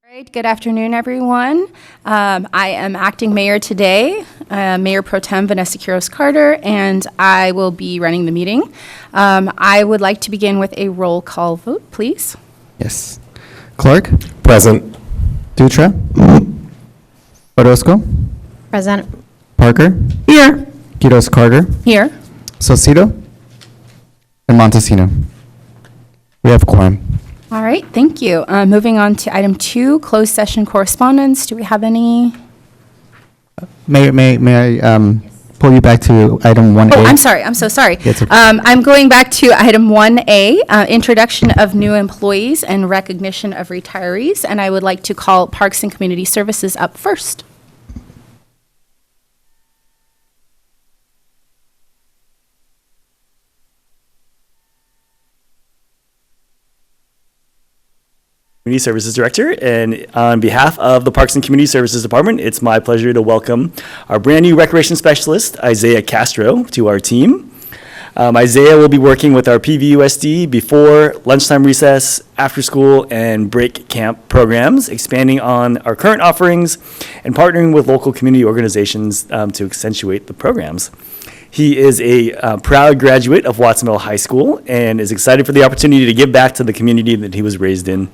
Great. Good afternoon, everyone. I am acting mayor today, Mayor Pro Tem Vanessa Quiroz Carter, and I will be running the meeting. I would like to begin with a roll call vote, please. Yes. Clark? Present. Dutra? Orozco? Present. Parker? Here. Quiroz Carter? Here. Saucedo? And Montesino? We have quorum. All right, thank you. Moving on to item 2, closed session correspondence. Do we have any? May I pull you back to item 1A? Oh, I'm sorry. I'm so sorry. It's okay. I'm going back to item 1A, introduction of new employees and recognition of retirees, and I would like to call Parks and Community Services up first. Community Services Director, and on behalf of the Parks and Community Services Department, it's my pleasure to welcome our brand new Recreation Specialist, Isaiah Castro, to our team. Isaiah will be working with our PVUSD before lunchtime recess, after school, and break camp programs, expanding on our current offerings and partnering with local community organizations to accentuate the programs. He is a proud graduate of Watsonville High School and is excited for the opportunity to give back to the community that he was raised in.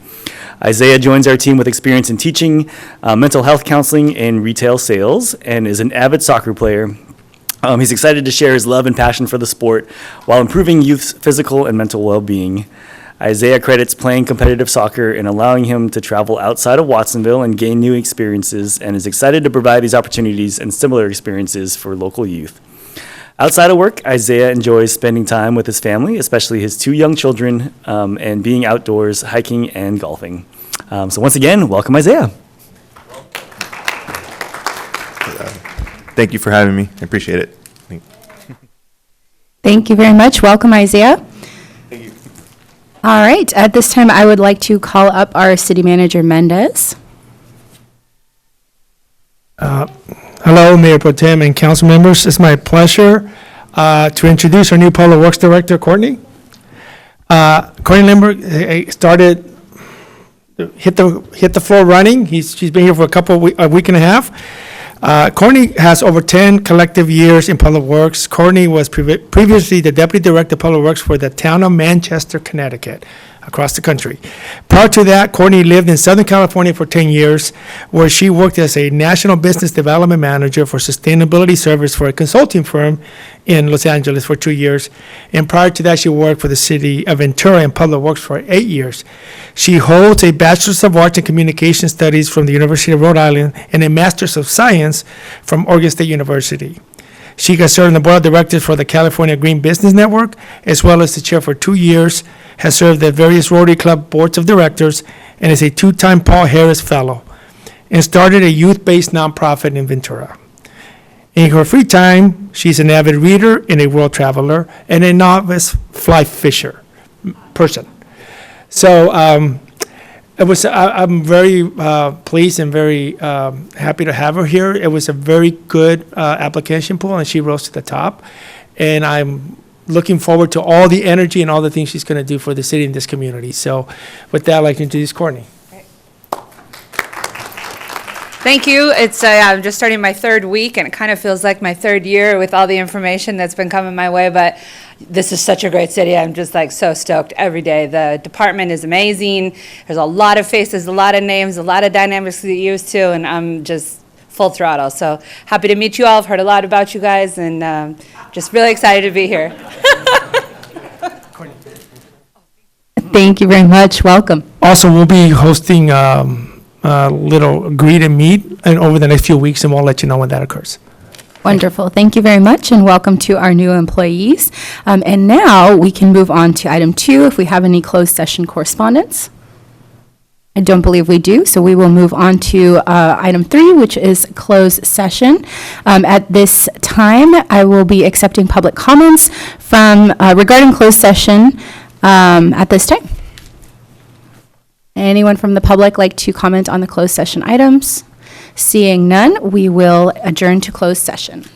Isaiah joins our team with experience in teaching, mental health counseling, and retail sales, and is an avid soccer player. He's excited to share his love and passion for the sport while improving youth's physical and mental well-being. Isaiah credits playing competitive soccer and allowing him to travel outside of Watsonville and gain new experiences, and is excited to provide these opportunities and similar experiences for local youth. Outside of work, Isaiah enjoys spending time with his family, especially his 2 young children, and being outdoors, hiking, and golfing. So once again, welcome, Isaiah. Thank you for having me. I appreciate it. Thank you very much. Welcome, Isaiah. Thank you. All right, at this time, I would like to call up our City Manager, Mendez. Hello, Mayor Pro Tem and council members. It's my pleasure to introduce our new Public Works Director, Courtney. Courtney Lindbergh hit the floor running. She's been here for a week and a half. Courtney has over 10 collective years in Public Works. Courtney was previously the Deputy Director of Public Works for the town of Manchester, Connecticut, across the country. Prior to that, Courtney lived in Southern California for 10 years, where she worked as a National Business Development Manager for Sustainability Service for a consulting firm in Los Angeles for 2 years. And prior to that, she worked for the city of Ventura in Public Works for 8 years. She holds a Bachelor's of Arts in Communication Studies from the University of Rhode Island and a Master's of Science from Oregon State University. She has served on the board of directors for the California Green Business Network, as well as the chair for 2 years, has served at various Rotary Club boards of directors, and is a 2-time Paul Harris Fellow, and started a youth-based nonprofit in Ventura. In her free time, she's an avid reader and a world traveler, and a novice fly fisher person. So I'm very pleased and very happy to have her here. It was a very good application pool, and she rose to the top. And I'm looking forward to all the energy and all the things she's going to do for the city and this community. So with that, I'd like to introduce Courtney. Thank you. I'm just starting my 3rd week, and it kind of feels like my 3rd year with all the information that's been coming my way, but this is such a great city. I'm just so stoked every day. The department is amazing. There's a lot of faces, a lot of names, a lot of dynamics to get used to, and I'm just full throttle. So happy to meet you all. I've heard a lot about you guys, and just really excited to be here. Thank you very much. Welcome. Also, we'll be hosting a little greet and meet over the next few weeks, and we'll let you know when that occurs. Wonderful. Thank you very much, and welcome to our new employees. And now we can move on to item 2, if we have any closed session correspondence. I don't believe we do, so we will move on to item 3, which is closed session. At this time, I will be accepting public comments from regarding closed session at this time. Anyone from the public like to comment on the closed session items? Seeing none, we will adjourn to closed session.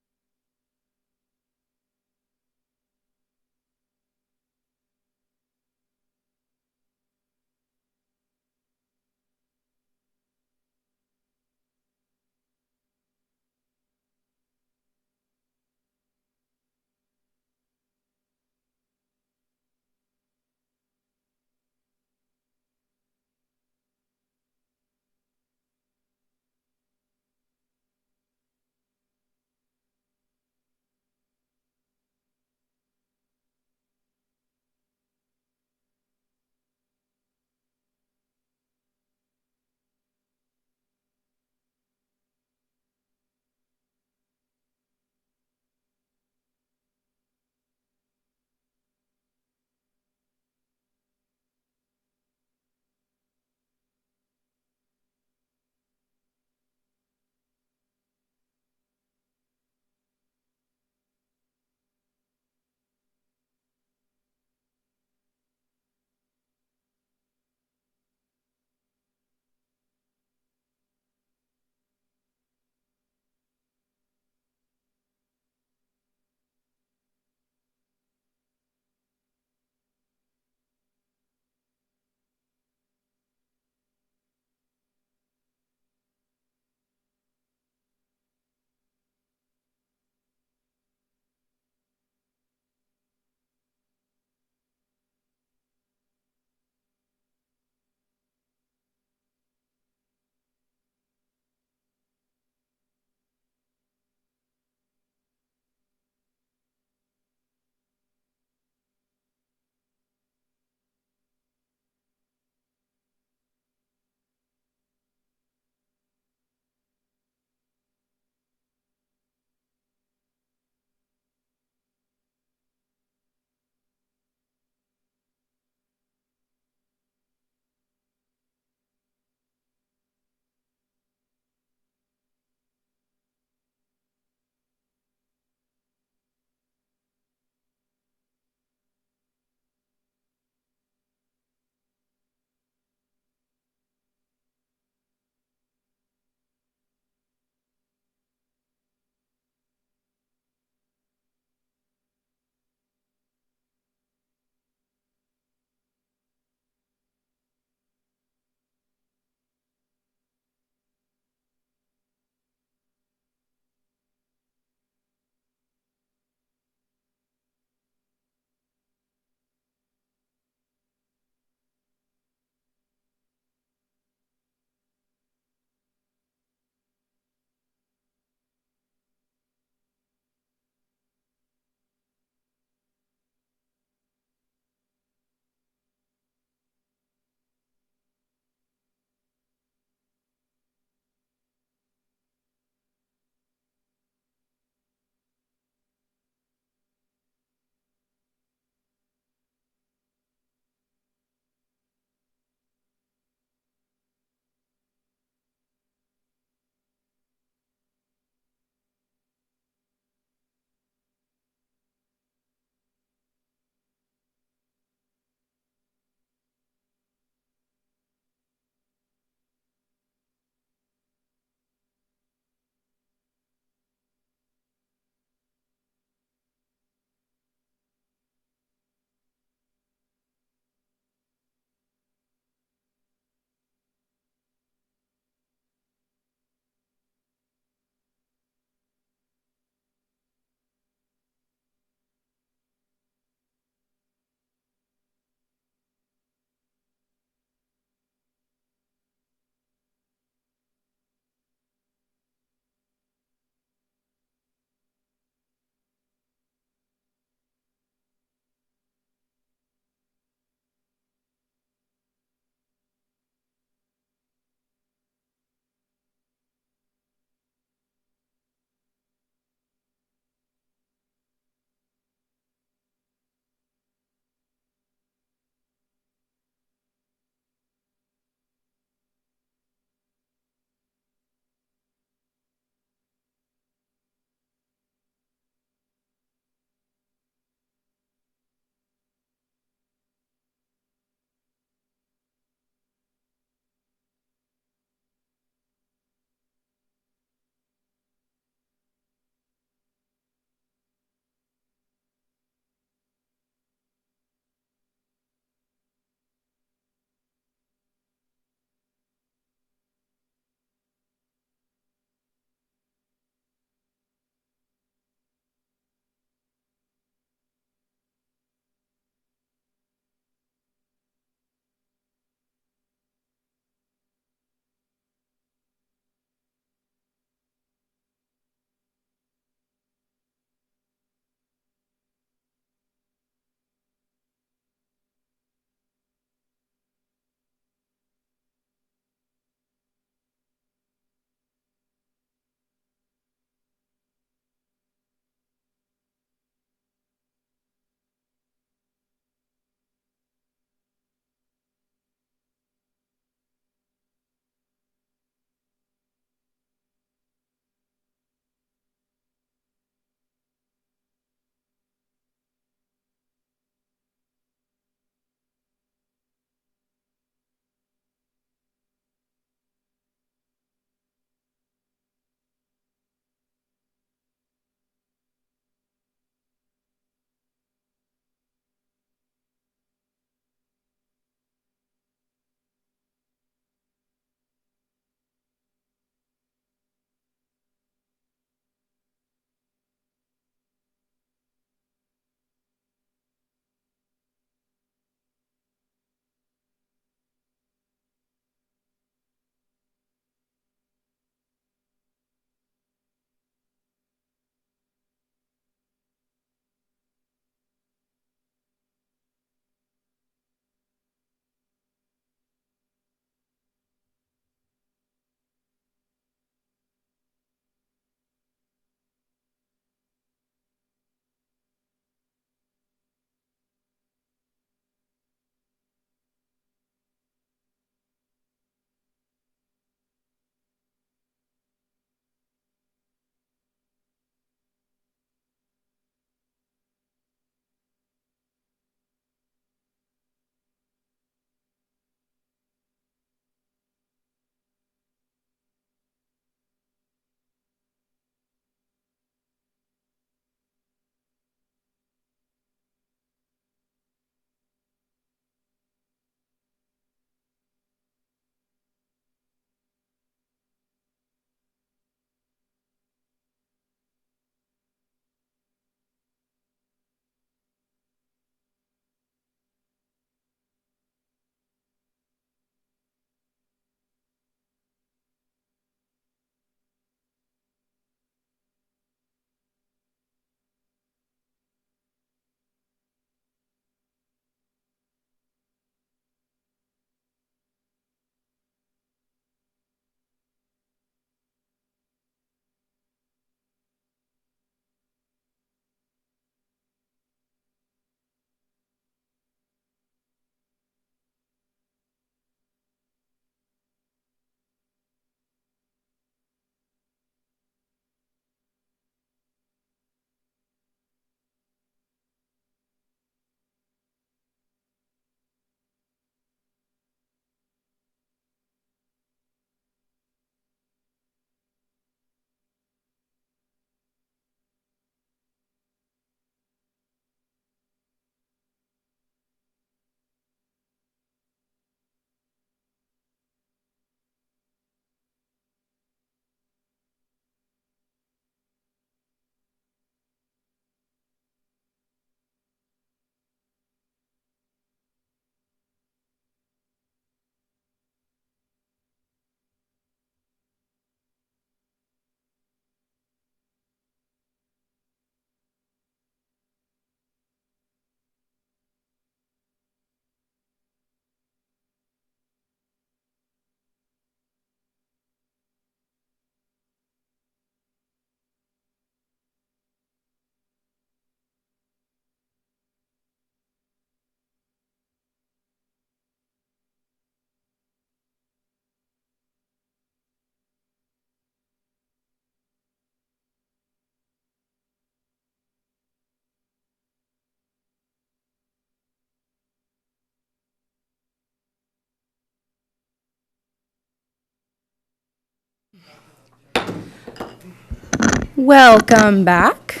Welcome back.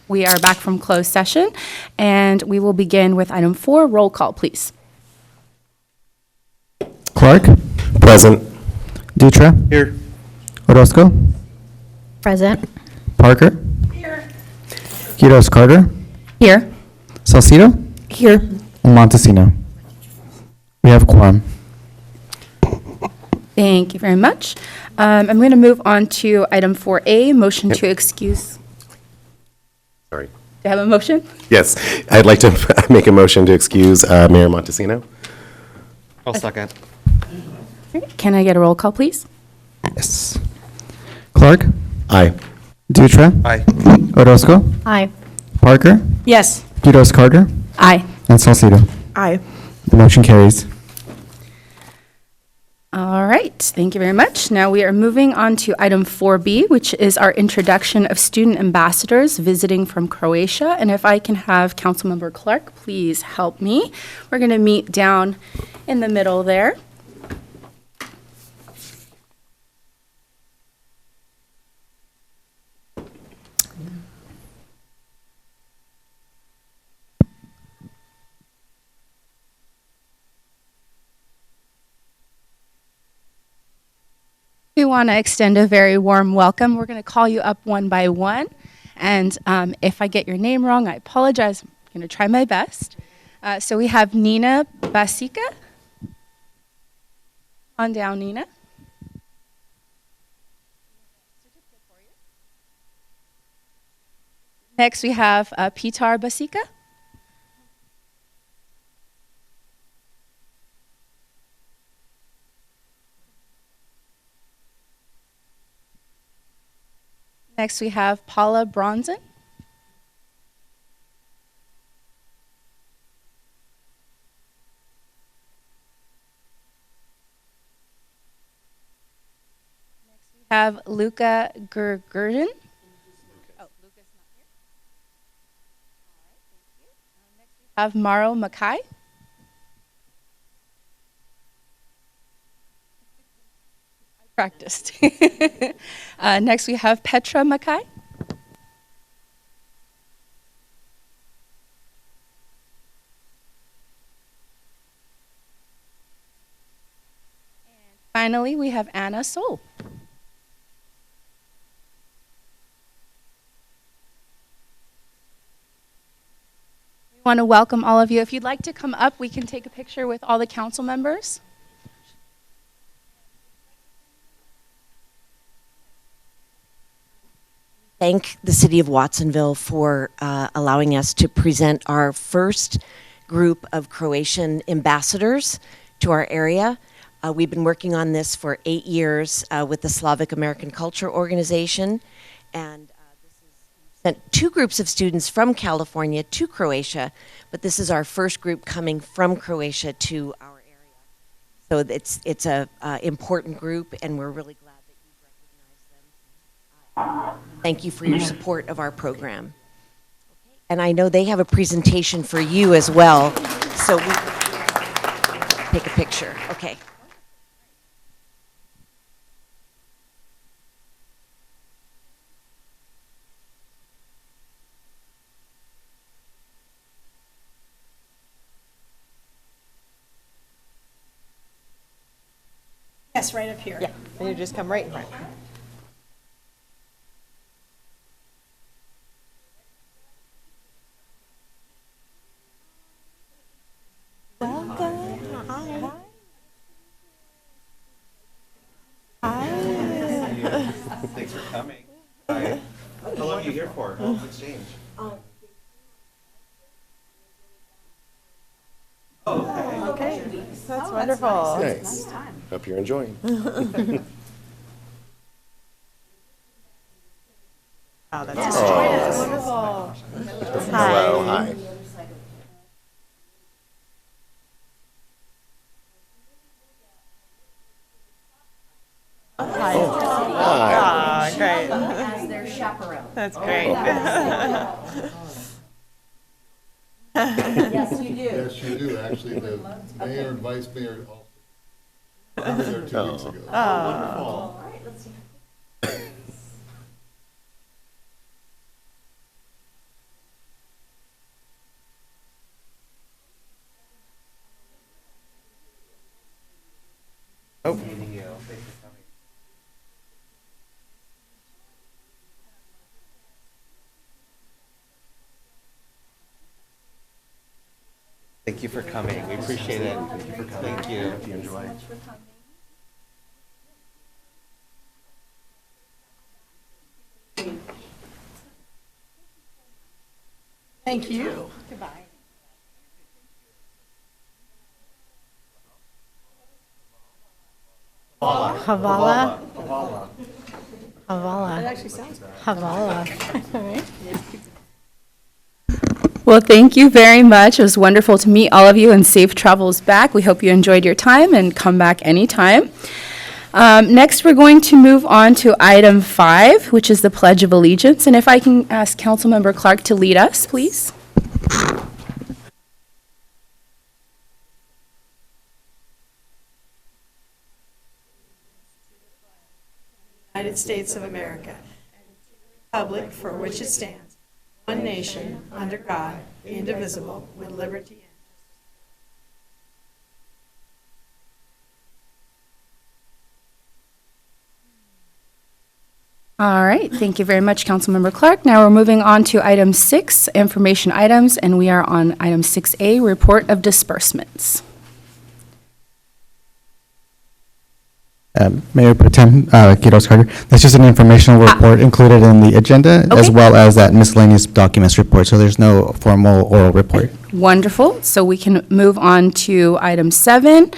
We are back from closed session, and we will begin with item 4. Roll call, please. Clark, Present. Dutra, Here. Orozco, Present. Parker. Here. Quiroz Carter, Here. Salcido, Here. and Montesino. We have quorum. Thank you very much. I'm going to move on to item 4A, motion to excuse. Sorry. Do I have a motion? Yes, I'd like to make a motion to excuse Mayor Montesino. I'll second. Can I get a roll call, please? Yes. Clark, Aye. Dutra, Aye. Orozco, Aye. Parker, Yes. Quiroz Carter, Aye. and Salcido. Aye. The motion carries. All right, thank you very much. Now we are moving on to item 4B, which is our introduction of student ambassadors visiting from Croatia. And if I can have Councilmember Clark, please help me. We're going to meet down in the middle there. We want to extend a very warm welcome. We're going to call you up one by one. And if I get your name wrong, I apologize. I'm going to try my best. So we have Nina Basica. On down, Nina. Next, we have Pitar Basica. Next, we have Paula Bronson. Next, we have Luca Gurgurden. Oh, Luca's not here. All right, thank you. Next, we have Maro Mackay. Practiced. Next, we have Petra Mackay. And finally, we have Anna Sol. We want to welcome all of you. If you'd like to come up, we can take a picture with all the council members. Thank the City of Watsonville for allowing us to present our first group of Croatian ambassadors to our area. We've been working on this for 8 years with the Slavic American Culture Organization, and this is sent 2 groups of students from California to Croatia, but this is our first group coming from Croatia to our area. So it's a important group, and we're really glad that you've recognized them. Thank you for your support of our program. And I know they have a presentation for you as well, so we take a picture. Okay. Yes, right up here. Yeah, and you just come right in front. Thanks for coming. Hi. How long are you here for? Home exchange. Okay, that's wonderful. Nice. Hope you're enjoying. Oh, that's wonderful. Hello, hi. Hi. Hi. Oh, great. As their chaperone. That's great. Yes, you do. Yes, you do. Actually, the mayor and vice mayor also. I was there 2 weeks ago. Oh, All right, let's see. Thank you for coming. We appreciate it. Thank you. Thank you. Goodbye. Havala. Havala. That actually sounds good. Havala. Well, thank you very much. It was wonderful to meet all of you and safe travels back. We hope you enjoyed your time and come back anytime. Next, we're going to move on to item 5, which is the Pledge of Allegiance. And if I can ask Councilmember Clark to lead us, please. United States of America, and to the republic for which it stands, one nation, under God, indivisible, with liberty and All right, thank you very much, Councilmember Clark. Now we're moving on to item 6, information items, and we are on item 6A, report of disbursements. Mayor Pro Tem Quiroz Carter, that's just an informational report included in the agenda, as Okay. well as that miscellaneous documents report, so there's no formal oral report. Wonderful. So we can move on to item 7.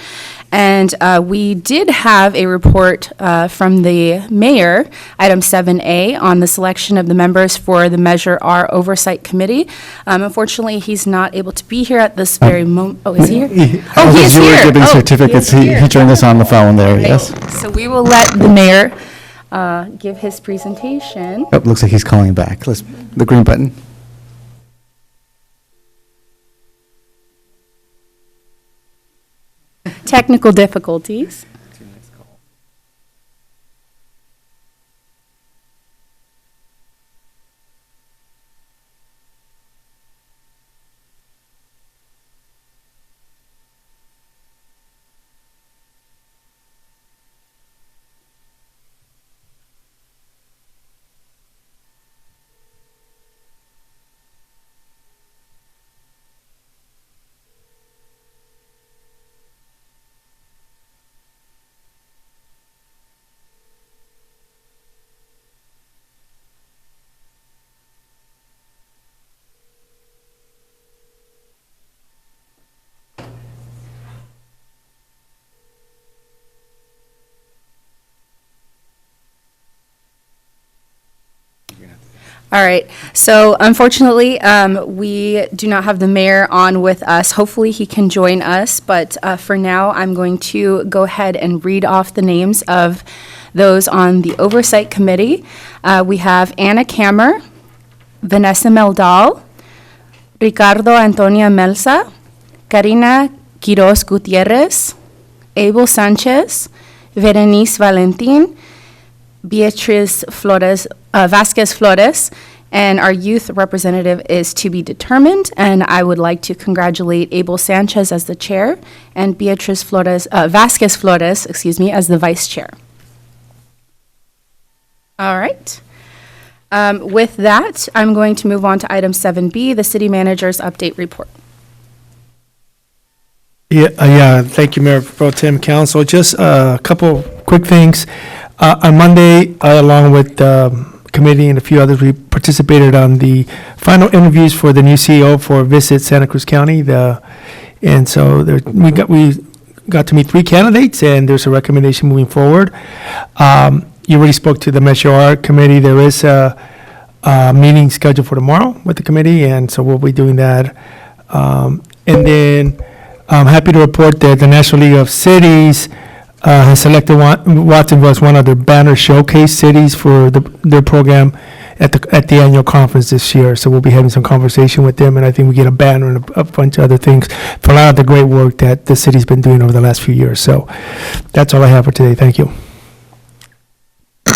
And we did have a report from the mayor, item 7A, on the selection of the members for the Measure R Oversight Committee. Unfortunately, he's not able to be here at this very moment. Oh, is he here? Oh, he is As you were here. giving Oh, certificates, he is he here. joined us on the phone there, yes. So we will let the mayor give his presentation. Oh, looks like he's calling back. The green button. Technical difficulties. All right. So unfortunately, we do not have the mayor on with us. Hopefully, he can join us. But for now, I'm going to go ahead and read off the names of those on the Oversight Committee. We have Anna Kammer, Vanessa Meldal, Ricardo Antonia Melsa, Karina Quiroz Gutierrez, Abel Sanchez, Berenice Valentin, Beatriz Flores, Vasquez Flores, and our youth representative is to be determined. And I would like to congratulate Abel Sanchez as the chair and Beatriz Flores, Vasquez Flores, as the vice chair. All right. With that, I'm going to move on to item 7B, the city manager's update report. Yeah, thank you, Mayor Pro Tem Council. Just a couple quick things. On Monday, along with the committee and a few others, we participated on the final interviews for the new CEO for Visit Santa Cruz County. And so we got to meet 3 candidates, and there's a recommendation moving forward. You already spoke to the Measure R committee. There is a meeting scheduled for tomorrow with the committee, and so we'll be doing that. And then I'm happy to report that the National League of Cities has selected Watsonville as one of their banner showcase cities for their program at the annual conference this year. So we'll be having some conversation with them, and I think we get a banner and a bunch of other things for a lot of the great work that the city's been doing over the last few years. So that's all I have for today. Thank you.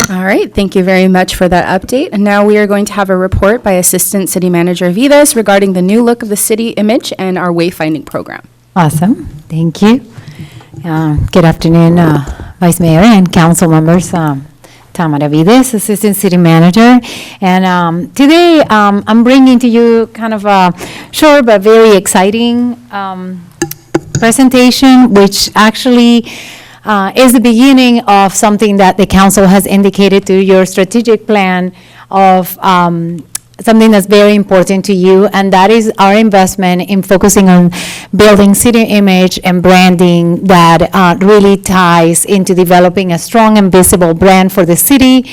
All right, thank you very much for that update. And now we are going to have a report by Assistant City Manager Vives regarding the new look of the city image and our wayfinding program. Awesome, thank you. Good afternoon, Vice Mayor and council members. Tamara Vides, Assistant City Manager. And today, I'm bringing to you kind of a short but very exciting presentation, which actually is the beginning of something that the council has indicated to your strategic plan of something that's very important to you, and that is our investment in focusing on building city image and branding that really ties into developing a strong and visible brand for the city,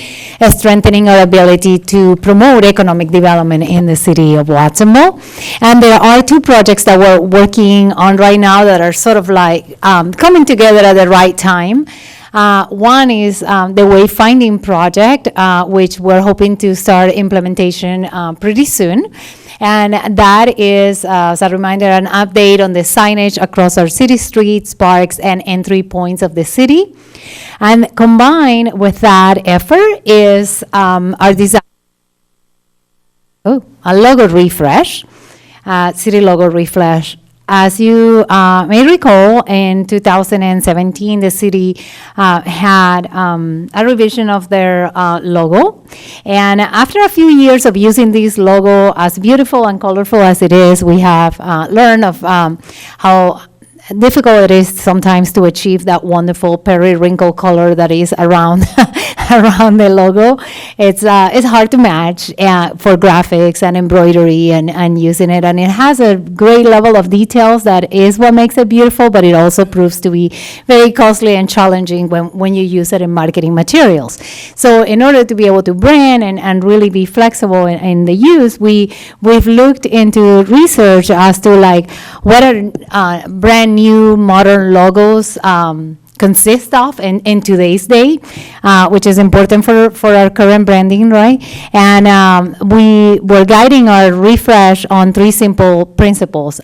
strengthening our ability to promote economic development in the city of Watsonville. And there are two projects that we're working on right now that are sort of like coming together at the right time. One is the Wayfinding project, which we're hoping to start implementation pretty soon. And that is, as a reminder, an update on the signage across our city streets, parks, and entry points of the city. And combined with that effort is our design, a logo refresh, city logo refresh. As you may recall, in 2017, the city had a revision of their logo. And after a few years of using this logo, as beautiful and colorful as it is, we have learned of how difficult it is sometimes to achieve that wonderful periwinkle color that is around around the logo. It's hard to match for graphics and embroidery and using it. And it has a great level of details that is what makes it beautiful, but it also proves to be very costly and challenging when you use it in marketing materials. So in order to be able to brand and really be flexible in the use, we've looked into research as to like what are brand new modern logos consist of in today's day, which is important for our current branding, right? And we were guiding our refresh on three simple principles: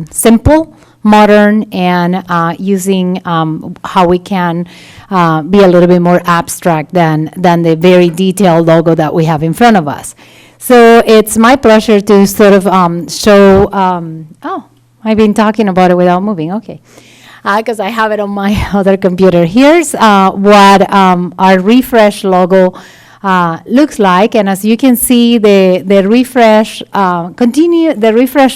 simple, modern, and using how we can be a little bit more abstract than the very detailed logo that we have in front of us. So it's my pleasure to sort of show, oh, I've been talking about it without moving, okay. Because I have it on my other computer. Here's what our refresh logo looks like, and as you can see, the refresh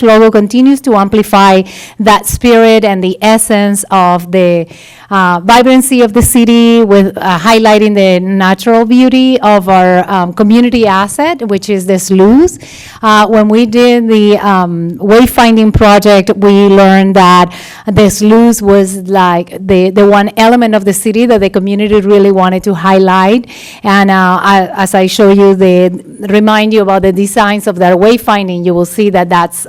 logo continues to amplify that spirit and the essence of the vibrancy of the city, with highlighting the natural beauty of our community asset, which is the sluice. When we did the Wayfinding project, we learned that the sluice was like the one element of the city that the community really wanted to highlight. And as I show you, remind you about the designs of their Wayfinding, you will see that that's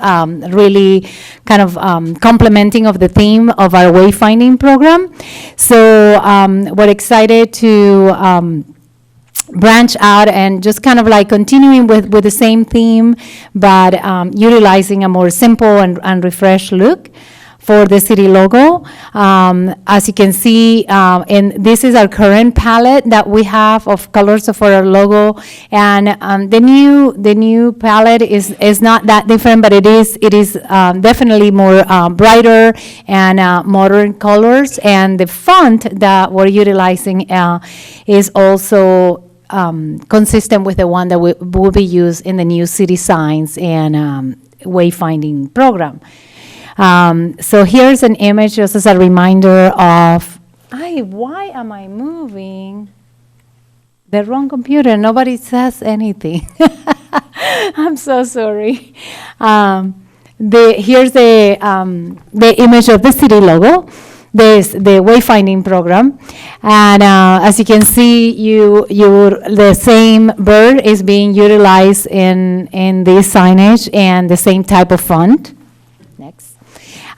really kind of complementing of the theme of our Wayfinding program. So we're excited to branch out and just kind of like continuing with the same theme, but utilizing a more simple and refreshed look for the city logo. As you can see, and this is our current palette that we have of colors for our logo, and the new palette is not that different, but it is definitely more brighter and modern colors, and the font that we're utilizing is also consistent with the one that will be used in the new city signs and Wayfinding program. So here's an image just as a reminder of, why am I moving the wrong computer? Nobody says anything. I'm so sorry. Here's the image of the city logo. There's the Wayfinding program, and as you can see, the same bird is being utilized in this signage and the same type of font. Next.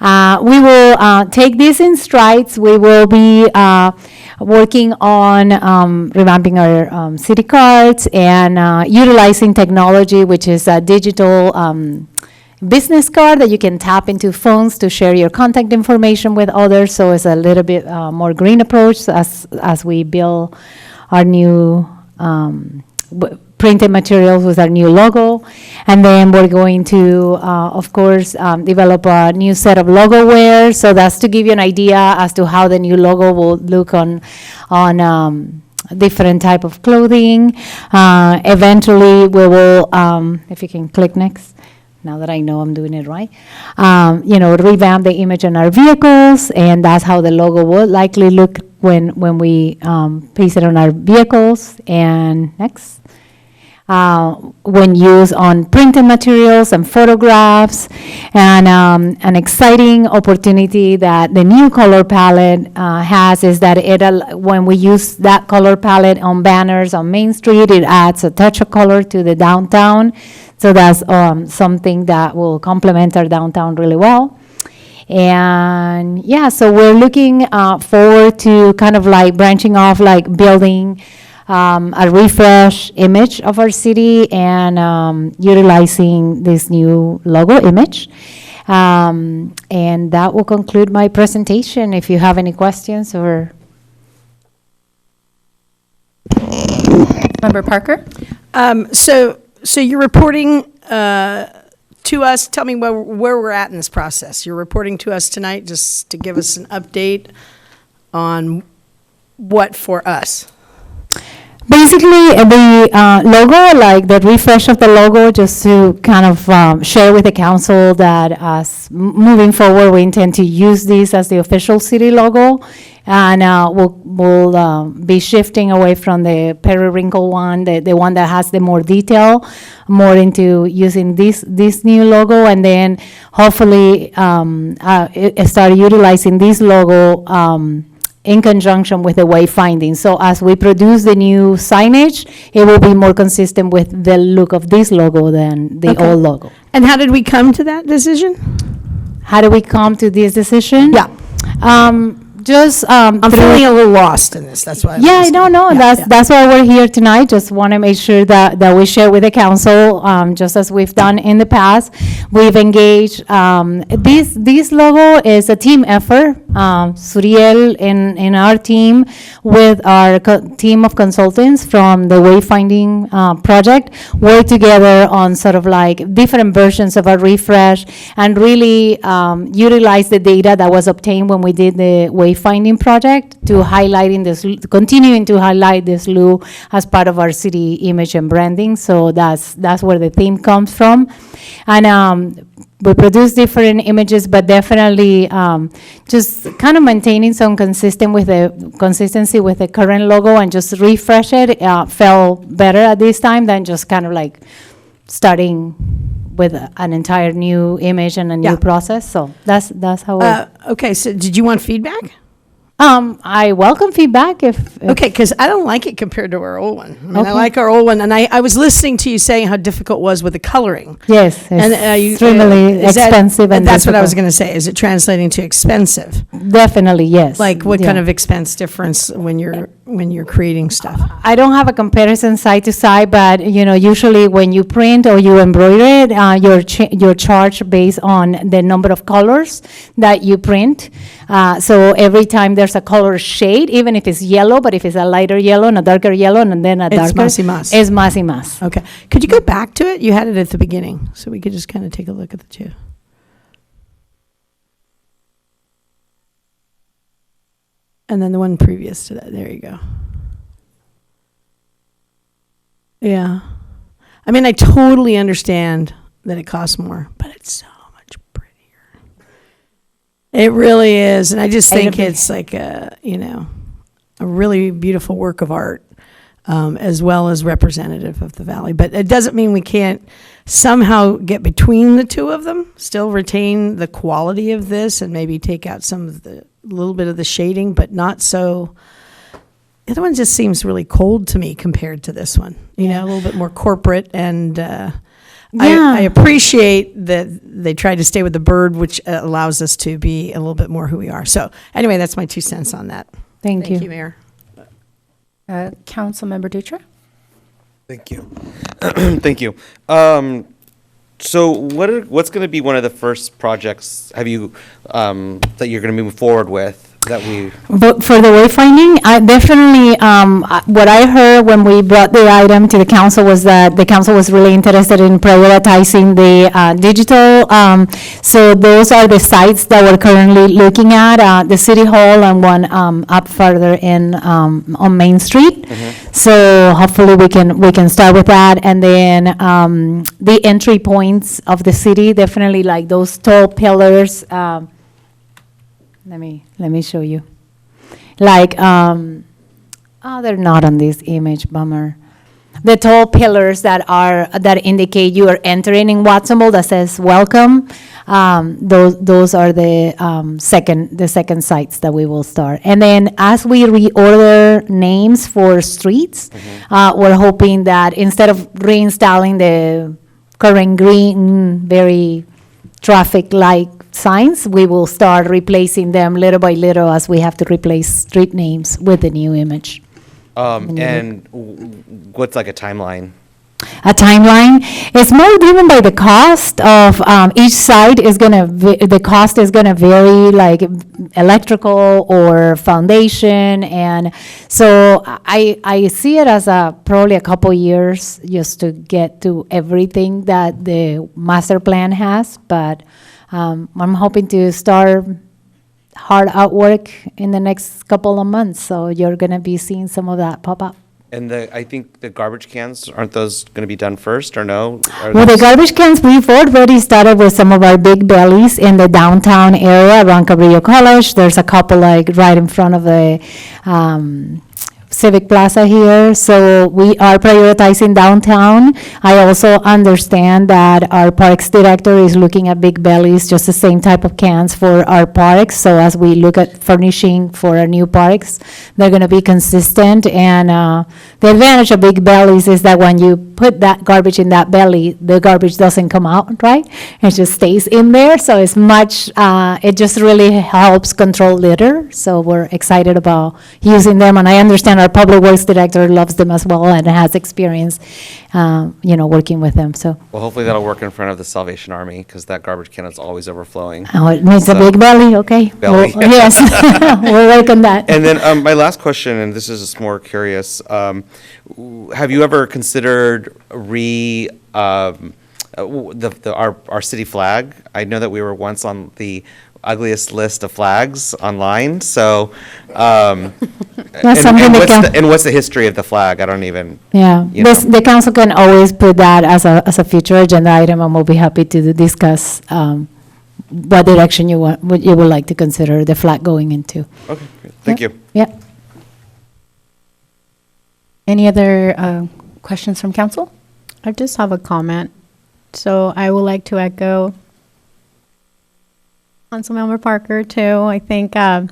We will take this in strides. We will be working on revamping our city cards and utilizing technology, which is a digital business card that you can tap into phones to share your contact information with others. So it's a little bit more green approach as we build our new printed materials with our new logo. And then we're going to, of course, develop a new set of logo wear. So that's to give you an idea as to how the new logo will look on different type of clothing. Eventually, we will, if you can click next, now that I know I'm doing it right, revamp the image on our vehicles, and that's how the logo will likely look when we place it on our vehicles. And next. When used on printed materials and photographs, and an exciting opportunity that the new color palette has is that when we use that color palette on banners on Main Street, it adds a touch of color to the downtown. So that's something that will complement our downtown really well. And yeah, so we're looking forward to kind of like branching off, like building a refresh image of our city and utilizing this new logo image. And that will conclude my presentation. If you have any questions or. Member Parker? So you're reporting to us, tell me where we're at in this process. You're reporting to us tonight just to give us an update on what for us? Basically, the logo, like the refresh of the logo, just to kind of share with the council that as moving forward, we intend to use this as the official city logo. And we'll be shifting away from the periwinkle one, the one that has the more detail, more into using this new logo. And then hopefully start utilizing this logo in conjunction with the wayfinding. So as we produce the new signage, it will be more consistent with the look of this logo than the old logo. And how did we come to that decision? How do we come to this decision? Yeah. I'm feeling a little lost in this, that's why. Yeah, no, that's why we're here tonight. Just want to make sure that we share with the council, just as we've done in the past. We've engaged, this logo is a team effort. Suriel in our team with our team of consultants from the Wayfinding project work together on sort of like different versions of a refresh and really utilize the data that was obtained when we did the Wayfinding project to continuing to highlight this LU as part of our city image and branding. So that's where the theme comes from. And we produce different images, but definitely just kind of maintaining some consistency with the current logo and just refresh it felt better at this time than just kind of like starting with an entire new image and a new process. So that's how okay, so did you want feedback? I welcome feedback if Okay, because I don't like it compared to our old one. I mean, I like our old one, and I was listening to you saying how difficult it was with the coloring. Yes, And extremely expensive and that's what I was difficult. going to say. Is it translating to expensive? Definitely, yes. Like what Yeah. kind of expense difference when you're creating stuff? I don't have a comparison side to side, but usually when you print or you embroider it, you're charged based on the number of colors that you print. So every time there's a color shade, even if it's yellow, but if it's a lighter yellow and a darker yellow and then a It's darker, más y más. it's más y más. Okay. Could you go back to it? You had it at the beginning, so we could just kind of take a look at the two. And then the one previous to that. There you go. Yeah. I mean, I totally understand that it costs more, but it's so much prettier. It really is. And I just think it's like a really beautiful work of art, as well as representative of the valley. But it doesn't mean we can't somehow get between the two of them, still retain the quality of this and maybe take out some of the little bit of the shading, but not so. The other one just seems really cold to me compared to this one, a little bit more corporate. And I appreciate that they tried to stay with the bird, which allows us to be a little bit more who we are. So anyway, that's my 2 cents on that. Thank you. Mayor. Councilmember Dutra? Thank you. Thank you. So what's going to be one of the first projects that you're going to move forward with that we, But for the wayfinding, I definitely, what I heard when we brought the item to the council was that the council was really interested in prioritizing the digital. So those are the sites that we're currently looking at, the City Hall and one up further in, on Main Street. So hopefully we can start with that. And then the entry points of the city, definitely like those tall pillars. Let me show you. Like, oh, they're not on this image, bummer. The tall pillars that indicate you are entering in Watsonville that says welcome. Those are the second sites that we will start. And then as we reorder names for streets, we're hoping that instead of reinstalling the current green, very traffic-like signs, we will start replacing them little by little as we have to replace street names with the new image. and what's like a timeline? A timeline. It's more driven by the cost of each site is gonna, the cost is gonna vary, like electrical or foundation. And so I see it as probably a couple years just to get to everything that the master plan has. But I'm hoping to start hard at work in the next couple of months. So you're gonna be seeing some of that pop up. And I think the garbage cans, aren't those going to be done first or no? Well, the garbage cans, we've already started with some of our big bellies in the downtown area around Cabrillo College. There's a couple like right in front of the Civic Plaza here. So we are prioritizing downtown. I also understand that our parks director is looking at big bellies, just the same type of cans for our parks. So as we look at furnishing for our new parks, they're going to be consistent. And the advantage of big bellies is that when you put that garbage in that belly, the garbage doesn't come out, right? It just stays in there. So it's much, it just really helps control litter. So we're excited about using them. And I understand our public works director loves them as well and has experience, working with them. So, Well, hopefully that'll work in front of the Salvation Army, because that garbage can is always overflowing. oh, it needs a So- big belly, okay? Belly. Well, yes, we'll work on that. And then my last question, and this is just more curious, have you ever considered our city flag? I know that we were once on the ugliest list of flags online, so. That's something that can- And what's the history of the flag? I don't even. Yeah, you know. the council can always put that as a future agenda item, and we'll be happy to discuss what direction you would like to consider the flag going into. Okay, great. Thank you. Yeah. Any other questions from council? I just have a comment. So I would like to echo Councilmember Parker too. I think, I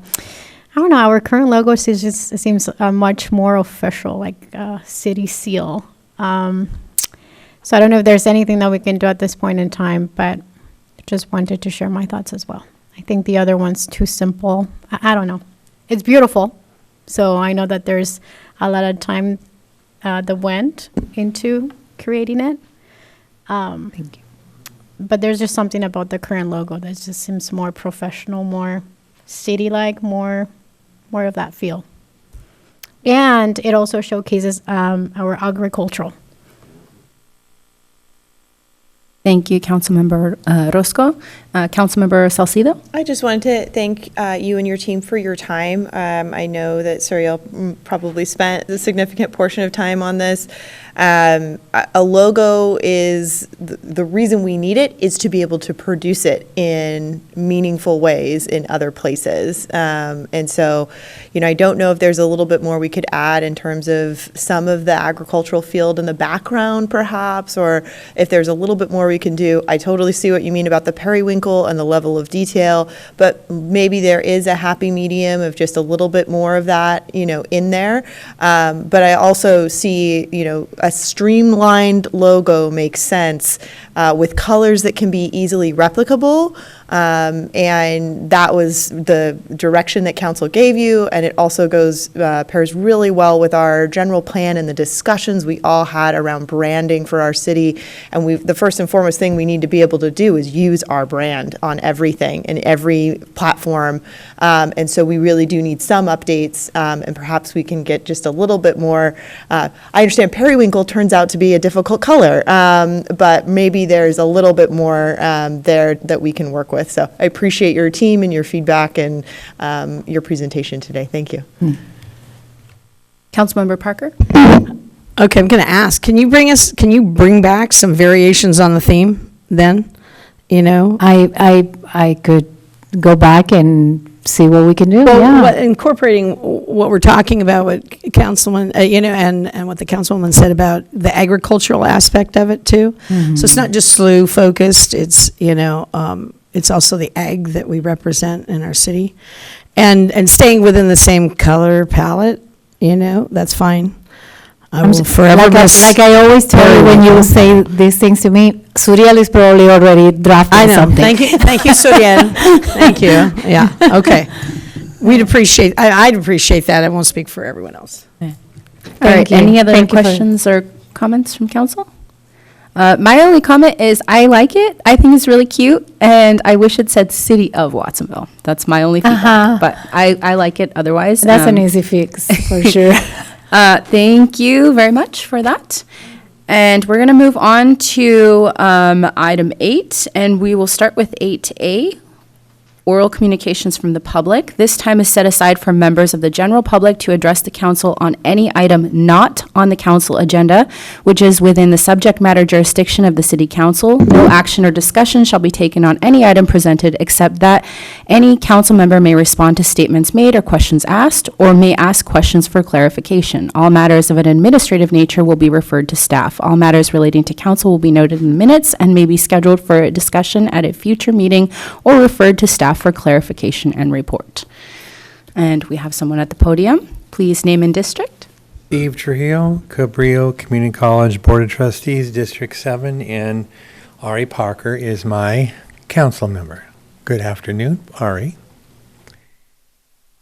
don't know, our current logo seems much more official, like a city seal. So I don't know if there's anything that we can do at this point in time, but just wanted to share my thoughts as well. I think the other one's too simple. I don't know. It's beautiful. So I know that there's a lot of time that went into creating it. Thank you. But there's just something about the current logo that just seems more professional, more city-like, more of that feel. And it also showcases our agricultural. Thank you, Councilmember Roscoe. Councilmember Salcido? I just wanted to thank you and your team for your time. I know that Suriel probably spent a significant portion of time on this. A logo is, the reason we need it is to be able to produce it in meaningful ways in other places. And so, I don't know if there's a little bit more we could add in terms of some of the agricultural field in the background perhaps, or if there's a little bit more we can do. I totally see what you mean about the periwinkle and the level of detail, but maybe there is a happy medium of just a little bit more of that, in there. But I also see, a streamlined logo makes sense with colors that can be easily replicable, And that was the direction that council gave you, and it also pairs really well with our general plan and the discussions we all had around branding for our city. And the first and foremost thing we need to be able to do is use our brand on everything and every platform. And so we really do need some updates, and perhaps we can get just a little bit more. I understand periwinkle turns out to be a difficult color, but maybe there's a little bit more there that we can work with. So I appreciate your team and your feedback and your presentation today. Thank you. Councilmember Parker? Okay, I'm going to ask, can you bring back some variations on the theme then? You know? I could go back and see what we can do, yeah. Incorporating what we're talking about, what Councilman, and what the Councilwoman said about the agricultural aspect of it too. So it's not just SLU focused, it's, it's also the ag that we represent in our city. And staying within the same color palette, that's fine. I will forever miss. Like I always tell you when you say these things to me, Suriel is probably already drafting I know. something. Thank you, Suriel. Thank you. Yeah, okay. I'd appreciate that. I won't speak for everyone else. All right, any other Thank you for- questions or comments from council? My only comment is I like it. I think it's really cute, and I wish it said City of Watsonville. That's my only feedback, but I like it otherwise. That's an easy fix, for sure. Thank you very much for that. And we're going to move on to item 8, and we will start with 8A, oral communications from the public. This time is set aside for members of the general public to address the council on any item not on the council agenda, which is within the subject matter jurisdiction of the city council. No action or discussion shall be taken on any item presented, except that any council member may respond to statements made or questions asked, or may ask questions for clarification. All matters of an administrative nature will be referred to staff. All matters relating to council will be noted in the minutes and may be scheduled for a discussion at a future meeting or referred to staff for clarification and report. And we have someone at the podium. Please name and district. Steve Trujillo, Cabrillo Community College Board of Trustees, District 7, and Ari Parker is my council member. Good afternoon, Ari.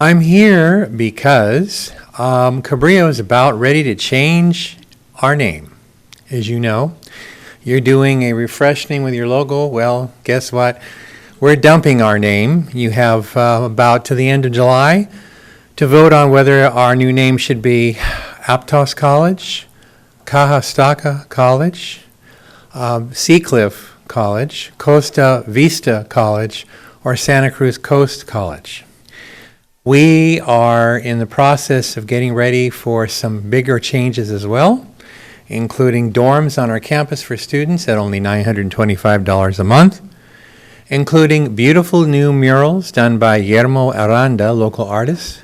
I'm here because Cabrillo is about ready to change our name. As you know, you're doing a refreshing with your logo. Well, guess what? We're dumping our name. You have about to the end of July to vote on whether our new name should be Aptos College, Cahastaka College, Seacliff College, Costa Vista College, or Santa Cruz Coast College. We are in the process of getting ready for some bigger changes as well, including dorms on our campus for students at only $925 a month, including beautiful new murals done by Guillermo Aranda, local artist.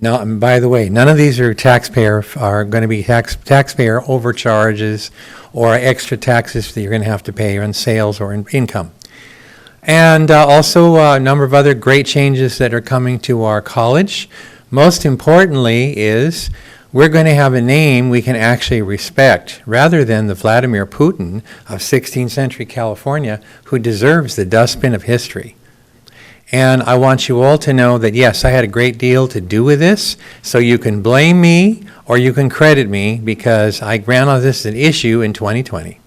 Now, and by the way, none of these are going to be taxpayer overcharges or extra taxes that you're going to have to pay on sales or income. And also a number of other great changes that are coming to our college. Most importantly is we're going to have a name we can actually respect, rather than the Vladimir Putin of 16th century California, who deserves the dustbin of history. And I want you all to know that, yes, I had a great deal to do with this, so you can blame me or you can credit me, because I ran on this as an issue in 2020.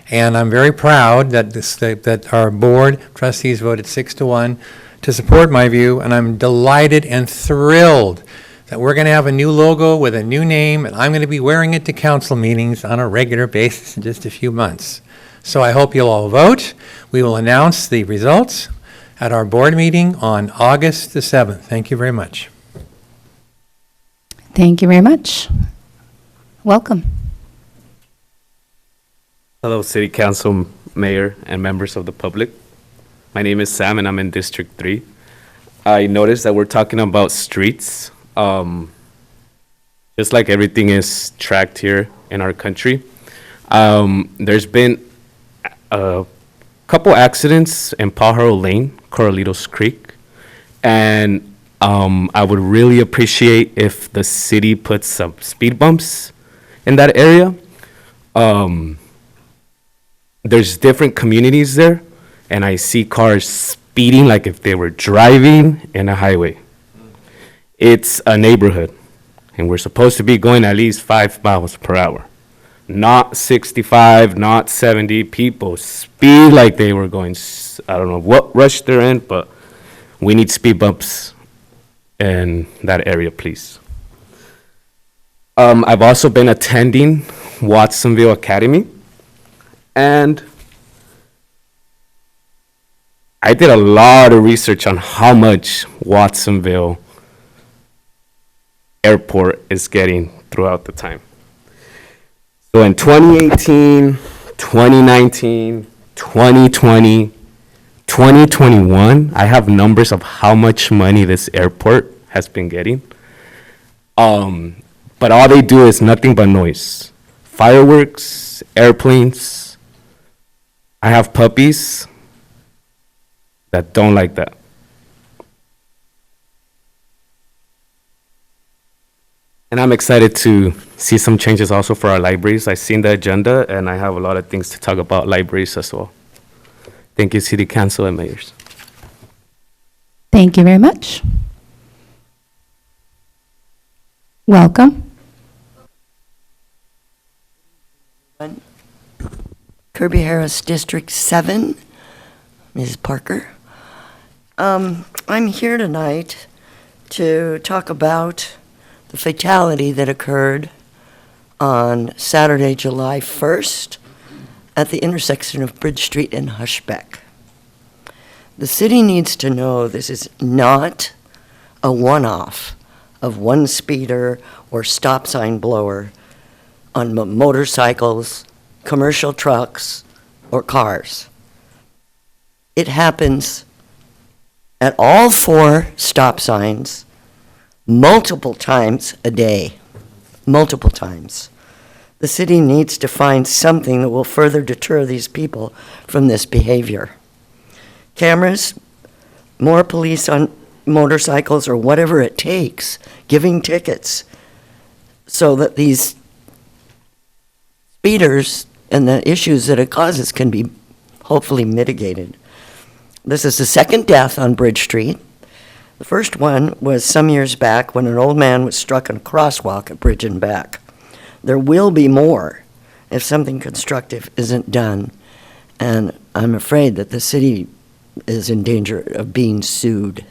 And I'm very proud that that our board trustees voted 6-1 to support my view, and I'm delighted and thrilled that we're going to have a new logo with a new name, and I'm going to be wearing it to council meetings on a regular basis in just a few months. So I hope you'll all vote. We will announce the results at our board meeting on August the 7th. Thank you very much. Thank you very much. Welcome. Hello, City Council, Mayor, and members of the public. My name is Sam, and I'm in District 3. I noticed that we're talking about streets. Just like everything is tracked here in our country. There's been a couple accidents in Pajaro Lane, Corralitos Creek, and I would really appreciate if the city puts some speed bumps in that area. There's different communities there, and I see cars speeding like if they were driving in a highway. It's a neighborhood, and we're supposed to be going at least 5 miles per hour. Not 65, not 70. People speed like they were going, I don't know what rush they're in, but we need speed bumps in that area, please. I've also been attending Watsonville Academy, and I did a lot of research on how much Watsonville Airport is getting throughout the time. So in 2018, 2019, 2020, 2021, I have numbers of how much money this airport has been getting. But all they do is nothing but noise. Fireworks, airplanes. I have puppies that don't like that. And I'm excited to see some changes also for our libraries. I've seen the agenda, and I have a lot of things to talk about libraries as well. Thank you, City Council and mayors. Thank you very much. Welcome. Kirby Harris, District 7, Ms. Parker. I'm here tonight to talk about the fatality that occurred on Saturday, July 1st at the intersection of Bridge Street and Hushbeck. The city needs to know this is not a one-off of one speeder or stop sign blower on motorcycles, commercial trucks, or cars. It happens at all 4 stop signs multiple times a day, multiple times. The city needs to find something that will further deter these people from this behavior. Cameras, more police on motorcycles, or whatever it takes, giving tickets so that these speeders and the issues that it causes can be hopefully mitigated. This is the second death on Bridge Street. The first one was some years back when an old man was struck in a crosswalk at Bridge and Back. There will be more if something constructive isn't done, and I'm afraid that the city is in danger of being sued.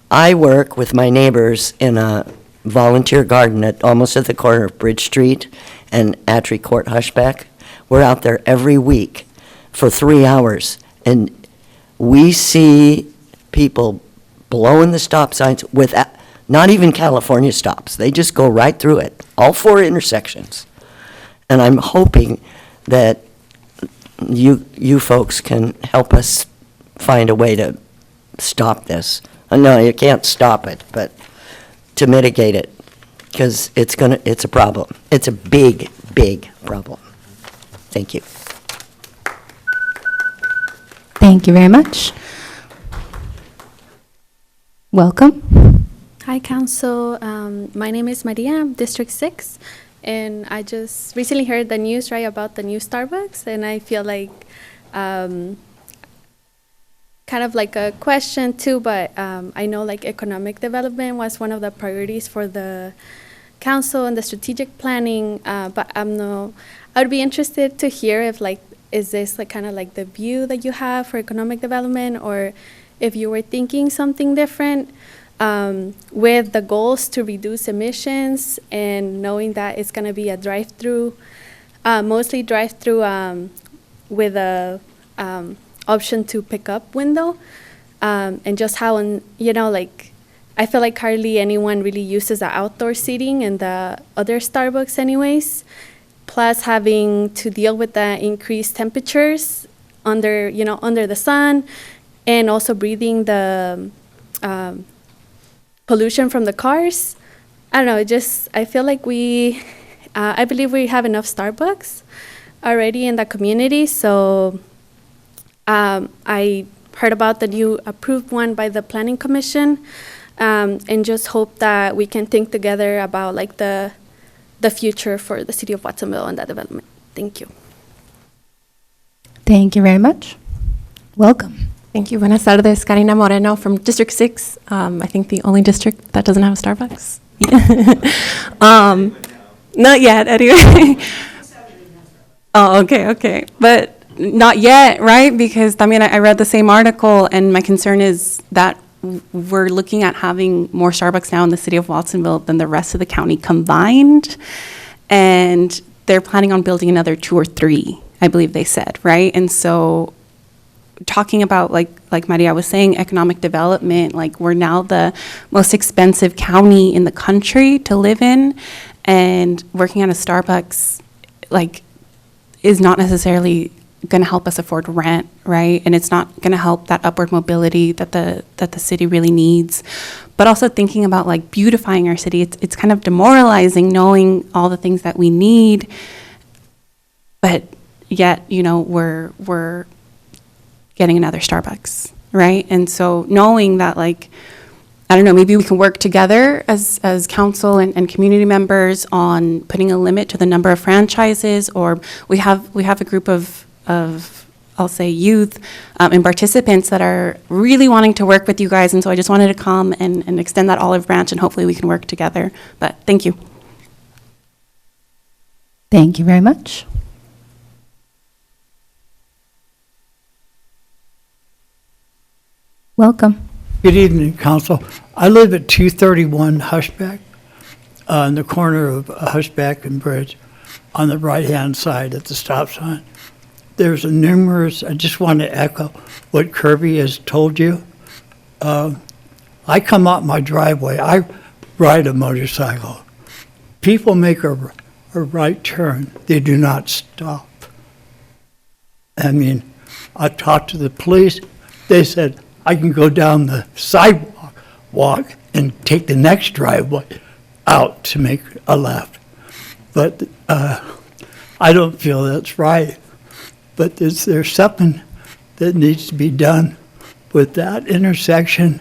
I work with my neighbors in a volunteer garden almost at the corner of Bridge Street and Attree Court Hushbeck. We're out there every week for 3 hours, and we see people blowing the stop signs with not even California stops. They just go right through it, all 4 intersections. And I'm hoping that you folks can help us find a way to stop this. No, you can't stop it, but to mitigate it, because it's a problem. It's a big, big problem. Thank you. Thank you very much. Welcome. Hi, Council. My name is Maria, I'm District 6, and I just recently heard the news, right, about the new Starbucks, and I feel like kind of like a question too, but I know like economic development was one of the priorities for the council and the strategic planning, but I would be interested to hear if like, is this like kind of like the view that you have for economic development, or if you were thinking something different with the goals to reduce emissions and knowing that it's going to be a drive-through, mostly drive-through with a option to pick up window, and just how, like, I feel like hardly anyone really uses the outdoor seating and the other Starbucks anyways, plus having to deal with the increased temperatures under the sun, and also breathing the pollution from the cars. I don't know, I feel like I believe we have enough Starbucks already in the community, so I heard about the new approved one by the Planning Commission, and just hope that we can think together about like the future for the city of Watsonville and that development. Thank you. Thank you very much. Welcome. Thank you. Buenas tardes. Karina Moreno from District 6. I think the only district that doesn't have a Starbucks. Not yet, anyway. Oh, okay. But not yet, right? Because, I mean, I read the same article, and my concern is that we're looking at having more Starbucks now in the city of Watsonville than the rest of the county combined. And they're planning on building another 2 or 3, I believe they said, right? And so talking about, like Maria was saying, economic development, like we're now the most expensive county in the country to live in, and working at a Starbucks, like, is not necessarily going to help us afford rent, right? And it's not going to help that upward mobility that the city really needs. But also thinking about like beautifying our city, it's kind of demoralizing knowing all the things that we need, but yet, you know, we're getting another Starbucks, right? And so knowing that, like, I don't know, maybe we can work together as council and community members on putting a limit to the number of franchises, or we have a group of I'll say youth and participants that are really wanting to work with you guys, and so I just wanted to come and extend that olive branch, and hopefully we can work together. But thank you. Thank you very much. Welcome. Good evening, Council. I live at 231 Hushback, on the corner of Hushback and Bridge, on the right-hand side at the stop sign. There's I just want to echo what Kirby has told you. I come out my driveway, I ride a motorcycle. People make a right turn, they do not stop. I mean, I talked to the police, they said, I can go down the sidewalk and take the next driveway out to make a left. But I don't feel that's right. But there's something that needs to be done with that intersection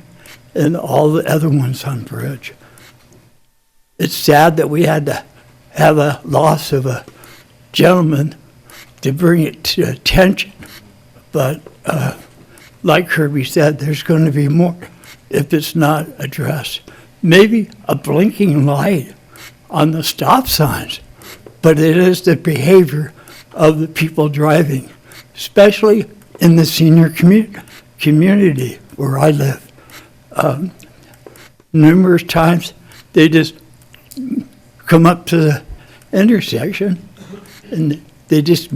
and all the other ones on Bridge. It's sad that we had to have a loss of a gentleman to bring it to attention, but like Kirby said, there's going to be more if it's not addressed. Maybe a blinking light on the stop signs, but it is the behavior of the people driving, especially in the senior community where I live. Numerous times, they just come up to the intersection and they just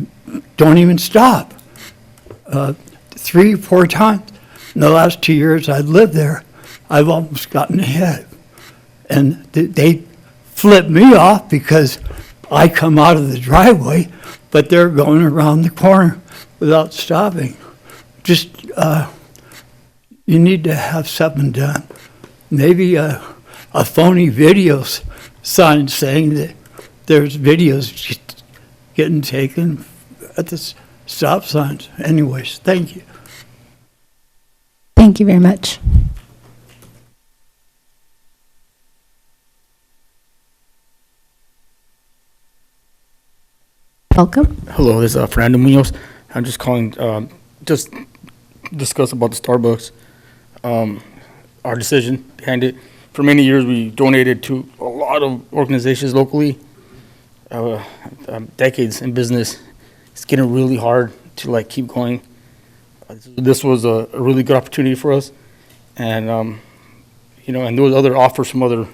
don't even stop. 3 or 4 times in the last 2 years I've lived there, I've almost gotten ahead. And they flip me off because I come out of the driveway, but they're going around the corner without stopping. Just, you need to have something done. Maybe a phony video sign saying that there's videos getting taken at the stop signs. Anyways, thank you. Thank you very much. Welcome. Hello, this is Fernando Munoz. I'm just calling, just discuss about the Starbucks, our decision behind it. For many years, we donated to a lot of organizations locally, decades in business. It's getting really hard to like keep going. This was a really good opportunity for us, and you know, and there was other offers from other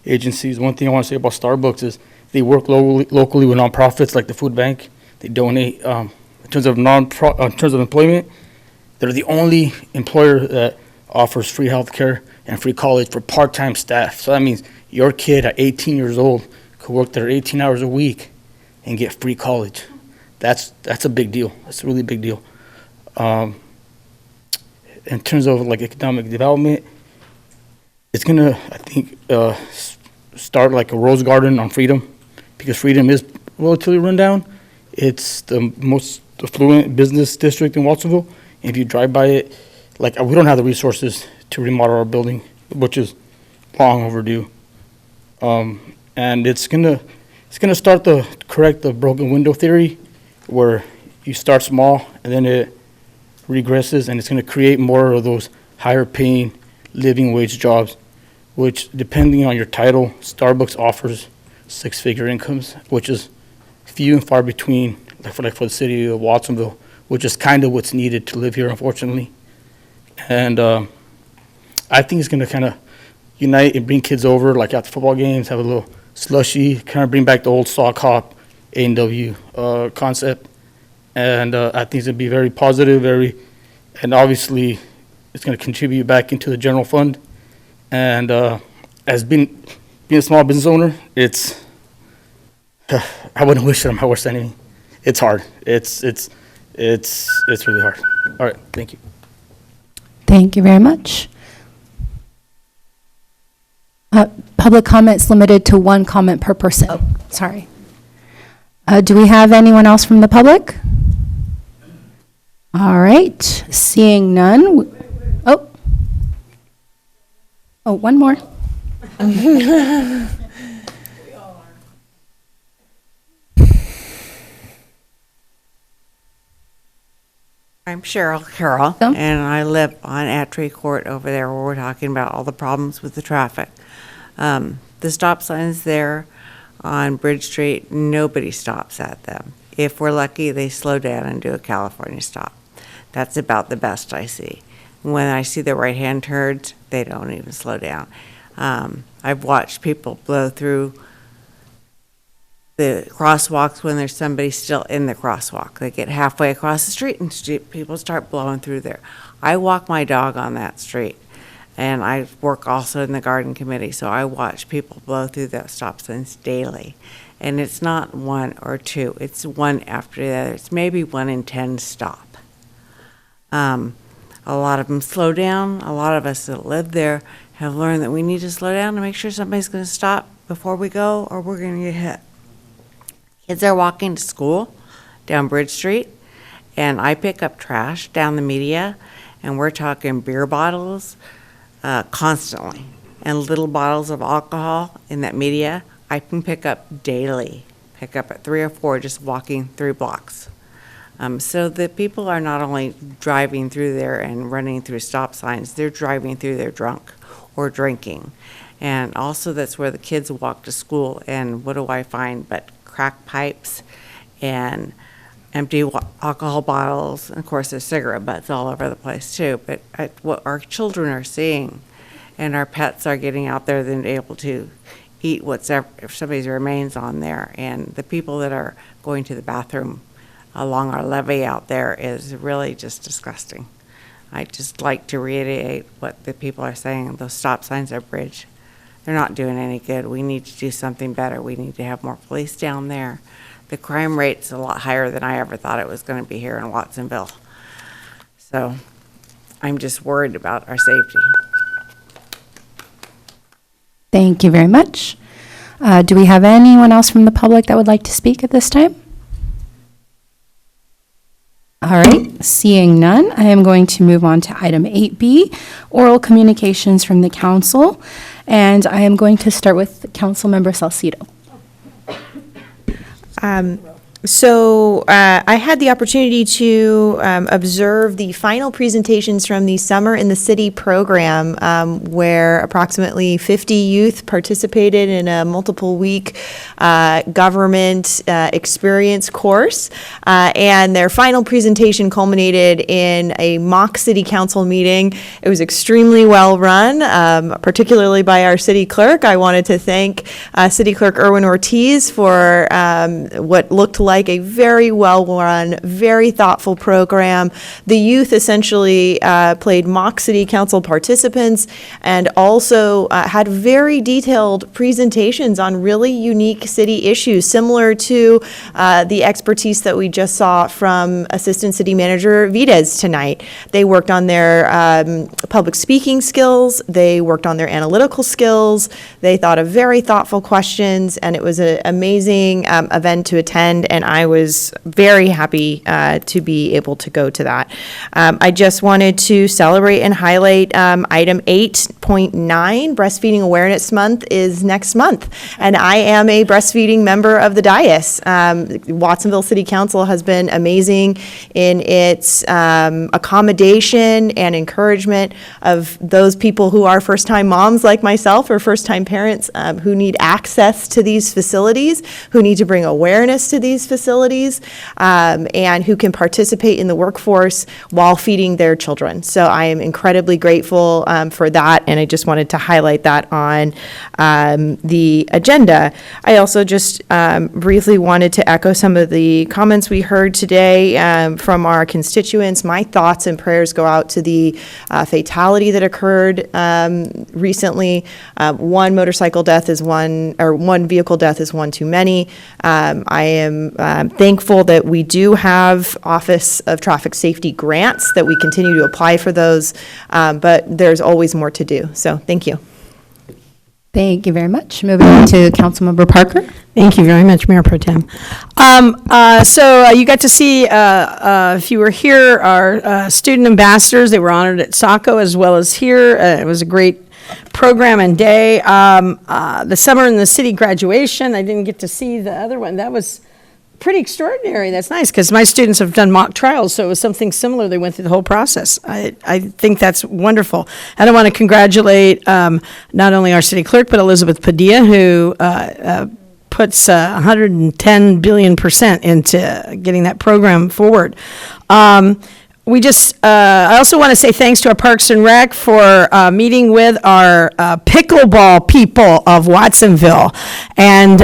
agencies. One thing I want to say about Starbucks is they work locally with nonprofits like the food bank. They donate in terms of employment. They're the only employer that offers free health care and free college for part-time staff. So that means your kid at 18 years old could work there 18 hours a week and get free college. That's a big deal. That's a really big deal. In terms of like economic development, it's gonna, I think, start like a rose garden on Freedom, because Freedom is relatively run down. It's the most affluent business district in Watsonville. And if you drive by it, like we don't have the resources to remodel our building, which is long overdue. And it's gonna start to correct the broken window theory, where you start small and then it regresses, and it's going to create more of those higher paying living wage jobs, which depending on your title, Starbucks offers 6-figure incomes, which is few and far between, for the city of Watsonville, which is kind of what's needed to live here, unfortunately. And I think it's going to kind of unite and bring kids over, like after football games, have a little slushy, kind of bring back the old sock hop A&W concept. And I think it's going to be very positive, and obviously it's going to contribute back into the general fund. And as being a small business owner, it's I wouldn't wish it on my worst enemy. It's hard. It's really hard. All right, thank you. Thank you very much. Public comments limited to 1 comment per person. Oh, sorry. Do we have anyone else from the public? All right, seeing none. Oh, one more. I'm Cheryl Carroll, and I live on Attry Court over there where we're talking about all the problems with the traffic. The stop signs there on Bridge Street, nobody stops at them. If we're lucky, they slow down and do a California stop. That's about the best I see. When I see the right-hand turns, they don't even slow down. I've watched people blow through the crosswalks when there's somebody still in the crosswalk. They get halfway across the street and people start blowing through there. I walk my dog on that street, and I work also in the garden committee, so I watch people blow through those stop signs daily. And it's not 1 or 2, it's one after the other. It's maybe 1 in 10 stop. A lot of them slow down. A lot of us that live there have learned that we need to slow down to make sure somebody's going to stop before we go, or we're going to get hit. Kids are walking to school down Bridge Street, and I pick up trash down the media, and we're talking beer bottles constantly, and little bottles of alcohol in that media. I can pick up daily, pick up at 3 or 4 just walking 3 blocks. So the people are not only driving through there and running through stop signs, they're driving through there drunk or drinking. And also that's where the kids walk to school, and what do I find but crack pipes and empty alcohol bottles, and of course there's cigarette butts all over the place too. But what our children are seeing, and our pets are getting out there than able to eat if somebody's remains on there, and the people that are going to the bathroom along our levee out there is really just disgusting. I just like to reiterate what the people are saying. Those stop signs at Bridge, they're not doing any good. We need to do something better. We need to have more police down there. The crime rate's a lot higher than I ever thought it was going to be here in Watsonville. So I'm just worried about our safety. Thank you very much. Do we have anyone else from the public that would like to speak at this time? All right, seeing none, I am going to move on to item 8B, oral communications from the council. And I am going to start with Councilmember Salcido. So I had the opportunity to observe the final presentations from the Summer in the City program, where approximately 50 youth participated in a multiple-week government experience course. And their final presentation culminated in a mock city council meeting. It was extremely well run, particularly by our city clerk. I wanted to thank City Clerk Erwin Ortiz for what looked like a very well-run, very thoughtful program. The youth essentially played mock city council participants and also had very detailed presentations on really unique city issues, similar to the expertise that we just saw from Assistant City Manager Vides tonight. They worked on their public speaking skills, they worked on their analytical skills, they thought of very thoughtful questions, and it was an amazing event to attend. and I was very happy to be able to go to that. I just wanted to celebrate and highlight item 8.9, Breastfeeding Awareness Month is next month, and I am a breastfeeding member of the dais. Watsonville City Council has been amazing in its accommodation and encouragement of those people who are first-time moms like myself or first-time parents who need access to these facilities, who need to bring awareness to these facilities, and who can participate in the workforce while feeding their children. So I am incredibly grateful for that, and I just wanted to highlight that on the agenda. I also just briefly wanted to echo some of the comments we heard today from our constituents. My thoughts and prayers go out to the fatality that occurred recently. One motorcycle death is one, or one vehicle death is one too many. I am thankful that we do have Office of Traffic Safety grants, that we continue to apply for those, but there's always more to do. So thank you. Thank you very much. Moving on to Councilmember Parker. Thank you very much, Mayor Pro Tem. So you got to see, if you were here, our student ambassadors. They were honored at Saco as well as here. It was a great program and day. The summer in the city graduation, I didn't get to see the other one. That was pretty extraordinary. That's nice, because my students have done mock trials, so it was something similar. They went through the whole process. I think that's wonderful. And I want to congratulate not only our city clerk, but Elizabeth Padilla, who puts 110 billion% into getting that program forward. I also want to say thanks to our Parks and Rec for meeting with our pickleball people of Watsonville. And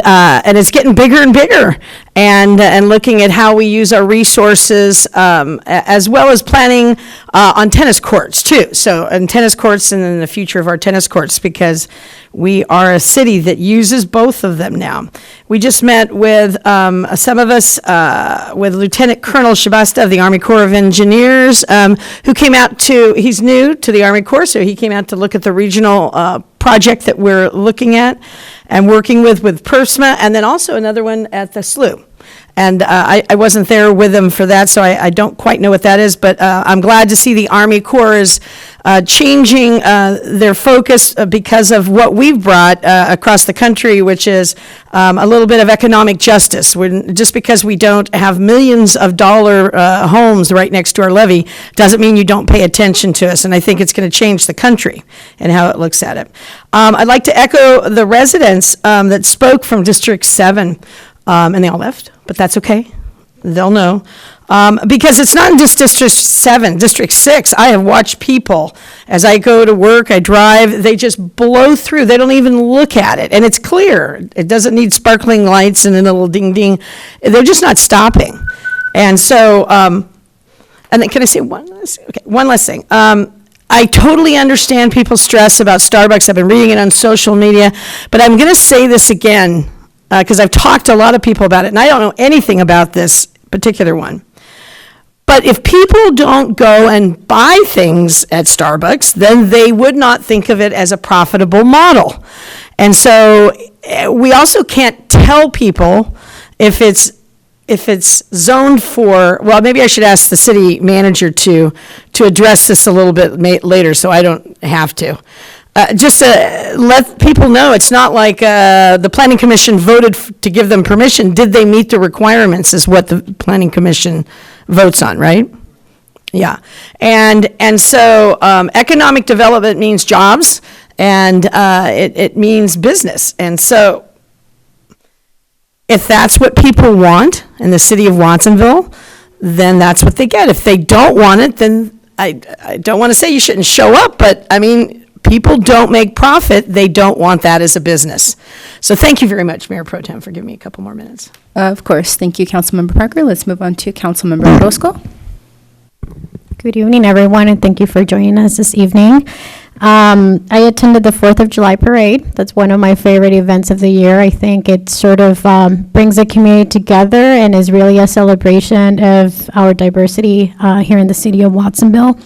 it's getting bigger and bigger. And looking at how we use our resources, as well as planning on tennis courts too. So, and tennis courts, and then the future of our tennis courts, because we are a city that uses both of them now. We just met with some of us, with Lieutenant Colonel Shabasta of the Army Corps of Engineers, who came out to, he's new to the Army Corps, so he came out to look at the regional project that we're looking at and working with PERSMA, and then also another one at the SLU. And I wasn't there with them for that, so I don't quite know what that is, but I'm glad to see the Army Corps is changing their focus because of what we've brought across the country, which is a little bit of economic justice. Just because we don't have millions of dollar homes right next to our levee doesn't mean you don't pay attention to us, and I think it's going to change the country and how it looks at it. I'd like to echo the residents that spoke from District 7, and they all left, but that's okay. They'll know. Because it's not just District 7, District 6. I have watched people, as I go to work, I drive, they just blow through. They don't even look at it. And it's clear. It doesn't need sparkling lights and a little ding-ding. They're just not stopping. And so, and then can I say one last thing? I totally understand people's stress about Starbucks. I've been reading it on social media. But I'm going to say this again, because I've talked to a lot of people about it, and I don't know anything about this particular one. But if people don't go and buy things at Starbucks, then they would not think of it as a profitable model. And so we also can't tell people if it's zoned for, well, maybe I should ask the city manager to address this a little bit later, so I don't have to. Just to let people know, it's not like the Planning Commission voted to give them permission. Did they meet the requirements is what the Planning Commission votes on, right? Yeah. And so economic development means jobs, and it means business. And so if that's what people want in the city of Watsonville, then that's what they get. If they don't want it, then I don't want to say you shouldn't show up, but I mean, people don't make profit. They don't want that as a business. So thank you very much, Mayor Pro Tem, for giving me a couple more minutes. Of course. Thank you, Councilmember Parker. Let's move on to Councilmember Orozco. Good evening, everyone, and thank you for joining us this evening. I attended the 4th of July parade. That's one of my favorite events of the year. I think it sort of brings the community together and is really a celebration of our diversity here in the city of Watsonville.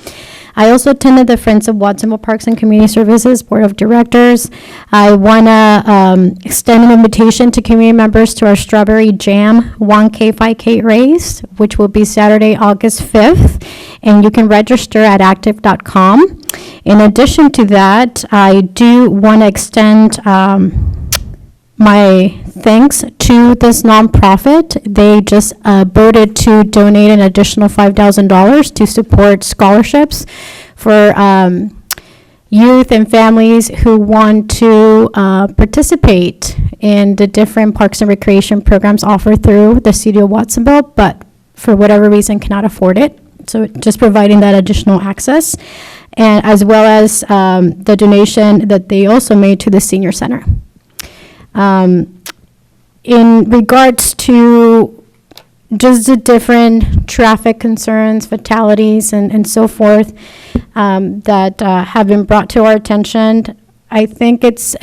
I also attended the Friends of Watsonville Parks and Community Services Board of Directors. I want to extend an invitation to community members to our Strawberry Jam 1K 5K race, which will be Saturday, August 5th, and you can register at active.com. In addition to that, I do want to extend my thanks to this nonprofit. They just voted to donate an additional $5,000 to support scholarships for youth and families who want to participate in the different parks and recreation programs offered through the city of Watsonville, but for whatever reason cannot afford it. So just providing that additional access, and as well as the donation that they also made to the senior center. In regards to just the different traffic concerns, fatalities, and so forth that have been brought to our attention, I think it's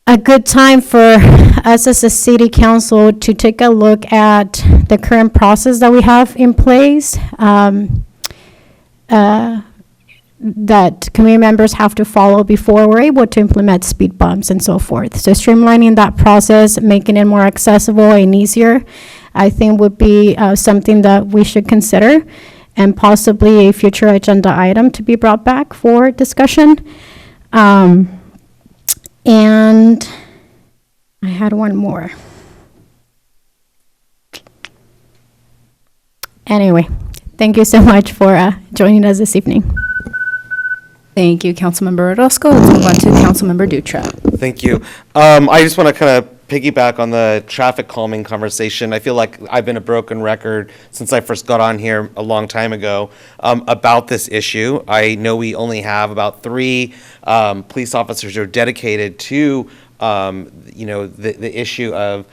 a good time for us as a city council to take a look at the current process that we have in place. That community members have to follow before we're able to implement speed bumps and so forth. So streamlining that process, making it more accessible and easier, I think would be something that we should consider, and possibly a future agenda item to be brought back for discussion. And I had one more. Anyway, thank you so much for joining us this evening. Thank you, Councilmember Orozco. Let's move on to Councilmember Dutra. Thank you. I just want to kind of piggyback on the traffic calming conversation. I feel like I've been a broken record since I first got on here a long time ago about this issue. I know we only have about 3 police officers who are dedicated to, the issue of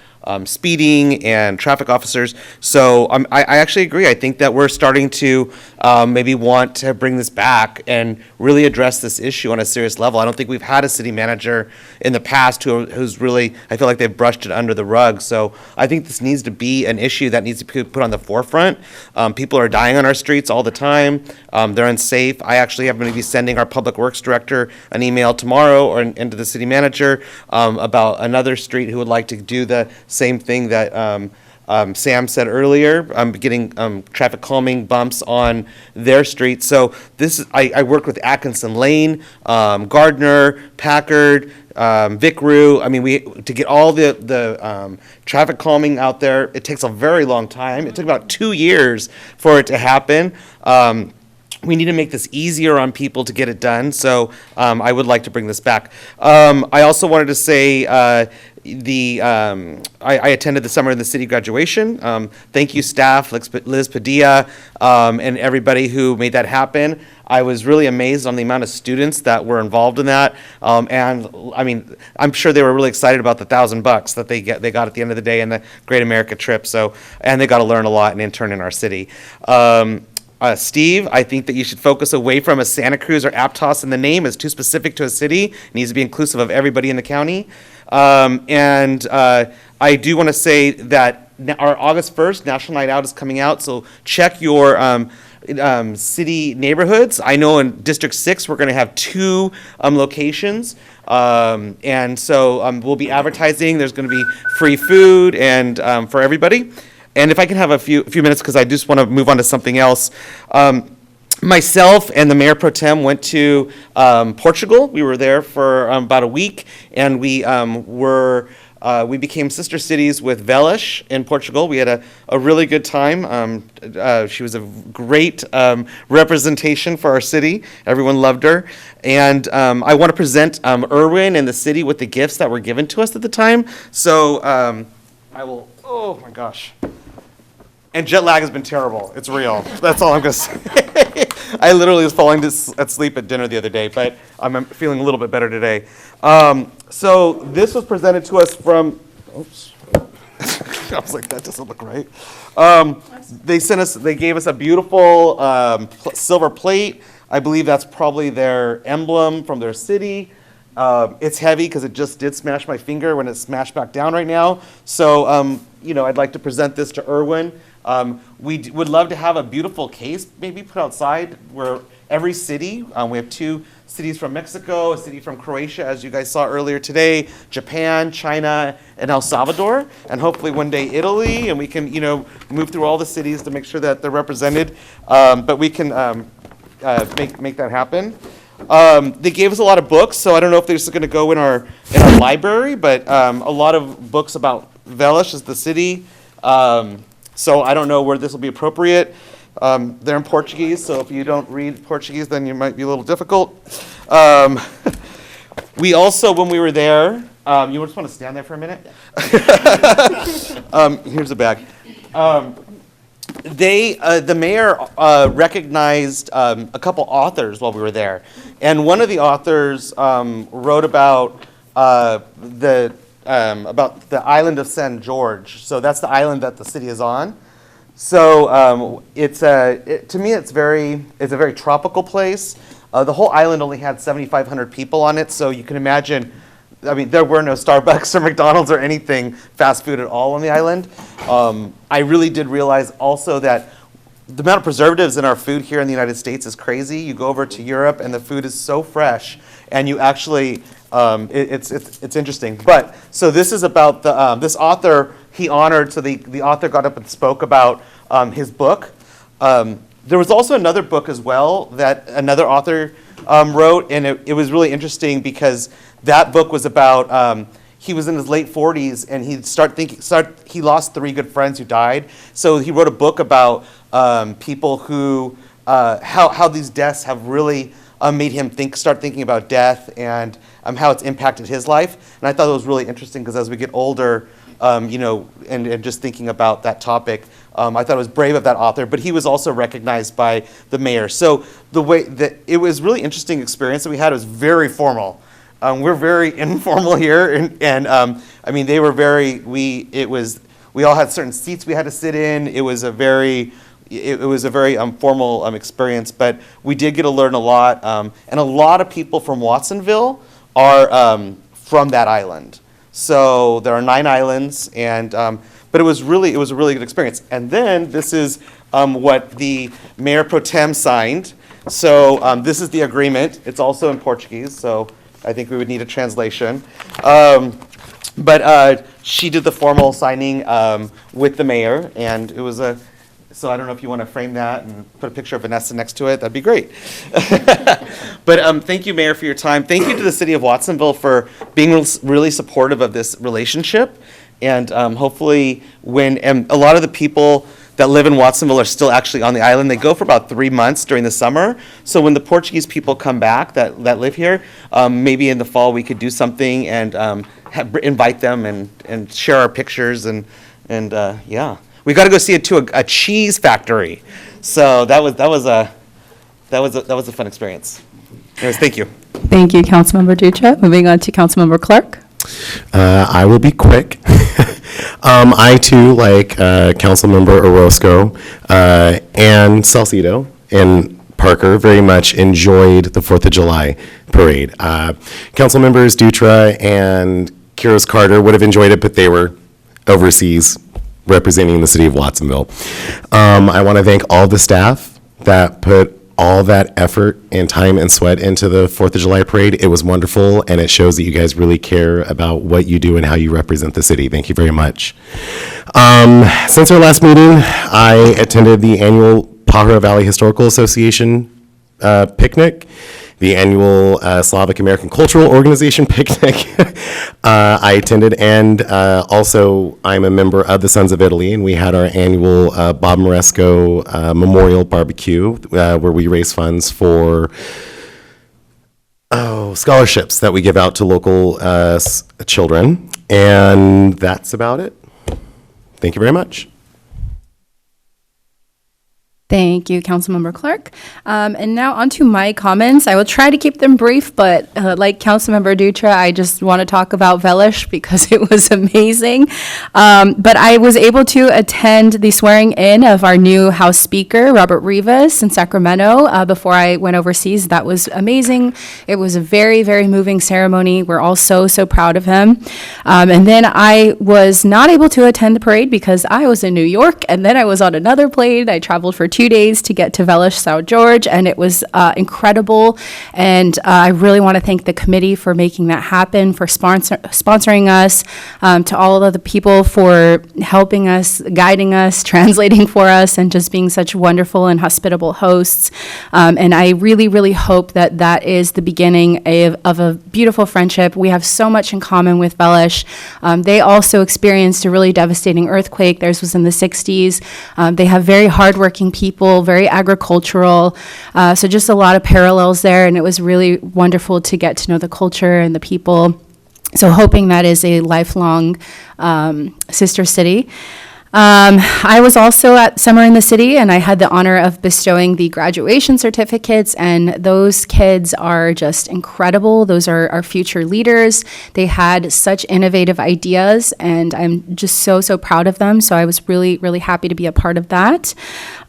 speeding and traffic officers. So I actually agree. I think that we're starting to maybe want to bring this back and really address this issue on a serious level. I don't think we've had a city manager in the past who's really, I feel like they've brushed it under the rug. So I think this needs to be an issue that needs to be put on the forefront. People are dying on our streets all the time. They're unsafe. I actually am going to be sending our public works director an email tomorrow and to the city manager about another street who would like to do the same thing that Sam said earlier, getting traffic calming bumps on their street. So this is, I worked with Atkinson Lane, Gardner, Packard, Vic Rue. I mean, to get all the traffic calming out there, it takes a very long time. It took about 2 years for it to happen. We need to make this easier on people to get it done. So I would like to bring this back. I also wanted to say I attended the Summer in the City graduation. Thank you, staff, Liz Padilla, and everybody who made that happen. I was really amazed on the amount of students that were involved in that. And I mean, I'm sure they were really excited about the $1,000 that they got at the end of the day and the Great America trip. So, and they got to learn a lot and intern in our city. Steve, I think that you should focus away from a Santa Cruz or Aptos in the name. It's too specific to a city. It needs to be inclusive of everybody in the county. And I do want to say that our August 1st National Night Out is coming out, so check your city neighborhoods. I know in District 6 we're going to have 2 locations. And so we'll be advertising. There's going to be free food and for everybody. And if I can have a few minutes, because I just want to move on to something else. Myself and the Mayor Pro Tem went to Portugal. We were there for about a week, and we became sister cities with Veles in Portugal. We had a really good time. She was a great representation for our city. Everyone loved her. And I want to present Irwin and the city with the gifts that were given to us at the time. So I will, oh my gosh. And jet lag has been terrible. It's real. That's all I'm going to say. I literally was falling asleep at dinner the other day, but I'm feeling a little bit better today. So this was presented to us from, oops. I was like, that doesn't look right. They gave us a beautiful silver plate. I believe that's probably their emblem from their city. It's heavy because it just did smash my finger when it smashed back down right now. So, I'd like to present this to Irwin. Would love to have a beautiful case maybe put outside where every city, we have 2 cities from Mexico, a city from Croatia, as you guys saw earlier today, Japan, China, and El Salvador, and hopefully one day Italy, and we can, move through all the cities to make sure that they're represented. But we can make that happen. They gave us a lot of books, so I don't know if they're just going to go in our library, but a lot of books about Velas as the city. So I don't know where this will be appropriate. They're in Portuguese, so if you don't read Portuguese, then you might be a little difficult. We also, when we were there, you just want to stand there for a minute? Here's a bag. The mayor recognized a couple authors while we were there, and one of the authors wrote about the island of San George. So that's the island that the city is on. So to me, it's a very tropical place. The whole island only had 7,500 people on it, so you can imagine. I mean, there were no Starbucks or McDonald's or anything fast food at all on the island. I really did realize also that the amount of preservatives in our food here in the United States is crazy. You go over to Europe and the food is so fresh, and you actually, it's interesting. But, so this is about this author he honored, so the author got up and spoke about his book. There was also another book as well that another author wrote, and it was really interesting because that book was about, he was in his late 40s and he lost 3 good friends who died. So he wrote a book about people who, how these deaths have really made him start thinking about death and how it's impacted his life. And I thought it was really interesting because as we get older, and just thinking about that topic, I thought it was brave of that author, but he was also recognized by the mayor. So the way that it was really interesting experience that we had. It was very formal. We're very informal here, and I mean they were very. We all had certain seats we had to sit in. It was a very formal experience, but we did get to learn a lot. And a lot of people from Watsonville are from that island. So there are 9 islands, and but it was a really good experience. And then this is what the Mayor Pro Tem signed. So this is the agreement. It's also in Portuguese, so I think we would need a translation. But she did the formal signing with the mayor, and it was so I don't know if you want to frame that and put a picture of Vanessa next to it. That'd be great. But thank you, Mayor, for your time. Thank you to the city of Watsonville for being really supportive of this relationship. And hopefully and a lot of the people that live in Watsonville are still actually on the island. They go for about 3 months during the summer. So when the Portuguese people come back that live here, maybe in the fall we could do something and invite them and share our pictures and yeah. We got to go see a cheese factory. So that was a fun experience. Anyways, thank you. Thank you, Councilmember Dutra. Moving on to Councilmember Clark. I will be quick. I too, like Councilmember Orozco and Salcido and Parker, very much enjoyed the 4th of July parade. Council members Dutra and Quiroz Carter would have enjoyed it, but they were overseas representing the city of Watsonville. I want to thank all the staff that put all that effort and time and sweat into the 4th of July parade. It was wonderful, and it shows that you guys really care about what you do and how you represent the city. Thank you very much. Since our last meeting, I attended the annual Pajaro Valley Historical Association picnic, the annual Slavic American Cultural Organization picnic. I attended, and also I'm a member of the Sons of Italy, and we had our annual Bob Moresco Memorial Barbecue, where we raise funds for scholarships that we give out to local children, and that's about it. Thank you very much. Thank you, Councilmember Clark. And now on to my comments. I will try to keep them brief, but like Councilmember Dutra, I just want to talk about Velish because it was amazing. But I was able to attend the swearing in of our new House Speaker, Robert Rivas, in Sacramento before I went overseas. That was amazing. It was a very, very moving ceremony. We're all so, so proud of him. And then I was not able to attend the parade because I was in New York, and then I was on another plane. I traveled for 2 days to get to Velish, South George, and it was incredible. And I really want to thank the committee for making that happen, for sponsoring us, to all of the people for helping us, guiding us, translating for us, and just being such wonderful and hospitable hosts. And I really, really hope that that is the beginning of a beautiful friendship. We have so much in common with Velish. They also experienced a really devastating earthquake. Theirs was in the 60s. They have very hardworking people, very agricultural. So just a lot of parallels there, and it was really wonderful to get to know the culture and the people. So hoping that is a lifelong sister city. I was also at Summer in the City, and I had the honor of bestowing the graduation certificates, and those kids are just incredible. Those are our future leaders. They had such innovative ideas, and I'm just so, so proud of them. So I was really, really happy to be a part of that.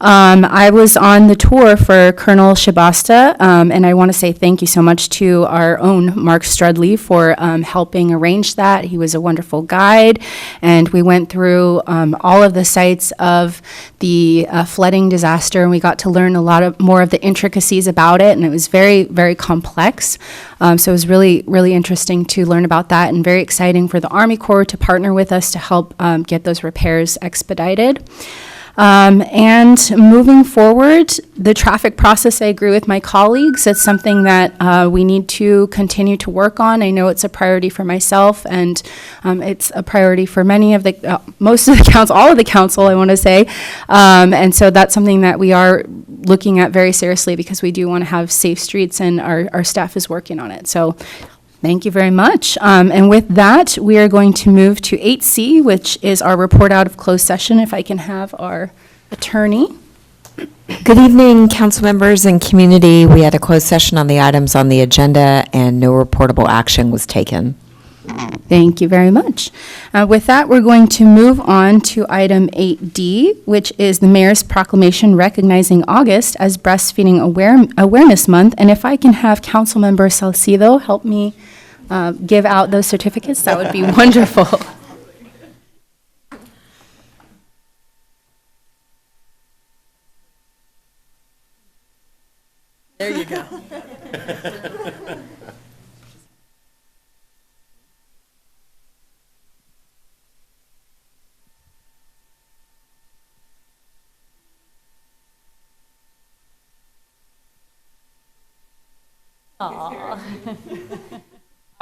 I was on the tour for Colonel Shibasta, and I want to say thank you so much to our own Mark Strudley for helping arrange that. He was a wonderful guide, and we went through all of the sites of the flooding disaster, and we got to learn a lot more of the intricacies about it, and it was very, very complex. So it was really, really interesting to learn about that, and very exciting for the Army Corps to partner with us to help get those repairs expedited. And moving forward, the traffic process, I agree with my colleagues. It's something that we need to continue to work on. I know it's a priority for myself, and it's a priority for many of the, most of the council, all of the council, I want to say. And so that's something that we are looking at very seriously because we do want to have safe streets, and our staff is working on it. So thank you very much. And with that, we are going to move to 8C, which is our report out of closed session. If I can have our attorney. Good evening, council members and community. We had a closed session on the items on the agenda, and no reportable action was taken. Thank you very much. With that, we're going to move on to item 8D, which is the mayor's proclamation recognizing August as Breastfeeding Awareness Month. And if I can have Councilmember Salcido help me give out those certificates, that would be wonderful. There you go.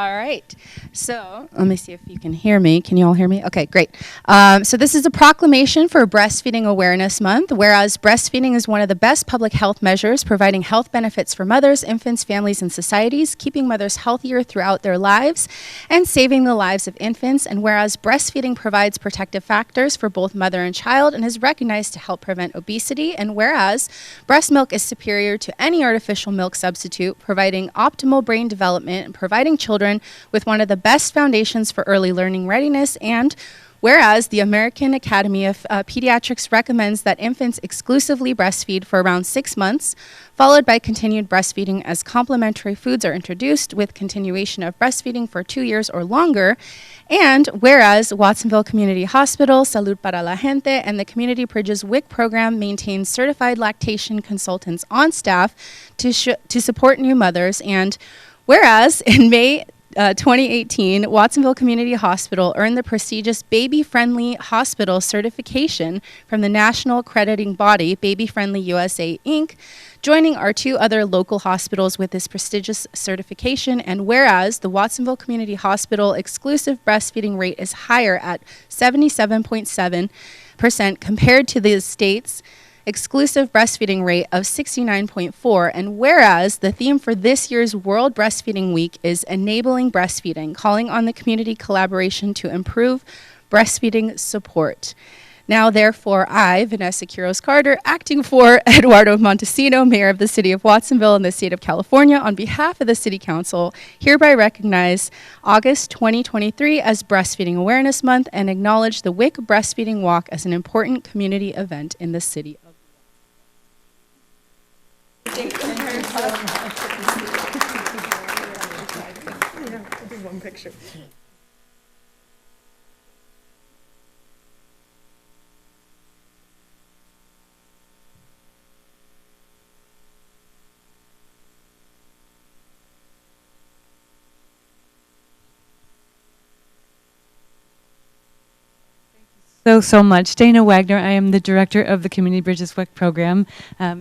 All right. So let me see if you can hear me. Can you all hear me? Okay, great. So this is a proclamation for Breastfeeding Awareness Month, whereas breastfeeding is one of the best public health measures, providing health benefits for mothers, infants, families, and societies, keeping mothers healthier throughout their lives, and saving the lives of infants. And whereas breastfeeding provides protective factors for both mother and child and is recognized to help prevent obesity, and whereas breast milk is superior to any artificial milk substitute, providing optimal brain development and providing children with one of the best foundations for early learning readiness, and whereas the American Academy of Pediatrics recommends that infants exclusively breastfeed for around 6 months, followed by continued breastfeeding as complementary foods are introduced with continuation of breastfeeding for 2 years or longer, and whereas Watsonville Community Hospital, Salud para la Gente, and the Community Bridges WIC program maintains certified lactation consultants on staff to support new mothers, and whereas in May 2018, Watsonville Community Hospital earned the prestigious Baby Friendly Hospital certification from the national accrediting body, Baby Friendly USA, Inc., joining our 2 other local hospitals with this prestigious certification. And whereas the Watsonville Community Hospital exclusive breastfeeding rate is higher at 77.7% compared to the state's exclusive breastfeeding rate of 69.4%, and whereas the theme for this year's World Breastfeeding Week is Enabling Breastfeeding, calling on the community collaboration to improve breastfeeding support. Now, therefore, I, Vanessa Quiroz Carter, acting for Eduardo Montesino, Mayor of the City of Watsonville and the State of California, on behalf of the City Council, hereby recognize August 2023 as Breastfeeding Awareness Month and acknowledge the WIC Breastfeeding Walk as an important community event in the city of One picture. So much. Dana Wagner, I am the director of the Community Bridges WIC program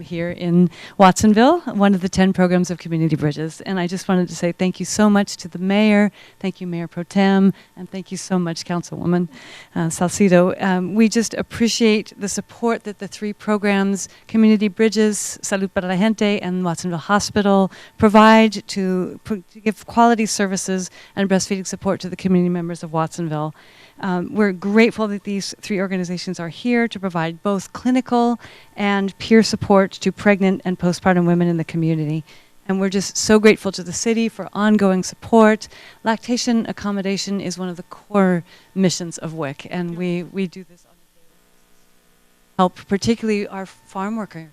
here in Watsonville, one of the 10 programs of Community Bridges. And I just wanted to say thank you so much to the mayor, thank you Mayor Pro Tem, and thank you so much Councilwoman Salcido. We just appreciate the support that the 3 programs, Community Bridges, Salud para la Gente, and Watsonville Hospital provide to give quality services and breastfeeding support to the community members of Watsonville. We're grateful that these 3 organizations are here to provide both clinical and peer support to pregnant and postpartum women in the community. And we're just so grateful to the city for ongoing support. Lactation accommodation is one of the core missions of WIC, and we do this on a daily basis. Help particularly our farm worker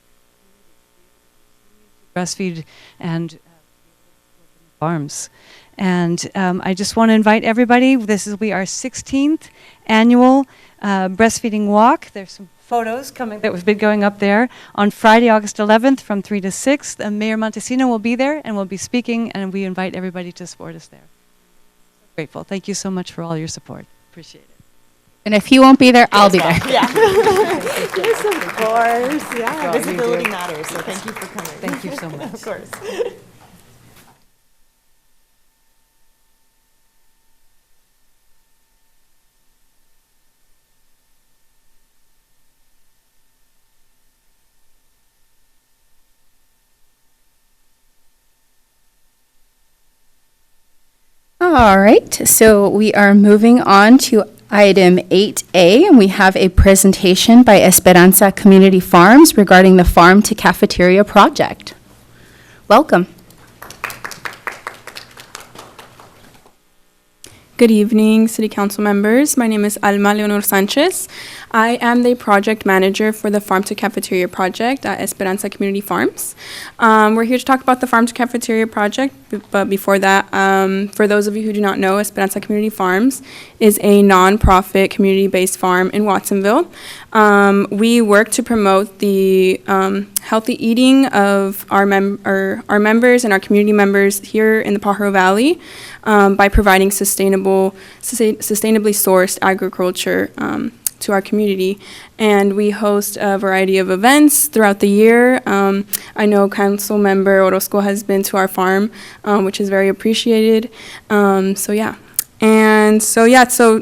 breastfeed and farms. And I just want to invite everybody. This will be our 16th annual breastfeeding walk. There's some photos coming that have been going up there on Friday, August 11th from 3 to 6. Mayor Montesino will be there and will be speaking, and we invite everybody to support us there. So grateful. Thank you so much for all your support. Appreciate it. And if he won't be there, I'll be there. Yeah. Yes, of course. Yeah, visibility matters, so thank you for coming. Thank you so much. Of course. All right, so we are moving on to item 8A, and we have a presentation by Esperanza Community Farms regarding the Farm to Cafeteria project. Welcome. Good evening, City Council members. My name is Alma Leonor Sanchez. I am the project manager for the Farm to Cafeteria project at Esperanza Community Farms. We're here to talk about the Farm to Cafeteria project, but before that, for those of you who do not know, Esperanza Community Farms is a nonprofit community-based farm in Watsonville. We work to promote the healthy eating of our members and our community members here in the Pajaro Valley by providing sustainably sourced agriculture to our community. And we host a variety of events throughout the year. I know Council Member Orozco has been to our farm, which is very appreciated. So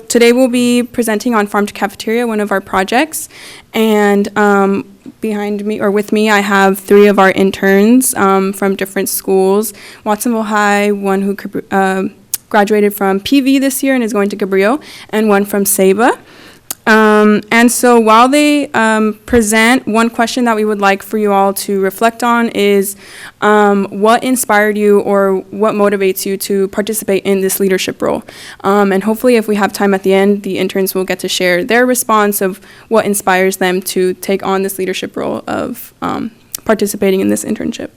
today we'll be presenting on Farm to Cafeteria, one of our projects. And behind me, or with me, I have 3 of our interns from different schools. Watsonville High, one who graduated from PV this year and is going to Cabrillo, and one from Ceiba. And so while they present, one question that we would like for you all to reflect on is what inspired you or what motivates you to participate in this leadership role? And hopefully if we have time at the end, the interns will get to share their response of what inspires them to take on this leadership role of participating in this internship.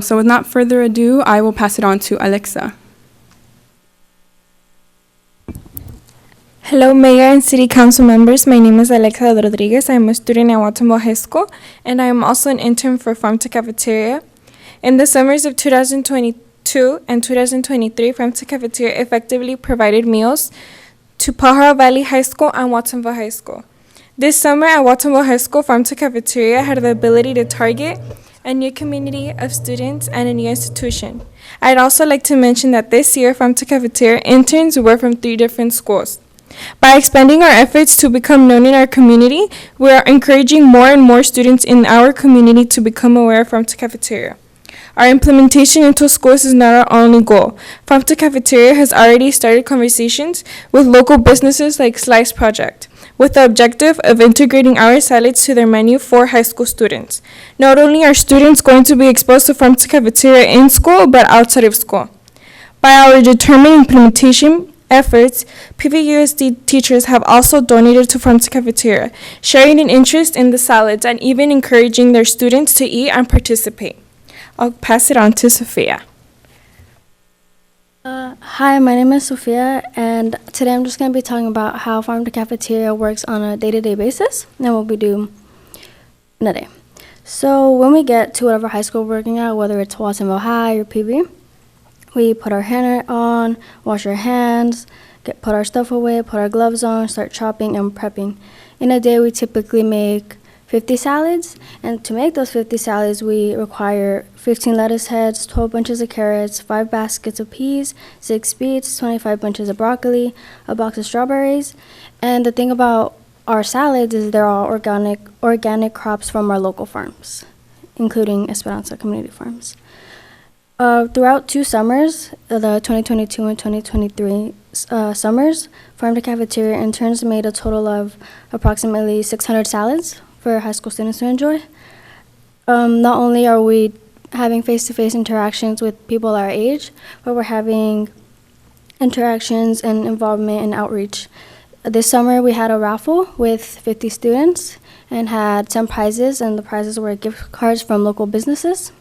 So with not further ado, I will pass it on to Alexa. Hello, Mayor and City Council members. My name is Alexa Rodriguez. I'm a student at Watsonville High School, and I am also an intern for Farm to Cafeteria. In the summers of 2022 and 2023, Farm to Cafeteria effectively provided meals to Pajaro Valley High School and Watsonville High School. This summer at Watsonville High School, Farm to Cafeteria had the ability to target a new community of students and a new institution. I'd also like to mention that this year, Farm to Cafeteria interns were from 3 different schools. By expanding our efforts to become known in our community, we are encouraging more and more students in our community to become aware of Farm to Cafeteria. Our implementation into schools is not our only goal. Farm to Cafeteria has already started conversations with local businesses like Slice Project, with the objective of integrating our salads to their menu for high school students. Not only are students going to be exposed to Farm to Cafeteria in school, but outside of school. By our determined implementation efforts, PVUSD teachers have also donated to Farm to Cafeteria, sharing an interest in the salads and even encouraging their students to eat and participate. I'll pass it on to Sophia. Hi, my name is Sophia, and today I'm just going to be talking about how Farm to Cafeteria works on a day-to-day basis and what we do in a day. So when we get to whatever high school we're working at, whether it's Watsonville High or PV, we put our hair on, wash our hands, put our stuff away, put our gloves on, start chopping and prepping. In a day, we typically make 50 salads, and to make those 50 salads, we require 15 lettuce heads, 12 bunches of carrots, 5 baskets of peas, 6 beets, 25 bunches of broccoli, a box of strawberries. And the thing about our salads is they're all organic crops from our local farms, including Esperanza Community Farms. Throughout 2 summers, the 2022 and 2023 summers, Farm to Cafeteria interns made a total of approximately 600 salads for high school students to enjoy. Not only are we having face-to-face interactions with people our age, but we're having interactions and involvement and outreach. This summer we had a raffle with 50 students and had 10 prizes, and the prizes were gift cards from local businesses,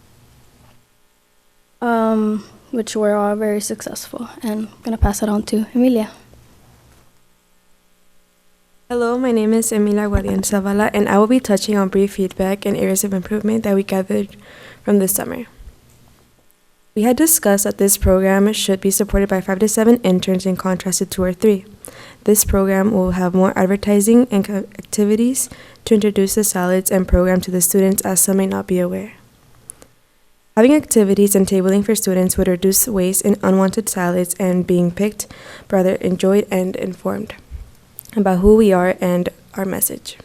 which were all very successful. And I'm gonna pass it on to Emilia. Hello, my name is Emilia Guardian Zavala, and I will be touching on brief feedback and areas of improvement that we gathered from this summer. We had discussed that this program should be supported by 5 to 7 interns in contrast to 2 or 3. This program will have more advertising and activities to introduce the salads and program to the students, as some may not be aware. Having activities and tabling for students would reduce waste in unwanted salads and being picked, rather enjoyed and informed about who we are and our message.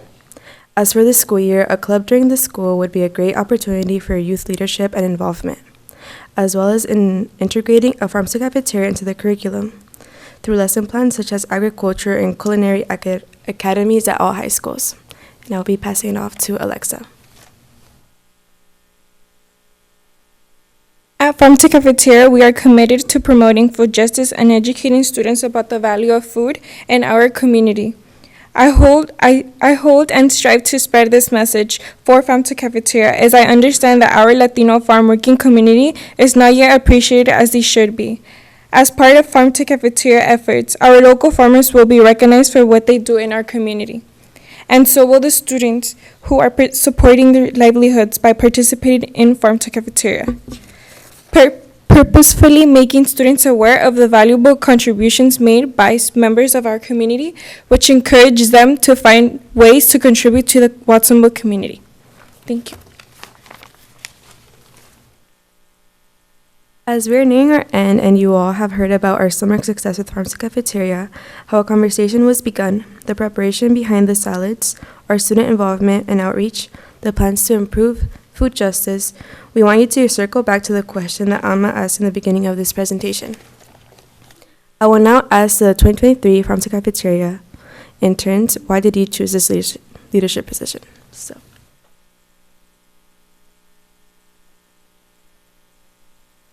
As for the school year, a club during the school would be a great opportunity for youth leadership and involvement, as well as in integrating a Farm to Cafeteria into the curriculum through lesson plans such as agriculture and culinary academies at all high schools. And I'll be passing it off to Alexa. At Farm to Cafeteria, we are committed to promoting food justice and educating students about the value of food in our community. I hold and strive to spread this message for Farm to Cafeteria, as I understand that our Latino farm working community is not yet appreciated as they should be. As part of Farm to Cafeteria efforts, our local farmers will be recognized for what they do in our community. And so will the students who are supporting their livelihoods by participating in Farm to Cafeteria. Purposefully making students aware of the valuable contributions made by members of our community, which encourages them to find ways to contribute to the Watsonville community. Thank you. As we're nearing our end and you all have heard about our summer success with Farm to Cafeteria, how a conversation was begun, the preparation behind the salads, our student involvement and outreach, the plans to improve food justice, we want you to circle back to the question that Alma asked in the beginning of this presentation. I will now ask the 2023 Farm to Cafeteria interns, why did you choose this leadership position? So.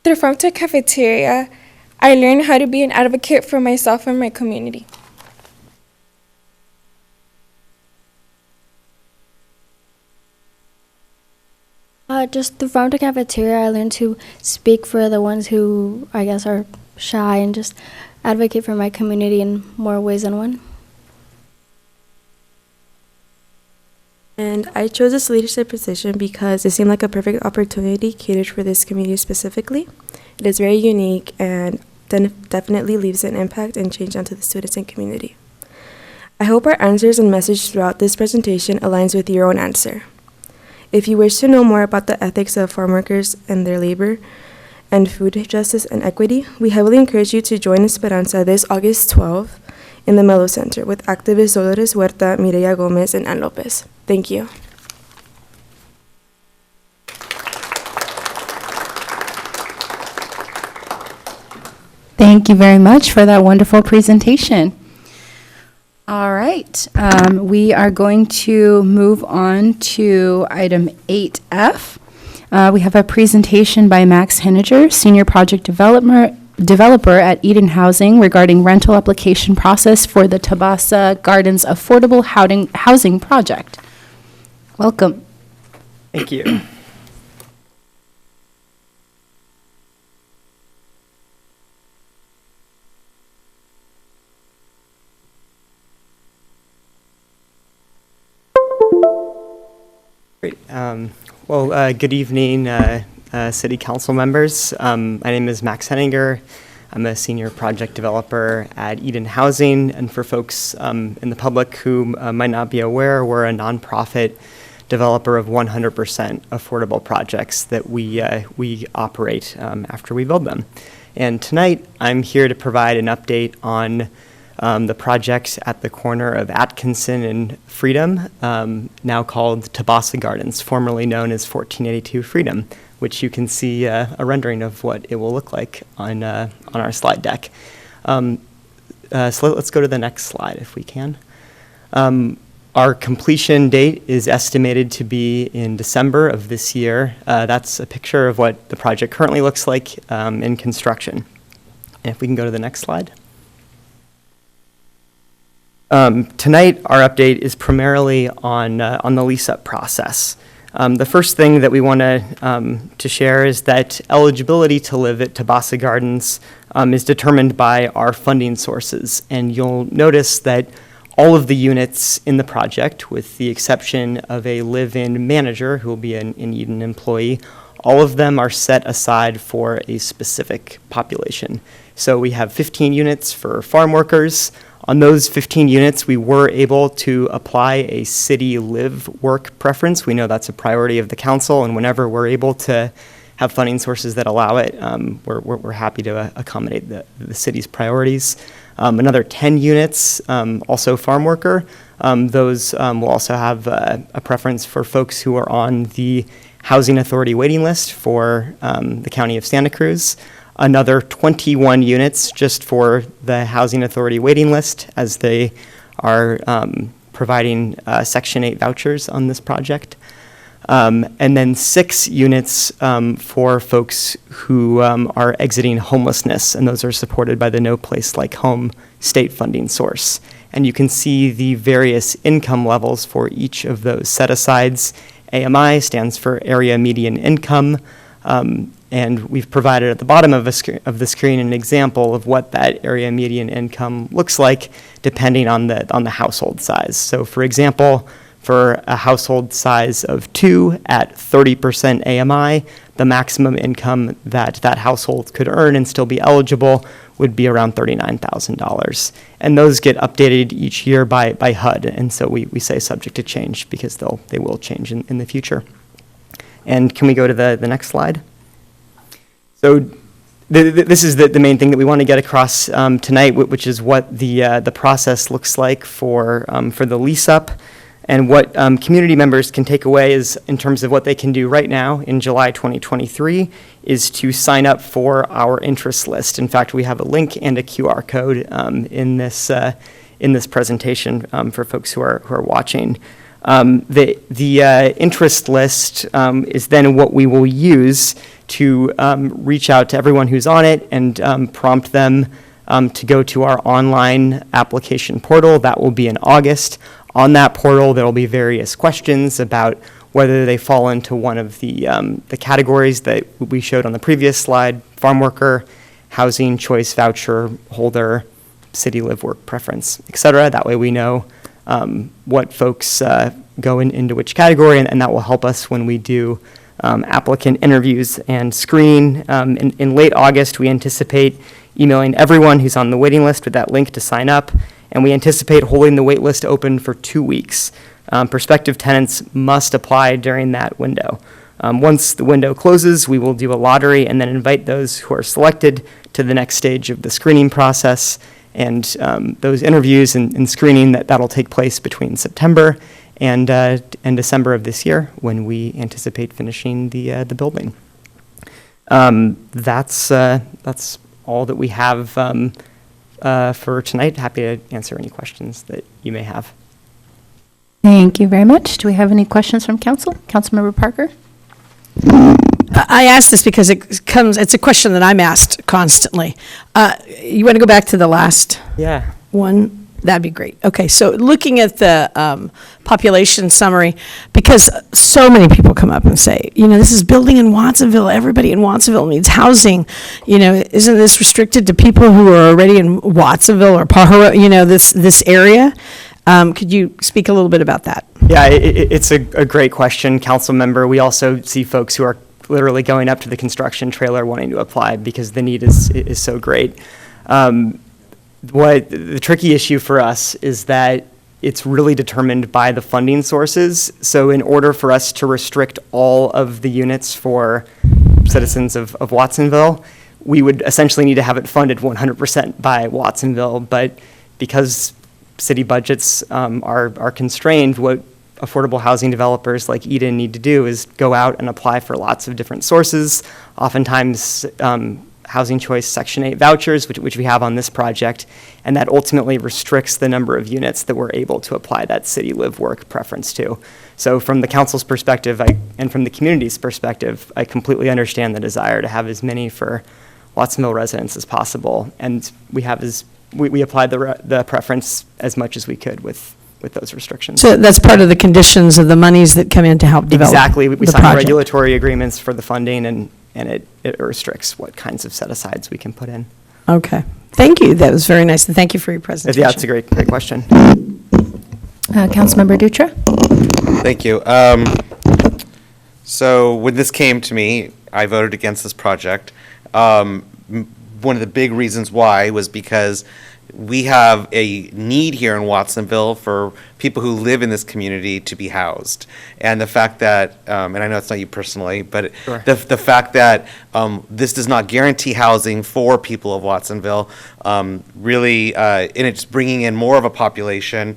Through Farm to Cafeteria, I learned how to be an advocate for myself and my community. Just through Farm to Cafeteria, I learned to speak for the ones who, I guess, are shy and just advocate for my community in more ways than one. And I chose this leadership position because it seemed like a perfect opportunity catered for this community specifically. It is very unique and definitely leaves an impact and change onto the students and community. I hope our answers and message throughout this presentation aligns with your own answer. If you wish to know more about the ethics of farm workers and their labor and food justice and equity, we heavily encourage you to join Esperanza this August 12th in the Mello Center with activists Dolores Huerta, Mireya Gomez, and Ann Lopez. Thank you. Thank you very much for that wonderful presentation. All right, we are going to move on to item 8F. We have a presentation by Max Henniger, Senior Project Developer at Eden Housing regarding rental application process for the Tabasa Gardens Affordable Housing Project. Welcome. Thank you. Great. Good evening, City Council members. My name is Max Henninger. I'm a senior project developer at Eden Housing. And for folks in the public who might not be aware, we're a nonprofit developer of 100% affordable projects that we operate after we build them. And tonight, I'm here to provide an update on the project at the corner of Atkinson and Freedom, now called Tabasa Gardens, formerly known as 1482 Freedom, which you can see a rendering of what it will look like on our slide deck. So let's go to the next slide if we can. Our completion date is estimated to be in December of this year. That's a picture of what the project currently looks like in construction. And if we can go to the next slide. Tonight, our update is primarily on the lease-up process. The first thing that we want to share is that eligibility to live at Tabasa Gardens is determined by our funding sources. And you'll notice that all of the units in the project, with the exception of a live-in manager who will be an Eden employee, all of them are set aside for a specific population. So we have 15 units for farm workers. On those 15 units, we were able to apply a city live-work preference. We know that's a priority of the council, and whenever we're able to have funding sources that allow it, we're happy to accommodate the city's priorities. Another 10 units, also farm worker. Those will also have a preference for folks who are on the Housing Authority waiting list for the County of Santa Cruz. Another 21 units just for the Housing Authority waiting list, as they are providing Section 8 vouchers on this project. And then 6 units for folks who are exiting homelessness, and those are supported by the No Place Like Home state funding source. And you can see the various income levels for each of those set-asides. AMI stands for Area Median Income. And we've provided at the bottom of the screen an example of what that area median income looks like depending on the household size. So for example, for a household size of 2 at 30% AMI, the maximum income that household could earn and still be eligible would be around $39,000. And those get updated each year by HUD, and so we say subject to change because they will change in the future. And can we go to the next slide? So this is the main thing that we want to get across tonight, which is what the process looks like for the lease-up, and what community members can take away is, in terms of what they can do right now in July 2023, is to sign up for our interest list. In fact, we have a link and a QR code in this presentation for folks who are watching. The interest list is then what we will use to reach out to everyone who's on it and prompt them to go to our online application portal. That will be in August. On that portal, there will be various questions about whether they fall into one of the categories that we showed on the previous slide: farm worker, housing choice voucher holder, city live work preference, et cetera. That way we know what folks go into which category, and that will help us when we do applicant interviews and screen. In late August, we anticipate emailing everyone who's on the waiting list with that link to sign up, and we anticipate holding the wait list open for 2 weeks. Prospective tenants must apply during that window. Once the window closes, we will do a lottery and then invite those who are selected to the next stage of the screening process, and those interviews and screening that'll take place between September and December of this year, when we anticipate finishing the building. That's all that we have for tonight. Happy to answer any questions that you may have. Thank you very much. Do we have any questions from council? Councilmember Parker? I asked this because it's a question that I'm asked constantly. You want to go back to the last Yeah. one? That'd be great. Okay, so looking at the population summary, because so many people come up and say, this is building in Watsonville. Everybody in Watsonville needs housing. Isn't this restricted to people who are already in Watsonville or Pajaro, this area? Could you speak a little bit about that? Yeah, it's a great question, council member. We also see folks who are literally going up to the construction trailer wanting to apply because the need is so great. What the tricky issue for us is that it's really determined by the funding sources. So in order for us to restrict all of the units for citizens of Watsonville, we would essentially need to have it funded 100% by Watsonville. But because city budgets are constrained, what affordable housing developers like Eden need to do is go out and apply for lots of different sources, oftentimes Housing Choice Section 8 vouchers, which we have on this project, and that ultimately restricts the number of units that we're able to apply that city live work preference to. So from the council's perspective and from the community's perspective, I completely understand the desire to have as many for Watsonville residents as possible, and we applied the preference as much as we could with those restrictions. So that's part of the conditions of the monies that come in to help develop Exactly. We the signed project. regulatory agreements for the funding, and it restricts what kinds of set-asides we can put in. Okay. Thank you. That was very nice, and thank you for your presentation. Yeah, it's a great question. Councilmember Dutra? Thank you. So when this came to me, I voted against this project. One of the big reasons why was because we have a need here in Watsonville for people who live in this community to be housed. And the fact that, and I know it's not you personally, but Sure. the fact that this does not guarantee housing for people of Watsonville, really, and it's bringing in more of a population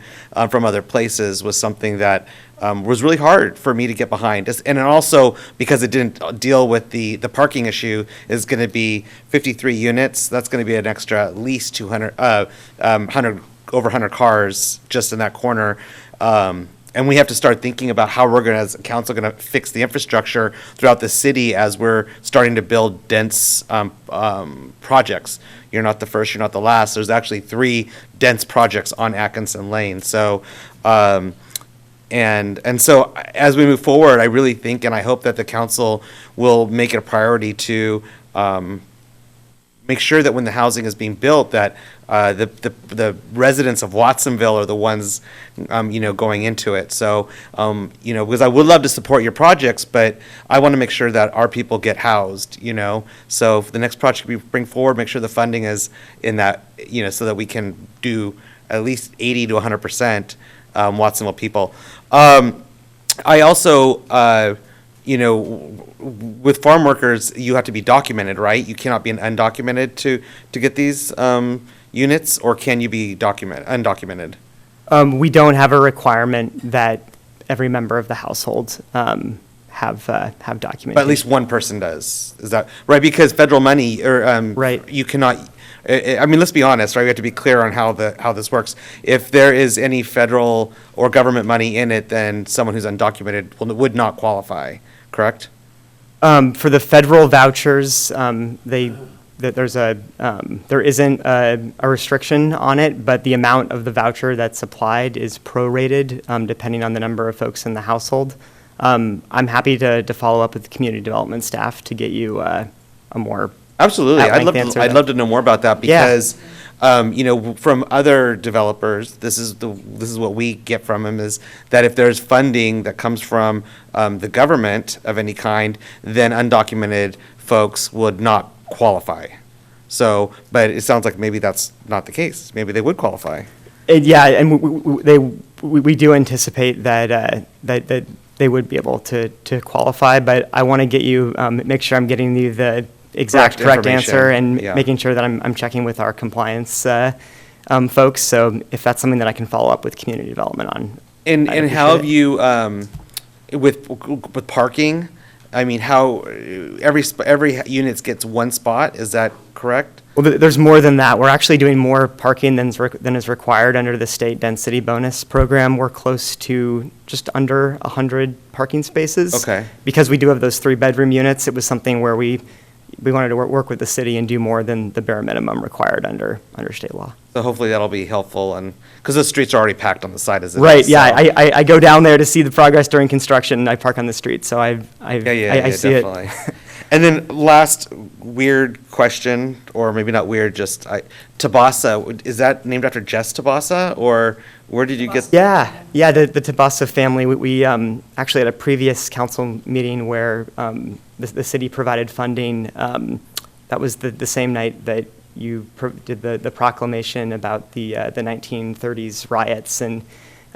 from other places was something that was really hard for me to get behind. And then also, because it didn't deal with the parking issue, is going to be 53 units. That's going to be an extra at least 200, over 100 cars just in that corner. And we have to start thinking about how we're going to, as a council, going to fix the infrastructure throughout the city as we're starting to build dense projects. You're not the first, you're not the last. There's actually 3 dense projects on Atkinson Lane. So, and so as we move forward, I really think and I hope that the council will make it a priority to make sure that when the housing is being built, that the residents of Watsonville are the ones, going into it. So, because I would love to support your projects, but I want to make sure that our people get housed, So for the next project we bring forward, make sure the funding is in that, so that we can do at least 80 to 100% Watsonville people. I also, with farm workers, you have to be documented, right? You cannot be undocumented to get these units, or can you be undocumented? We don't have a requirement that every member of the household have documentation. But at least one person does. Is that right? Because federal money, or right, you cannot. I mean, let's be honest, right? We have to be clear on how this works. If there is any federal or government money in it, then someone who's undocumented would not qualify. Correct? For the federal vouchers, there isn't a restriction on it, but the amount of the voucher that's applied is prorated depending on the number of folks in the household. I'm happy to follow up with the community development staff to get you a more absolutely. at-length I'd love to know more about that because, Yeah. From other developers, this is what we get from them is that if there's funding that comes from the government of any kind, then undocumented folks would not qualify. So, but it sounds like maybe that's not the case. Maybe they would qualify. Yeah, and we do anticipate that that they would be able to qualify, but I want to get you make sure I'm getting you the correct answer and making sure that I'm checking with our compliance folks. So if that's something that I can follow up with community development on. And how have you with parking? I mean, how every unit gets one spot? Is that correct? Well, there's more than that. We're actually doing more parking than is required under the state density bonus program. We're close to just under 100 parking spaces. Okay. Because we do have those 3-bedroom units, it was something where we wanted to work with the city and do more than the bare minimum required under state law. So hopefully that'll be helpful, and, because the streets are already packed on the side as it is. Right, yeah, so- I go down there to see the progress during construction, and I park on the street, so I see definitely. it. And then last weird question, or maybe not weird, just Tabasa, is that named after Jess Tabasa, or where did you get? Yeah, the Tabasa family, we actually had a previous council meeting where the city provided funding. That was the same night that you did the proclamation about the 1930s riots, and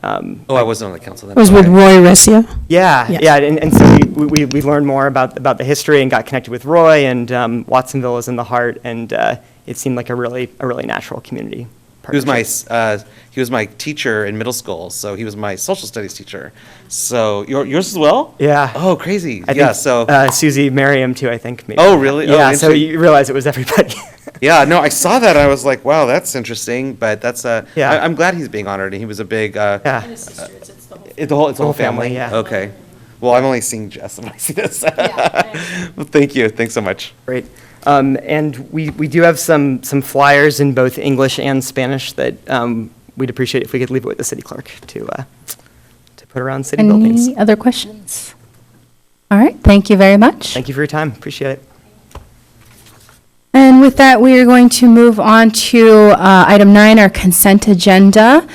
Oh, I wasn't on the council then. It was with Roy Ressia. Yeah, Yes. yeah, and so we learned more about the history and got connected with Roy, and Watsonville is in the heart, and it seemed like a really natural community. He was my teacher in middle school, so he was my social studies teacher. So yours as well? Yeah. Oh, crazy. I Yeah. think, So Susie Merriam too, I think. Maybe. Oh, really? Oh, Yeah. So interesting. you realize it was everybody. Yeah, no, I saw that. I was like, wow, that's interesting. But that's Yeah. I'm glad he's being honored. And he was a big. Yeah. It's the whole family. Yeah. Okay. Well, I'm only seeing Jess when I see this. Well, thank you. Thanks so much. Great. And we do have some flyers in both English and Spanish that we'd appreciate if we could leave it with the city clerk to put around city buildings. Any other questions? All right, thank you very much. Thank you for your time. Appreciate it. And with that, we are going to move on to item 9, our consent agenda.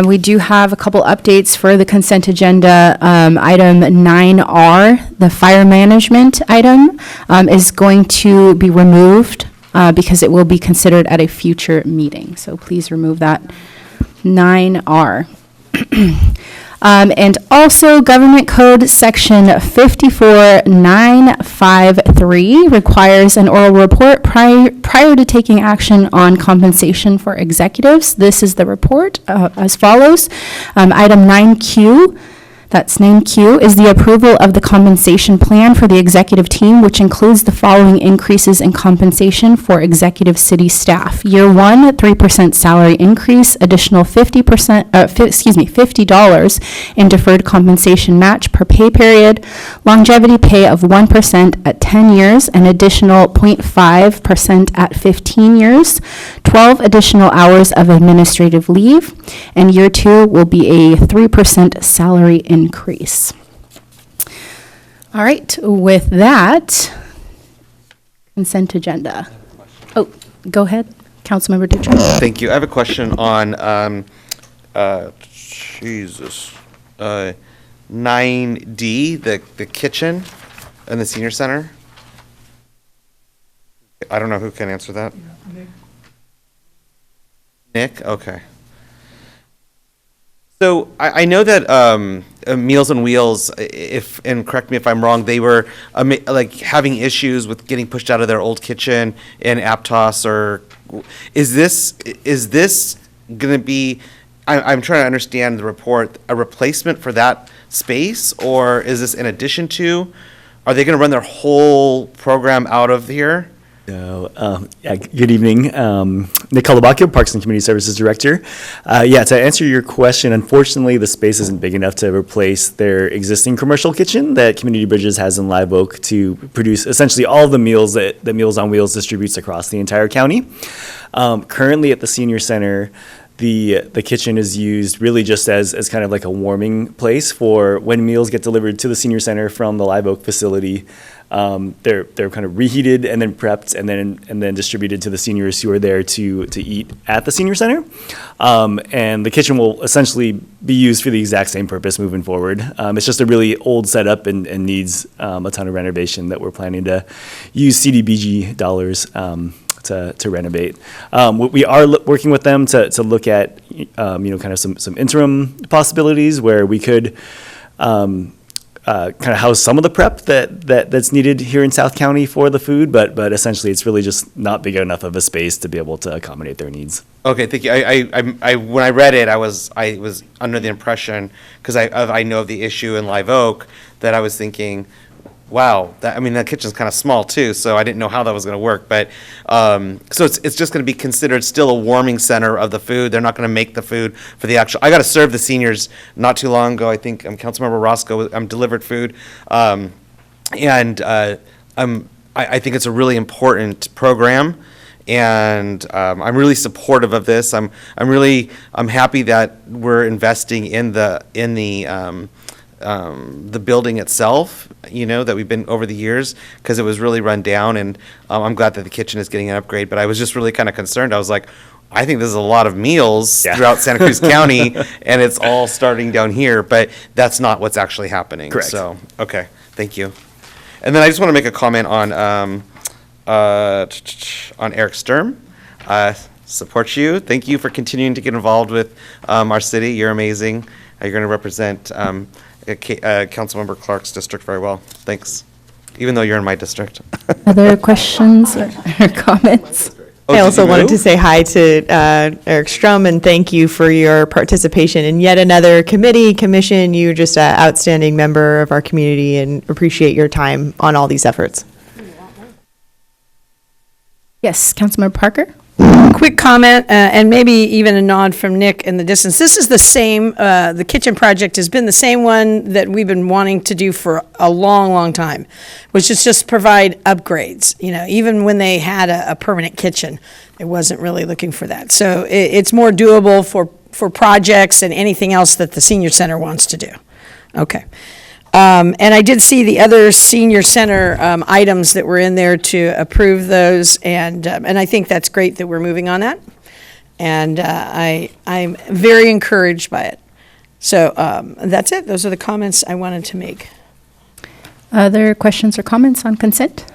We do have a couple updates for the consent agenda. Item 9R, the fire management item, is going to be removed because it will be considered at a future meeting. So please remove that 9R. And also, Government Code Section 54953 requires an oral report prior to taking action on compensation for executives. This is the report as follows. Item 9Q, that's 9Q, is the approval of the compensation plan for the executive team, which includes the following increases in compensation for executive city staff. Year 1, 3% salary increase, additional $50 in deferred compensation match per pay period, longevity pay of 1% at 10 years, an additional 0.5% at 15 years, 12 additional hours of administrative leave, and year 2 will be a 3% salary increase. All right, with that, consent agenda. Oh, go ahead, Councilmember Dutra. Thank you. I have a question on, 9D, the kitchen and the senior center. I don't know who can answer that. Nick? Okay. So I know that Meals on Wheels, and correct me if I'm wrong, they were like having issues with getting pushed out of their old kitchen in Aptos, or is this going to be, I'm trying to understand the report, a replacement for that space, or is this in addition to? Are they going to run their whole program out of here? So, good evening. Nick Colabacchio, Parks and Community Services Director. To answer your question, unfortunately, the space isn't big enough to replace their existing commercial kitchen that Community Bridges has in Live Oak to produce essentially all of the meals that Meals on Wheels distributes across the entire county. Currently at the Senior Center, the kitchen is used really just as kind of like a warming place for when meals get delivered to the Senior Center from the Live Oak facility. They're kind of reheated and then prepped and then distributed to the seniors who are there to eat at the Senior Center. And the kitchen will essentially be used for the exact same purpose moving forward. It's just a really old setup and needs a ton of renovation that we're planning to use CDBG dollars to renovate. We are working with them to look at kind of some interim possibilities where we could kind of house some of the prep that's needed here in South County for the food, but essentially it's really just not big enough of a space to be able to accommodate their needs. Okay, thank you. I when I read it, I was under the impression, because I know of the issue in Live Oak, that I was thinking, wow, I mean, that kitchen's kind of small too, so I didn't know how that was going to work. But, so it's just going to be considered still a warming center of the food. They're not going to make the food for the actual, I got to serve the seniors not too long ago. I think Councilmember Roscoe, delivered food. I think it's a really important program. And I'm really supportive of this. I'm happy that we're investing in the building itself, that we've been over the years, because it was really run down, and I'm glad that the kitchen is getting an upgrade. But I was just really kind of concerned. I was like, I think this is a lot of meals throughout Santa Cruz County, and it's all starting down here, but that's not what's actually happening. Correct. So, okay, thank you. And then I just want to make a comment on Eric Sturm. Support you. Thank you for continuing to get involved with our city. You're amazing. You're going to represent Councilmember Clark's district very well. Thanks. Even though you're in my district. Other questions or comments? I also wanted to say hi to Eric Strum and thank you for your participation in yet another commission. You're just an outstanding member of our community and appreciate your time on all these efforts. Yes, Councilmember Parker? Quick comment, and maybe even a nod from Nick in the distance. This is the same, the kitchen project has been the same one that we've been wanting to do for a long, long time, which is just provide upgrades. Even when they had a permanent kitchen, it wasn't really looking for that. So it's more doable for projects and anything else that the senior center wants to do. Okay. And I did see the other senior center items that were in there to approve those, and I think that's great that we're moving on that. And I'm very encouraged by it. So that's it. Those are the comments I wanted to make. Other questions or comments on consent?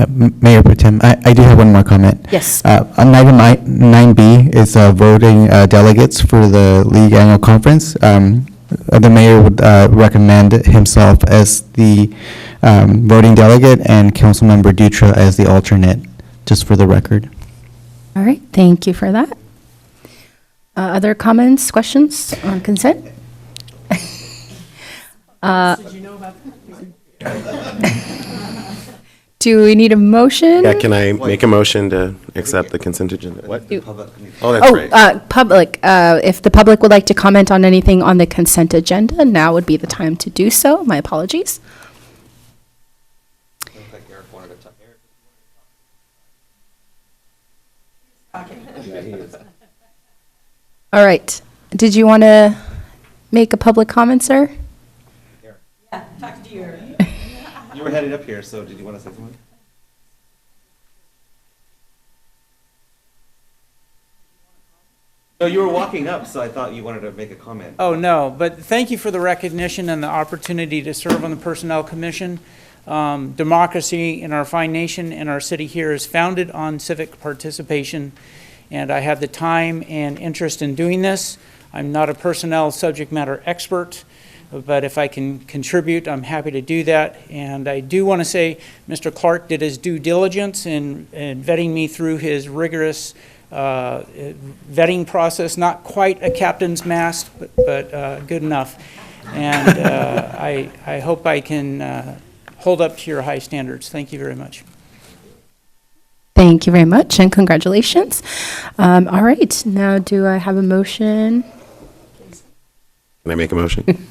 Mayor Pro Tem, I do have one more comment. Yes. On item 9B is voting delegates for the league annual conference. The mayor would recommend himself as the voting delegate and Councilmember Dutra as the alternate, just for the record. All right, thank you for that. Other comments, questions on consent? Do we need a motion? Yeah, can I make a motion to accept the consent agenda? What? Oh, that's right. Public, if the public would like to comment on anything on the consent agenda, now would be the time to do so. My apologies. All right. Did you want to make a public comment, sir? Yeah, talk to you. You were headed up here, so did you want to say something? No, you were walking up, so I thought you wanted to make a comment. Oh, no, but thank you for the recognition and the opportunity to serve on the Personnel Commission. Democracy in our fine nation and our city here is founded on civic participation, and I have the time and interest in doing this. I'm not a personnel subject matter expert, but if I can contribute, I'm happy to do that. And I do want to say Mr. Clark did his due diligence in vetting me through his rigorous vetting process. Not quite a captain's mast, but good enough. And I hope I can hold up to your high standards. Thank you very much. Thank you very much, and congratulations. All right, now do I have a motion? Can I make a motion?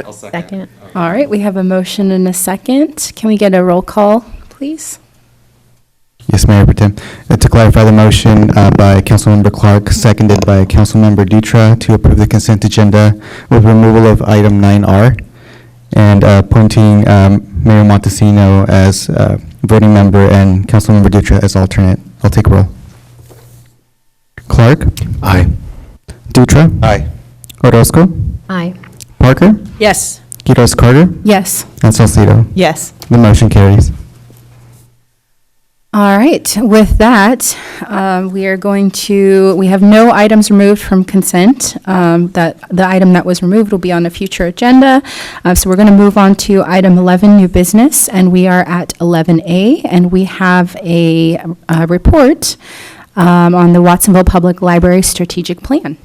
I'll second. All right, we have a motion and a second. Can we get a roll call, please? Yes, Mayor Pro Tem. To clarify the motion by Councilmember Clark, seconded by Councilmember Dutra to approve the consent agenda with removal of item 9R and appointing Mayor Montesino as voting member and Councilmember Dutra as alternate. I'll take roll. Clark? Aye. Dutra? Aye. Orozco? Aye. Parker? Yes. Quiroz Carter? Yes. And Salcido? Yes. The motion carries. All right, with that, we have no items removed from consent. That the item that was removed will be on a future agenda. So we're going to move on to item 11, new business, and we are at 11A, and we have a report on the Watsonville Public Library Strategic Plan.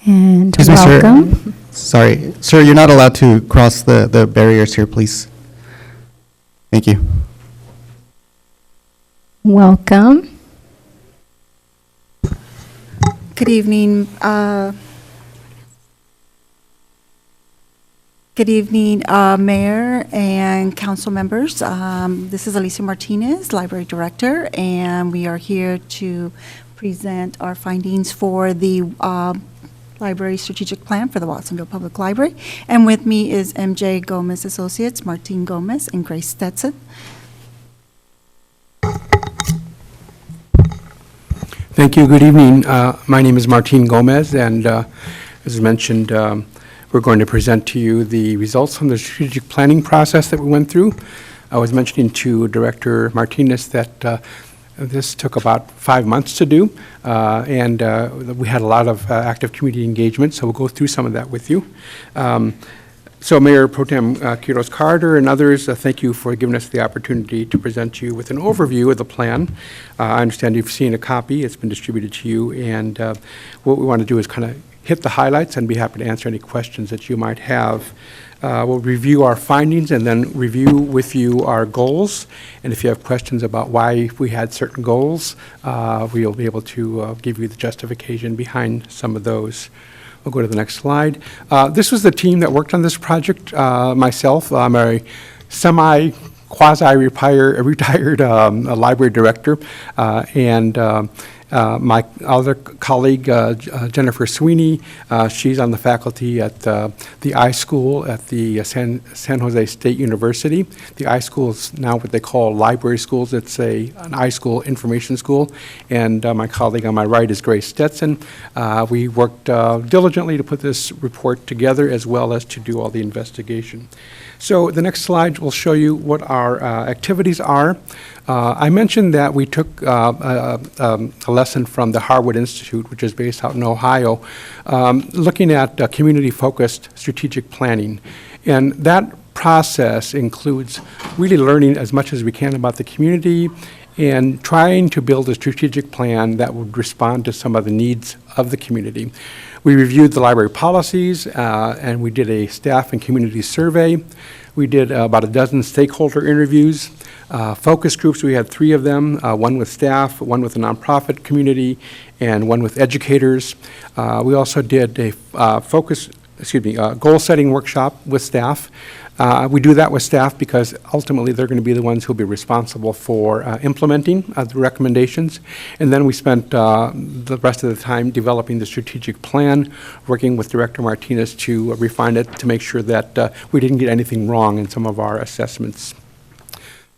And Excuse me, sir. welcome. Sorry, sir, you're not allowed to cross the barriers here, please. Thank you. Welcome. Good evening. Good evening, Mayor and council members. This is Alicia Martinez, Library Director, and we are here to present our findings for the Library Strategic Plan for the Watsonville Public Library. And with me is MJ Gomez Associates, Martin Gomez, and Grace Stetson. Thank you. Good evening. My name is Martin Gomez, and as mentioned, we're going to present to you the results from the strategic planning process that we went through. I was mentioning to Director Martinez that this took about 5 months to do, and we had a lot of active community engagement, so we'll go through some of that with you. So Mayor Pro Tem Quiroz Carter and others, thank you for giving us the opportunity to present you with an overview of the plan. I understand you've seen a copy. It's been distributed to you, and what we want to do is kind of hit the highlights and be happy to answer any questions that you might have. We'll review our findings and then review with you our goals. And if you have questions about why we had certain goals, we'll be able to give you the justification behind some of those. We'll go to the next slide. This was the team that worked on this project. Myself, I'm a quasi-retired library director, and my other colleague, Jennifer Sweeney, she's on the faculty at the iSchool at the San Jose State University. The iSchool is now what they call library schools. It's an iSchool information school. And my colleague on my right is Grace Stetson. We worked diligently to put this report together as well as to do all the investigation. So the next slide will show you what our activities are. I mentioned that we took a lesson from the Harwood Institute, which is based out in Ohio, looking at community-focused strategic planning. And that process includes really learning as much as we can about the community and trying to build a strategic plan that would respond to some of the needs of the community. We reviewed the library policies, and we did a staff and community survey. We did about a dozen stakeholder interviews. Focus groups, we had 3 of them, one with staff, one with the nonprofit community, and one with educators. We also did a goal-setting workshop with staff. We do that with staff because ultimately they're going to be the ones who will be responsible for implementing the recommendations. And then we spent the rest of the time developing the strategic plan, working with Director Martinez to refine it to make sure that we didn't get anything wrong in some of our assessments.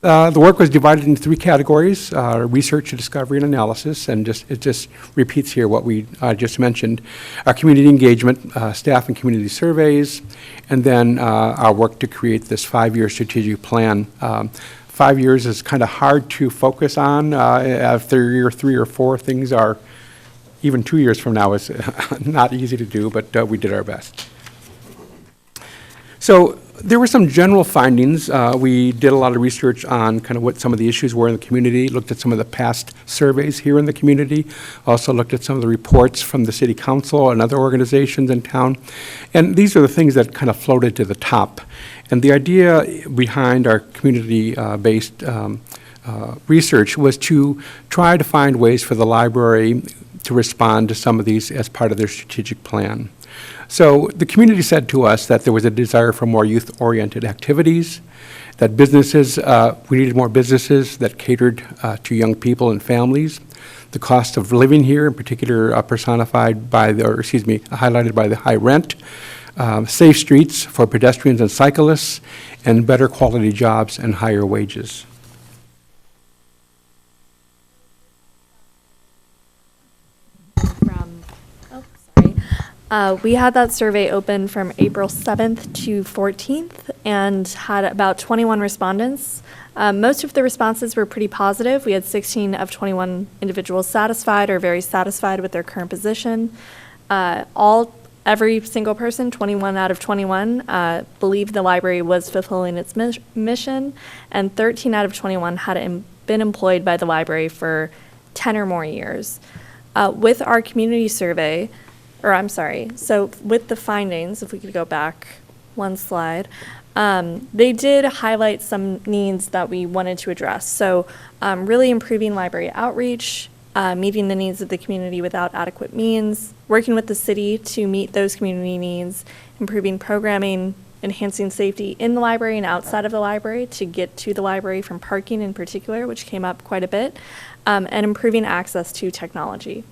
The work was divided into 3 categories, research, discovery, and analysis, and it just repeats here what we just mentioned. Our community engagement, staff and community surveys, and then our work to create this 5-year strategic plan. 5 years is kind of hard to focus on. After year 3 or 4, things are, even 2 years from now is not easy to do, but we did our best. So there were some general findings. We did a lot of research on kind of what some of the issues were in the community, looked at some of the past surveys here in the community, also looked at some of the reports from the city council and other organizations in town. And these are the things that kind of floated to the top. And the idea behind our community-based research was to try to find ways for the library to respond to some of these as part of their strategic plan. So the community said to us that there was a desire for more youth-oriented activities, that businesses, we needed more businesses that catered to young people and families. The cost of living here, in particular, highlighted by the high rent, safe streets for pedestrians and cyclists, and better quality jobs and higher wages. We had that survey open from April 7th to 14th and had about 21 respondents. Most of the responses were pretty positive. We had 16 of 21 individuals satisfied or very satisfied with their current position. Every single person, 21 out of 21, believed the library was fulfilling its mission, and 13 out of 21 had been employed by the library for 10 or more years. With our community survey, or I'm sorry, so with the findings, if we could go back one slide, they did highlight some needs that we wanted to address. So really improving library outreach, meeting the needs of the community without adequate means, working with the city to meet those community needs, improving programming, enhancing safety in the library and outside of the library to get to the library from parking in particular, which came up quite a bit, and improving access to technology.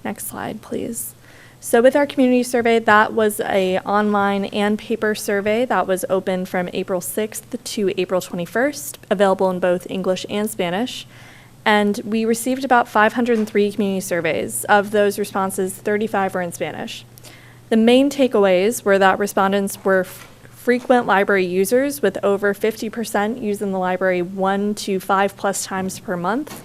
Next slide, please. So with our community survey, that was a online and paper survey that was open from April 6th to April 21st, available in both English and Spanish. And we received about 503 community surveys. Of those responses, 35 were in Spanish. The main takeaways were that respondents were frequent library users, with over 50% using the library 1 to 5+ times per month.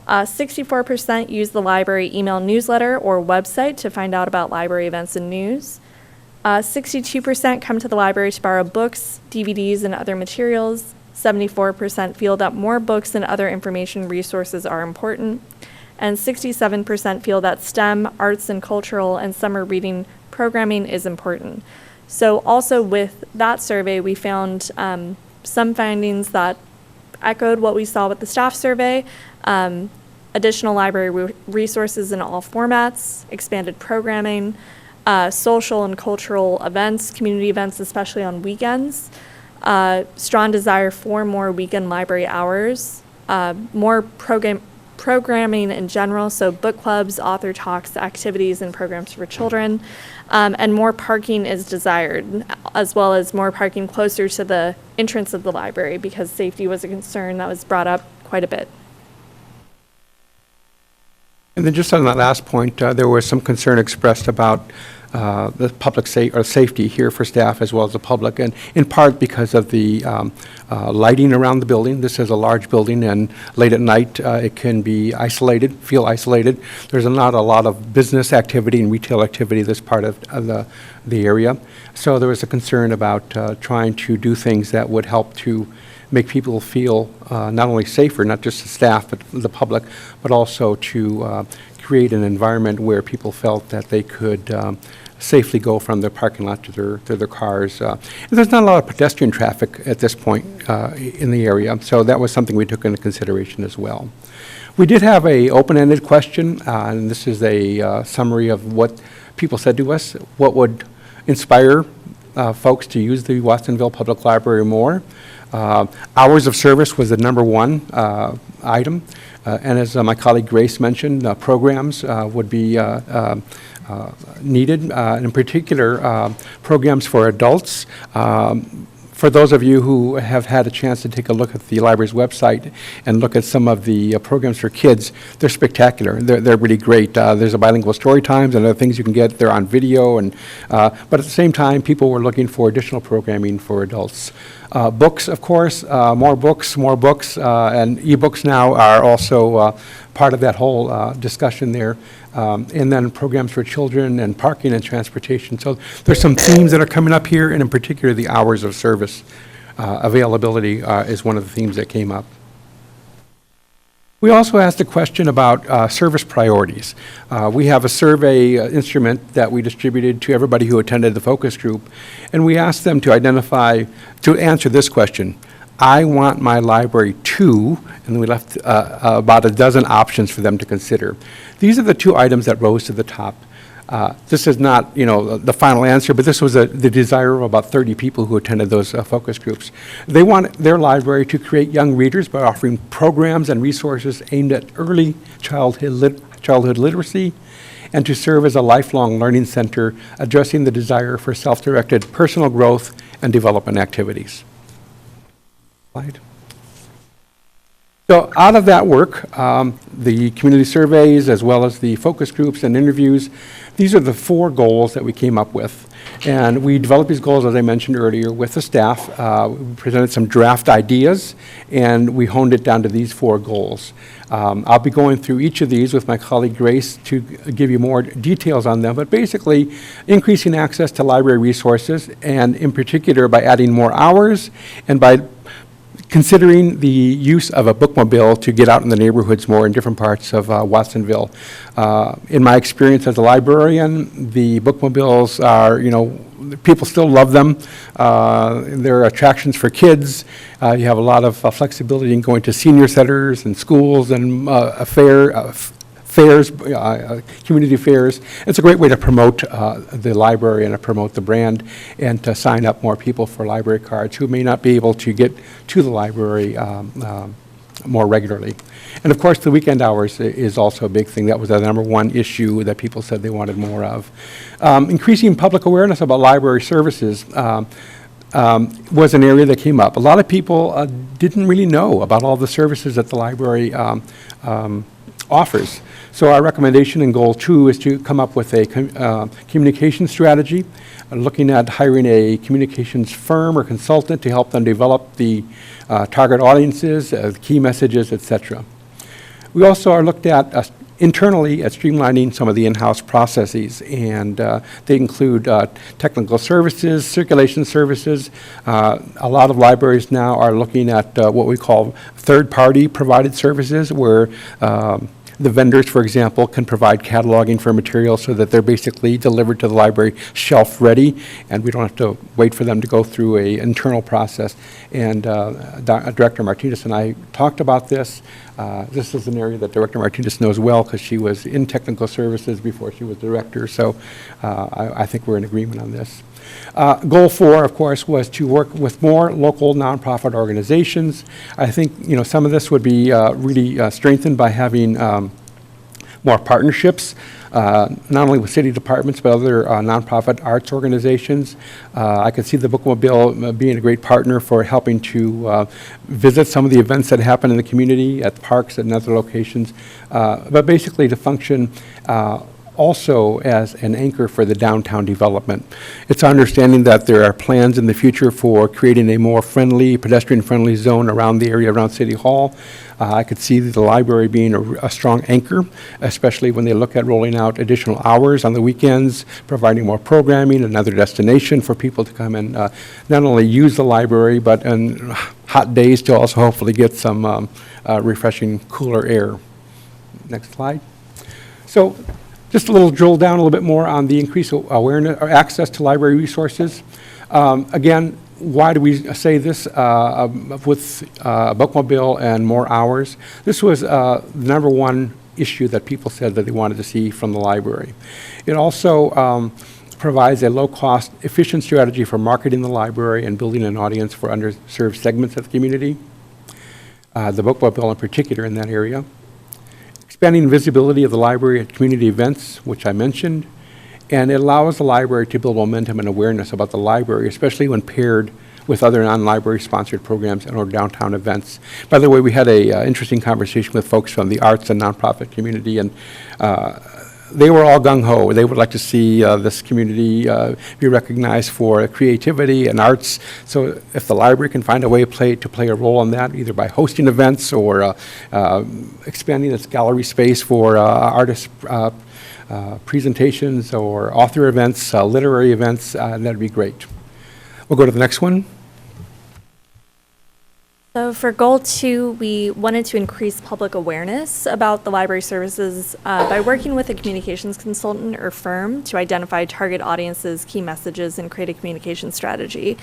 64% use the library email newsletter or website to find out about library events and news. 62% come to the library to borrow books, DVDs, and other materials. 74% feel that more books and other information resources are important. And 67% feel that STEM, arts and cultural, and summer reading programming is important. So also with that survey, we found some findings that echoed what we saw with the staff survey. Additional library resources in all formats, expanded programming, social and cultural events, community events, especially on weekends, strong desire for more weekend library hours, more programming in general, so book clubs, author talks, activities, and programs for children, and more parking is desired, as well as more parking closer to the entrance of the library, because safety was a concern that was brought up quite a bit. And then just on that last point, there was some concern expressed about the public safety here for staff as well as the public, and in part because of the lighting around the building. This is a large building, and late at night it can be feel isolated. There's not a lot of business activity and retail activity this part of the area. So there was a concern about trying to do things that would help to make people feel not only safer, not just the staff, but the public, but also to create an environment where people felt that they could safely go from their parking lot to their cars. And there's not a lot of pedestrian traffic at this point in the area, so that was something we took into consideration as well. We did have a open-ended question, and this is a summary of what people said to us. What would inspire folks to use the Watsonville Public Library more? Hours of service was the #1 item, and as my colleague Grace mentioned, programs would be needed, and in particular, programs for adults. For those of you who have had a chance to take a look at the library's website and look at some of the programs for kids, they're spectacular. They're really great. There's a bilingual story times and other things you can get. They're on video, and but at the same time, people were looking for additional programming for adults. Books, of course, more books, and ebooks now are also part of that whole discussion there. And then programs for children and parking and transportation. So there's some themes that are coming up here, and in particular, the hours of service availability is one of the themes that came up. We also asked a question about service priorities. We have a survey instrument that we distributed to everybody who attended the focus group, and we asked them to answer this question. I want my library to, and we left about a dozen options for them to consider. These are the two items that rose to the top. This is not, the final answer, but this was the desire of about 30 people who attended those focus groups. They want their library to create young readers by offering programs and resources aimed at early childhood literacy, and to serve as a lifelong learning center, addressing the desire for self-directed personal growth and development activities. Slide. So out of that work, the community surveys as well as the focus groups and interviews, these are the 4 goals that we came up with. And we developed these goals, as I mentioned earlier, with the staff. We presented some draft ideas, and we honed it down to these 4 goals. I'll be going through each of these with my colleague Grace to give you more details on them, but basically increasing access to library resources, and in particular by adding more hours and by considering the use of a bookmobile to get out in the neighborhoods more in different parts of Watsonville. In my experience as a librarian, the bookmobiles are, people still love them. They're attractions for kids. You have a lot of flexibility in going to senior centers and schools and fairs, community fairs. It's a great way to promote the library and to promote the brand and to sign up more people for library cards who may not be able to get to the library more regularly. And of course, the weekend hours is also a big thing. That was the number one issue that people said they wanted more of. Increasing public awareness about library services was an area that came up. A lot of people didn't really know about all the services that the library offers. So our recommendation in Goal 2 is to come up with a communication strategy, looking at hiring a communications firm or consultant to help them develop the target audiences, key messages, etc. We also are looked at internally at streamlining some of the in-house processes, and they include technical services, circulation services. A lot of libraries now are looking at what we call third-party provided services, where the vendors, for example, can provide cataloging for materials so that they're basically delivered to the library shelf ready, and we don't have to wait for them to go through an internal process. And Director Martinez and I talked about this. This is an area that Director Martinez knows well because she was in technical services before she was director, so I think we're in agreement on this. Goal 4, of course, was to work with more local nonprofit organizations. I think some of this would be really strengthened by having more partnerships, not only with city departments but other nonprofit arts organizations. I could see the Bookmobile being a great partner for helping to visit some of the events that happen in the community at parks and other locations, but basically to function also as an anchor for the downtown development. It's our understanding that there are plans in the future for creating a more friendly, pedestrian-friendly zone around the area around City Hall. I could see the library being a strong anchor, especially when they look at rolling out additional hours on the weekends, providing more programming, another destination for people to come and not only use the library, but on hot days to also hopefully get some refreshing, cooler air. Next slide. So, just a little drill down a little bit more on the increased awareness or access to library resources. Again, why do we say this with Bookmobile and more hours? This was the number one issue that people said that they wanted to see from the library. It also provides a low-cost, efficient strategy for marketing the library and building an audience for underserved segments of the community. The Bookmobile in particular in that area. Expanding visibility of the library at community events, which I mentioned, and it allows the library to build momentum and awareness about the library, especially when paired with other non-library sponsored programs and or downtown events. By the way, we had a interesting conversation with folks from the arts and nonprofit community, and they were all gung-ho. They would like to see this community be recognized for creativity and arts. So if the library can find a way to play a role in that, either by hosting events or expanding its gallery space for artist presentations or author events, literary events, that'd be great. We'll go to the next one. So for Goal 2, we wanted to increase public awareness about the library services by working with a communications consultant or firm to identify target audiences, key messages, and create a communication strategy.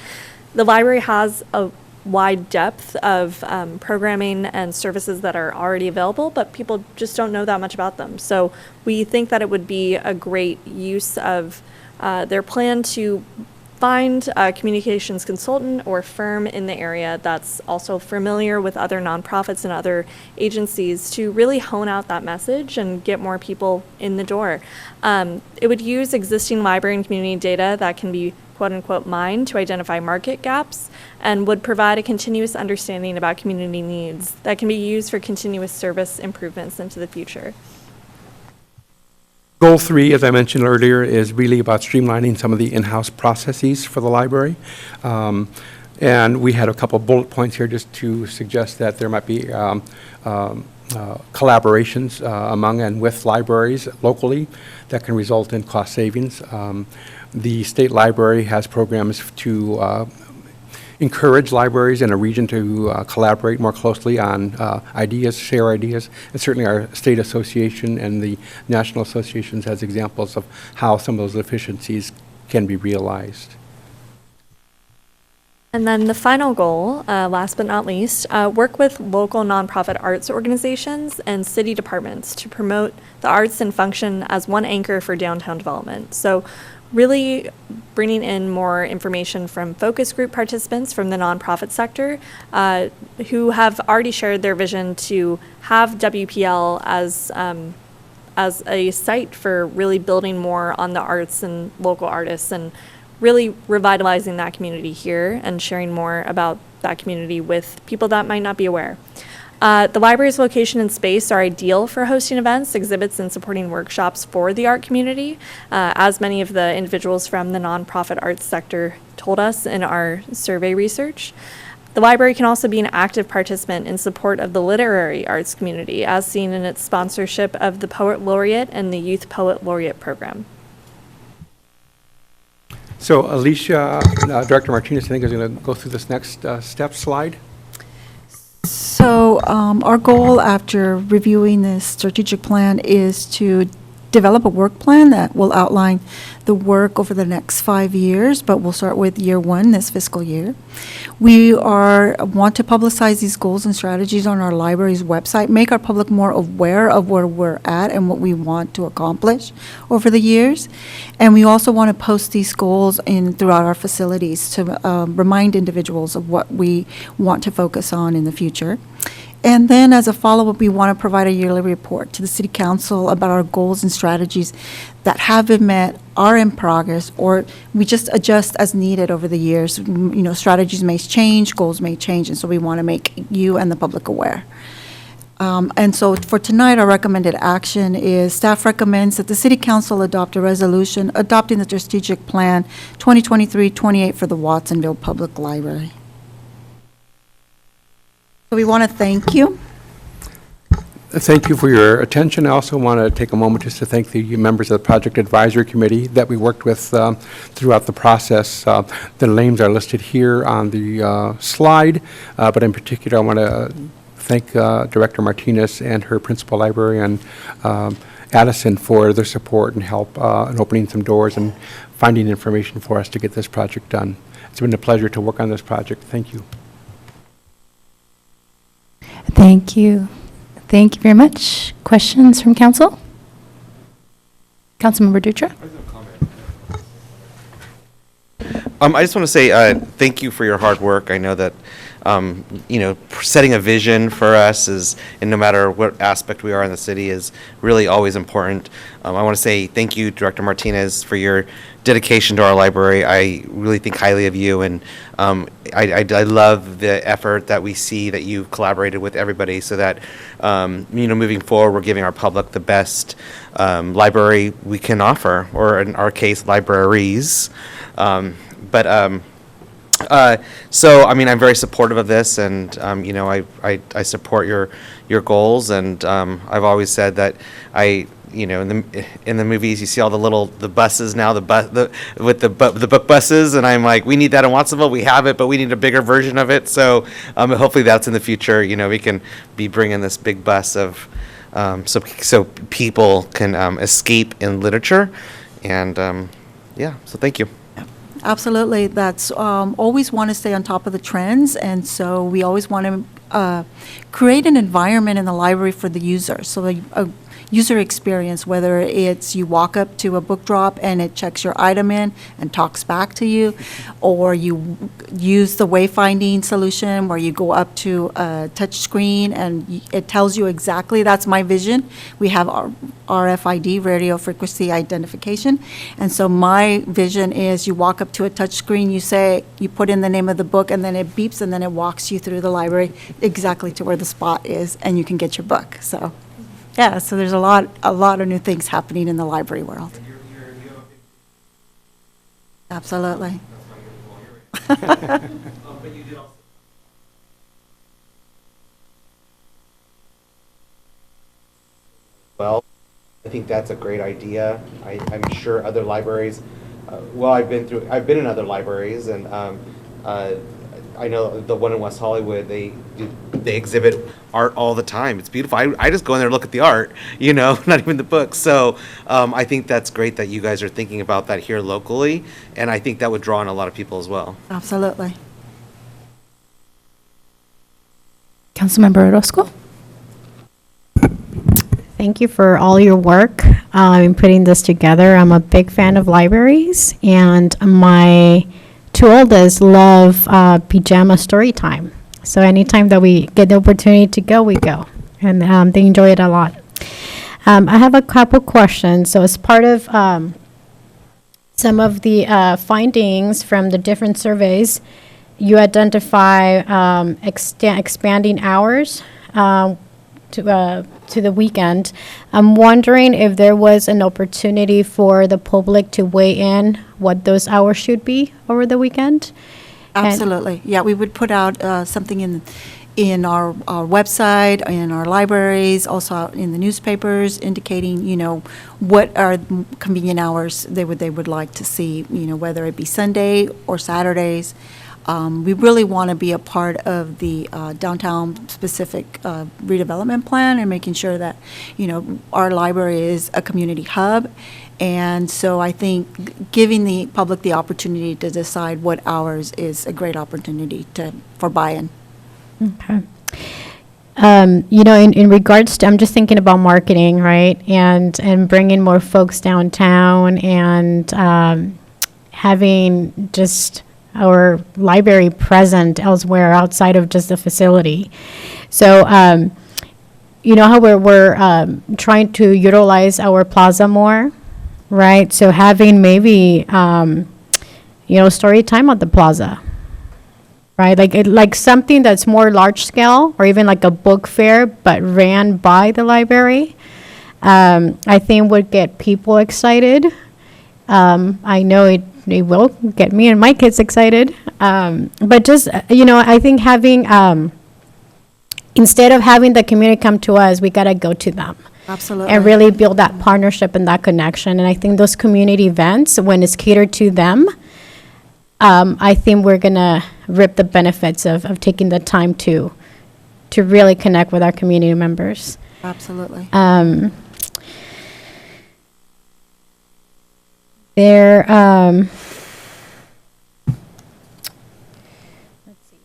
The library has a wide depth of programming and services that are already available, but people just don't know that much about them. So we think that it would be a great use of their plan to find a communications consultant or firm in the area that's also familiar with other nonprofits and other agencies to really hone out that message and get more people in the door. It would use existing library and community data that can be quote-unquote mined to identify market gaps and would provide a continuous understanding about community needs that can be used for continuous service improvements into the future. Goal 3, as I mentioned earlier, is really about streamlining some of the in-house processes for the library. And we had a couple bullet points here just to suggest that there might be collaborations among and with libraries locally that can result in cost savings. The state library has programs to encourage libraries in a region to collaborate more closely on ideas, share ideas. And certainly our state association and the national associations has examples of how some of those efficiencies can be realized. And then the final goal, last but not least, work with local nonprofit arts organizations and city departments to promote the arts and function as one anchor for downtown development. So really bringing in more information from focus group participants from the nonprofit sector who have already shared their vision to have WPL as a site for really building more on the arts and local artists and really revitalizing that community here and sharing more about that community with people that might not be aware. The library's location and space are ideal for hosting events, exhibits, and supporting workshops for the art community, as many of the individuals from the nonprofit arts sector told us in our survey research. The library can also be an active participant in support of the literary arts community, as seen in its sponsorship of the Poet Laureate and the Youth Poet Laureate program. So Alicia, Director Martinez, I think is going to go through this next step slide. So our goal after reviewing this strategic plan is to develop a work plan that will outline the work over the next 5 years, but we'll start with year one, this fiscal year. We want to publicize these goals and strategies on our library's website, make our public more aware of where we're at and what we want to accomplish over the years. And we also want to post these goals throughout our facilities to remind individuals of what we want to focus on in the future. And then as a follow-up, we want to provide a yearly report to the City Council about our goals and strategies that have been met, are in progress, or we just adjust as needed over the years. You know, strategies may change, goals may change, and so we want to make you and the public aware. And so for tonight, our recommended action is staff recommends that the City Council adopt a resolution adopting the strategic plan 2023-28 for the Watsonville Public Library. So we want to thank you. Thank you for your attention. I also want to take a moment just to thank the members of the Project Advisory Committee that we worked with throughout the process. The names are listed here on the slide, but in particular, I want to thank Director Martinez and her principal librarian, Addison, for their support and help in opening some doors and finding information for us to get this project done. It's been a pleasure to work on this project. Thank you. Thank you. Thank you very much. Questions from council? Councilmember Dutra? I just want to say thank you for your hard work. I know that setting a vision for us is, and no matter what aspect we are in the city, is really always important. I want to say thank you, Director Martinez, for your dedication to our library. I really think highly of you, and I love the effort that we see that you've collaborated with everybody so that, moving forward, we're giving our public the best library we can offer, or in our case, libraries. So, I mean, I'm very supportive of this, and, I support your goals, and I've always said that in the movies, you see all the buses now, with the book buses, and I'm like, we need that in Watsonville. We have it, but we need a bigger version of it. So hopefully that's in the future. We can be bringing this big bus of so people can escape in literature, and so thank you. Absolutely. That's always want to stay on top of the trends, and so we always want to create an environment in the library for the user. So a user experience, whether it's you walk up to a book drop and it checks your item in and talks back to you, or you use the wayfinding solution where you go up to a touch screen and it tells you exactly, that's my vision. We have our RFID, radio frequency identification, and so my vision is you walk up to a touch screen, you put in the name of the book, and then it beeps and then it walks you through the library exactly to where the spot is, and you can get your book. So yeah, so there's a lot of new things happening in the library world. Absolutely. Well, I think that's a great idea. I'm sure other libraries, I've been in other libraries, and I know the one in West Hollywood, they exhibit art all the time. It's beautiful. I just go in there and look at the art, you know, not even the books. So I think that's great that you guys are thinking about that here locally, and I think that would draw in a lot of people as well. Absolutely. Councilmember Orozco? Thank you for all your work in putting this together. I'm a big fan of libraries, and my two oldest love pajama story time. So anytime that we get the opportunity to go, we go, and they enjoy it a lot. I have a couple questions. So as part of some of the findings from the different surveys, you identify expanding hours to the weekend. I'm wondering if there was an opportunity for the public to weigh in what those hours should be over the weekend. And- Absolutely. Yeah, we would put out something in our website, in our libraries, also out in the newspapers, indicating, you know, what are convenient hours they would like to see, you know, whether it be Sunday or Saturdays. We really want to be a part of the downtown-specific redevelopment plan and making sure that, you know, our library is a community hub. And so I think giving the public the opportunity to decide what hours is a great opportunity for buy-in. Okay. You know, in regards to, I'm just thinking about marketing, right? And bringing more folks downtown and having just our library present elsewhere outside of just the facility. So, you know how we're trying to utilize our plaza more, right? So having maybe, you know, story time at the plaza, right? Like something that's more large scale, or even like a book fair, but ran by the library, I think would get people excited. I know it will get me and my kids excited. But just, you know, I think having, instead of having the community come to us, we got to go to them. Absolutely. And really build that partnership and that connection. And I think those community events, when it's catered to them, I think we're going to reap the benefits of taking the time to really connect with our community members. Absolutely. There, let's see.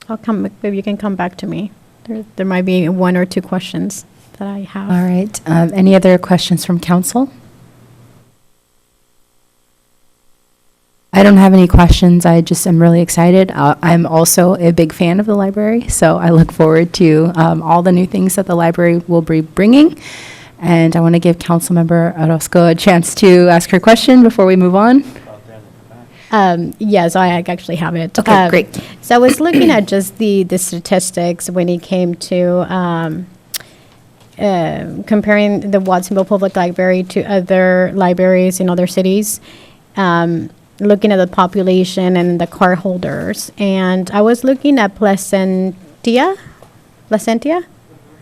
I'll come, maybe you can come back to me. There might be one or two questions that I have. All right. Any other questions from council? I don't have any questions. I just am really excited. I'm also a big fan of the library, so I look forward to all the new things that the library will be bringing. And I want to give Councilmember Orozco a chance to ask her question before we move on. Yes, I actually have it. Okay, great. So I was looking at just the statistics when it came to comparing the Watsonville Public Library to other libraries in other cities. Looking at the population and the card holders. And I was looking at Placentia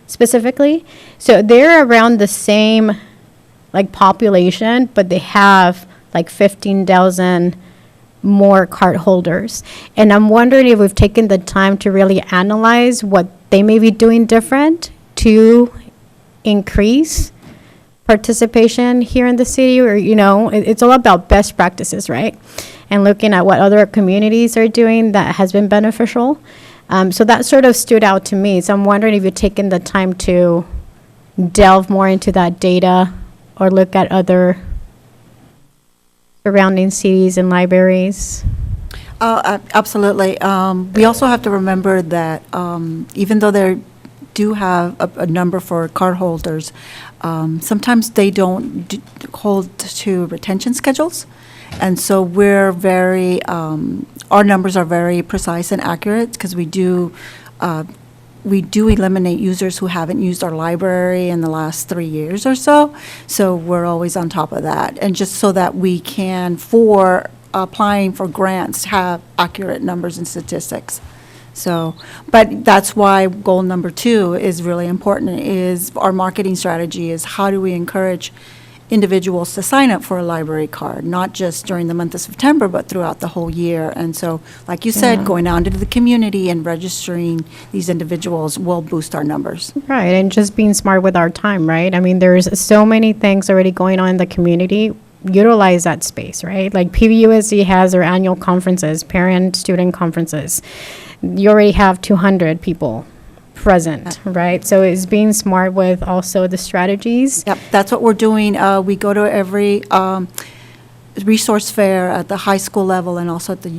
specifically. So they're around the same like population, but they have like 15,000 more card holders. And I'm wondering if we've taken the time to really analyze what they may be doing different to increase participation here in the city, or, you know, it's all about best practices, right? And looking at what other communities are doing that has been beneficial. So that sort of stood out to me. So I'm wondering if you've taken the time to delve more into that data or look at other surrounding cities and libraries. Absolutely. We also have to remember that even though they do have a number for card holders, sometimes they don't hold to retention schedules. And so we're very, our numbers are very precise and accurate because we do eliminate users who haven't used our library in the last 3 years or so. So we're always on top of that. And just so that we can, for applying for grants, have accurate numbers and statistics. So, but that's why goal number 2 is really important, is our marketing strategy is how do we encourage individuals to sign up for a library card, not just during the month of September, but throughout the whole year. And so, like you said, Yeah. going out into the community and registering these individuals will boost our numbers. Right, and just being smart with our time, right? I mean, there's so many things already going on in the community. Utilize that space, right? Like PVUSD has their annual conferences, parent-student conferences. You already have 200 people present, right? So it's being smart with also the strategies. Yep, that's what we're doing. We go to every resource fair at the high school level and also at the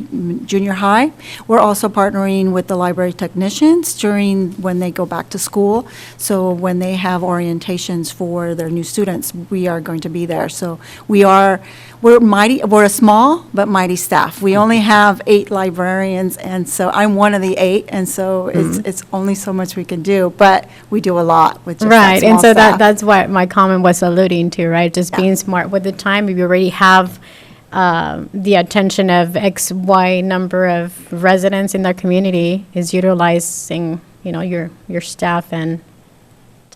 junior high. We're also partnering with the library technicians during when they go back to school. So when they have orientations for their new students, we are going to be there. So we're a small but mighty staff. We only have 8 librarians, and so I'm one of the 8, and so it's only so much we can do, but we do a lot with just that Right, and small so staff. that's what my comment was alluding to, right? Just being smart with the time. If you already have the attention of X, Y number of residents in their community, is utilizing, your staff and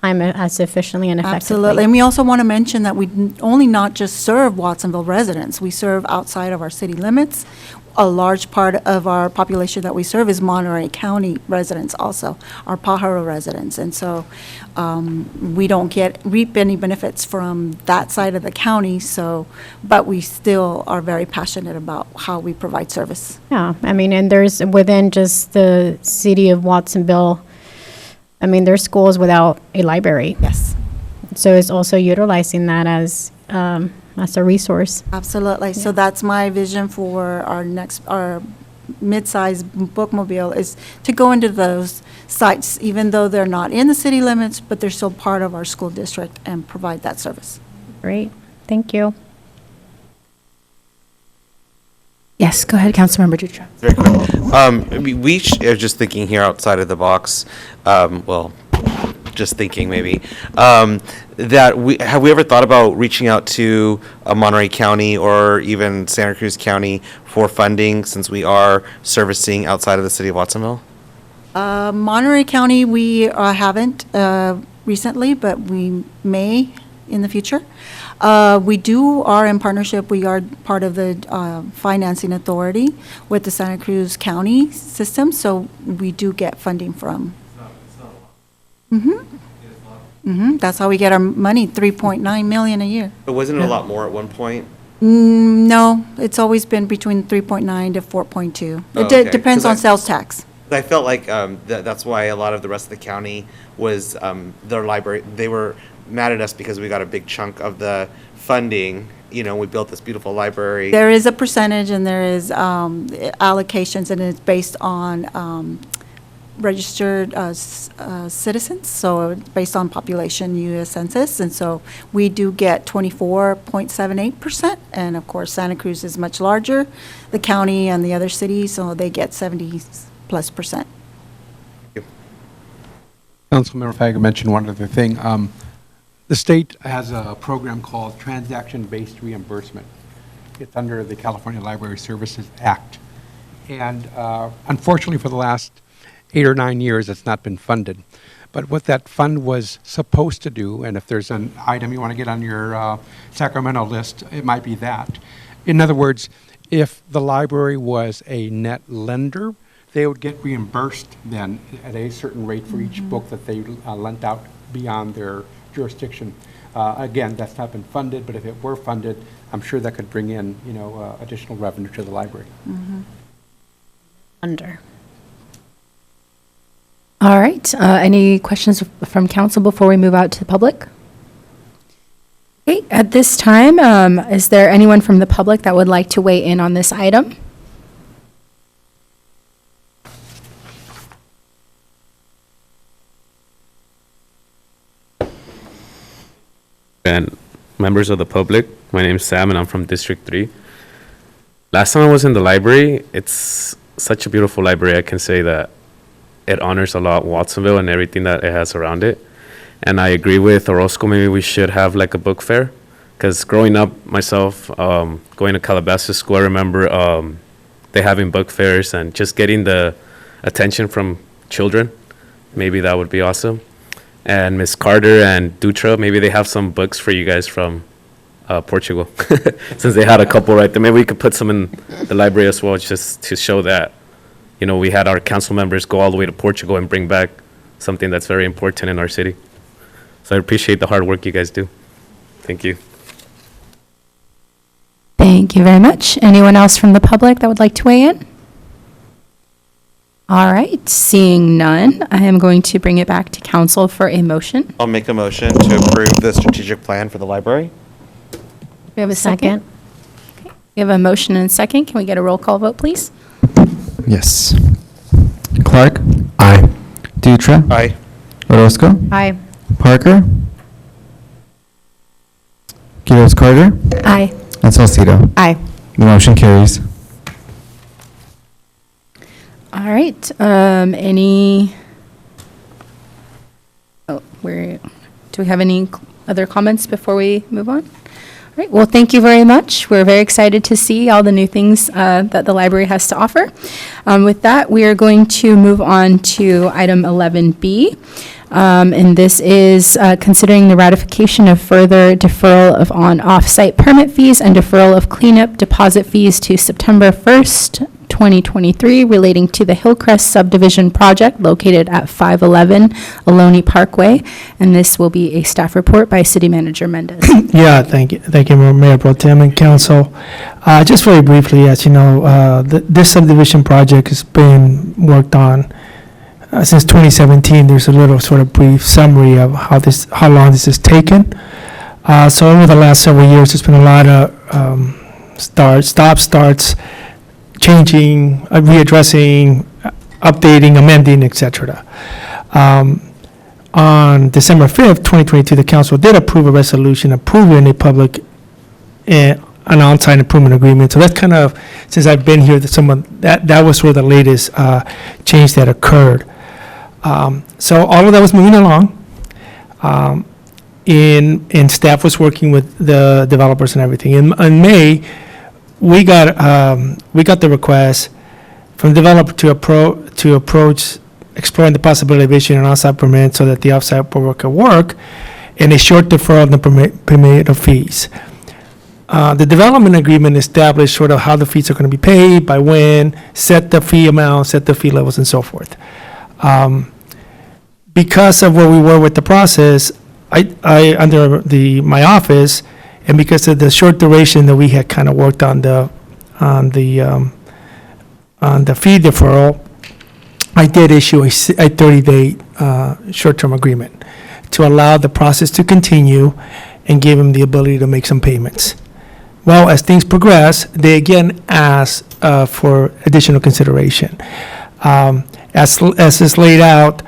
time as efficiently and effectively. Absolutely. And we also want to mention that we only not just serve Watsonville residents. We serve outside of our city limits. A large part of our population that we serve is Monterey County residents also, our Pajaro residents. And so we don't reap any benefits from that side of the county, but we still are very passionate about how we provide service. Yeah, I mean, and there's, within just the city of Watsonville, I mean, there's schools without a library. Yes. So it's also utilizing that as a resource. Absolutely. So that's my vision for our mid-size bookmobile, is to go into those sites, even though they're not in the city limits, but they're still part of our school district, and provide that service. Great, thank you. Yes, go ahead, Councilmember Dutra. Very quick. We are just thinking here outside of the box, just thinking maybe, that have we ever thought about reaching out to Monterey County or even Santa Cruz County for funding, since we are servicing outside of the city of Watsonville? Monterey County, we haven't recently, but we may in the future. We are in partnership, we are part of the financing authority with the Santa Cruz County system, so we do get funding from. That's how we get our money, 3.9 million a year. But wasn't it a lot more at one point? No, it's always been between 3.9 to 4.2. Oh, It okay. depends 'Cause on sales tax. I felt like that's why a lot of the rest of the county was their library. They were mad at us because we got a big chunk of the funding. We built this beautiful library. There is a percentage and there is allocations, and it's based on registered citizens, so it's based on population U.S. Census, and so we do get 24.78%, and of course Santa Cruz is much larger, the county and the other cities, so they get 70+%. Councilmember Faga mentioned one other thing. The state has a program called Transaction-Based Reimbursement. It's under the California Library Services Act. And unfortunately, for the last 8 or 9 years, it's not been funded. But what that fund was supposed to do, and if there's an item you want to get on your Sacramento list, it might be that. In other words, if the library was a net lender, they would get reimbursed then at a certain rate for each book that they lent out beyond their jurisdiction. Again, that's not been funded, but if it were funded, I'm sure that could bring in, additional revenue to the library. Under. All right, any questions from council before we move out to the public? Okay, at this time, is there anyone from the public that would like to weigh in on this item? And members of the public, my name is Sam and I'm from District 3. Last time I was in the library, it's such a beautiful library. I can say that it honors a lot Watsonville and everything that it has around it. And I agree with Orozco, maybe we should have like a book fair. Because growing up myself, going to Calabasas School, I remember they having book fairs and just getting the attention from children, maybe that would be awesome. And Miss Carter and Dutra, maybe they have some books for you guys from Portugal, since they had a couple right there. Maybe we could put some in the library as well, just to show that, you know, we had our council members go all the way to Portugal and bring back something that's very important in our city. So I appreciate the hard work you guys do. Thank you. Thank you very much. Anyone else from the public that would like to weigh in? All right, seeing none, I am going to bring it back to council for a motion. I'll make a motion to approve the strategic plan for the library. We have a second? Okay. We have a motion and a second. Can we get a roll call vote, please? Yes. Clark? Aye. Dutra? Aye. Orozco? Aye. Parker? Quiroz Carter? Aye. And Salcido? Aye. The motion carries. All right, any, do we have any other comments before we move on? All right, well, thank you very much. We're very excited to see all the new things that the library has to offer. With that, we are going to move on to item 11B. And this is considering the ratification of further deferral of on-off-site permit fees and deferral of cleanup deposit fees to September 1st, 2023 relating to the Hillcrest subdivision project located at 511 Ohlone Parkway. And this will be a staff report by City Manager Mendez. Yeah, thank you, Mayor Pro Tem and Council. Just very briefly, as you know, this subdivision project has been worked on since 2017. There's a little sort of brief summary of how long this has taken. So over the last several years, there's been a lot of starts, changing, readdressing, updating, amending, etc. On December 5th, 2022, the council did approve a resolution approving a public, an on-site improvement agreement. So that's kind of, since I've been here, that was sort of the latest change that occurred. So all of that was moving along. And staff was working with the developers and everything. In May, we got the request from the developer to approach exploring the possibility of issuing an on-site permit so that the off-site work could work, and a short deferral of the permit of fees. The development agreement established sort of how the fees are going to be paid, by when, set the fee amount, set the fee levels, and so forth. Because of where we were with the process, I under my office, and because of the short duration that we had kind of worked on the fee deferral, I did issue a 30-day short-term agreement to allow the process to continue and give them the ability to make some payments. Well, as things progress, they again asked for additional consideration. As is laid out,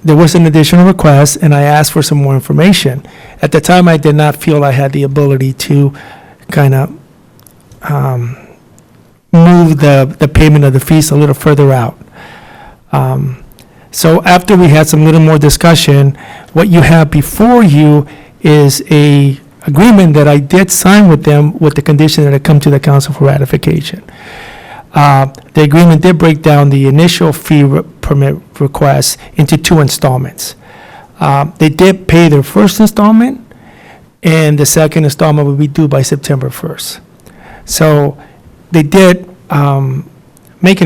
there was an additional request, and I asked for some more information. At the time, I did not feel I had the ability to kind of move the payment of the fees a little further out. So after we had some little more discussion, what you have before you is a agreement that I did sign with them with the condition that it come to the council for ratification. The agreement did break down the initial fee permit request into 2 installments. They did pay their first installment, and the second installment will be due by September 1st. So they did make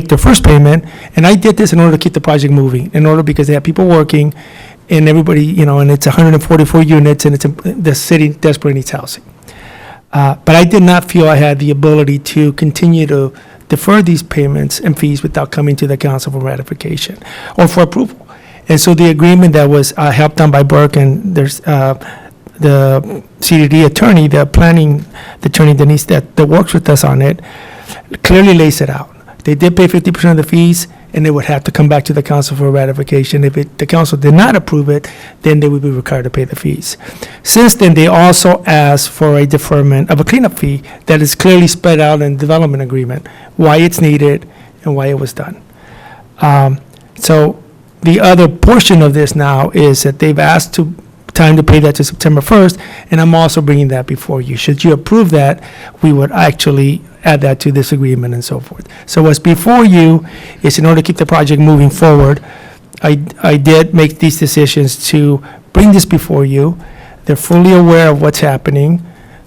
their first payment, and I did this in order to keep the project moving, because they have people working, and everybody, and it's 144 units, and the city desperately needs housing. But I did not feel I had the ability to continue to defer these payments and fees without coming to the council for ratification or for approval. And so the agreement that was helped done by Burke, and there's the CDD attorney, the planning attorney Denise that works with us on it, clearly lays it out. They did pay 50% of the fees, and they would have to come back to the council for ratification. If the council did not approve it, then they would be required to pay the fees. Since then, they also asked for a deferment of a cleanup fee that is clearly spread out in the development agreement, why it's needed and why it was done. So the other portion of this now is that they've asked to time to pay that to September 1st, and I'm also bringing that before you. Should you approve that, we would actually add that to this agreement and so forth. So what's before you is, in order to keep the project moving forward, I did make these decisions to bring this before you. They're fully aware of what's happening.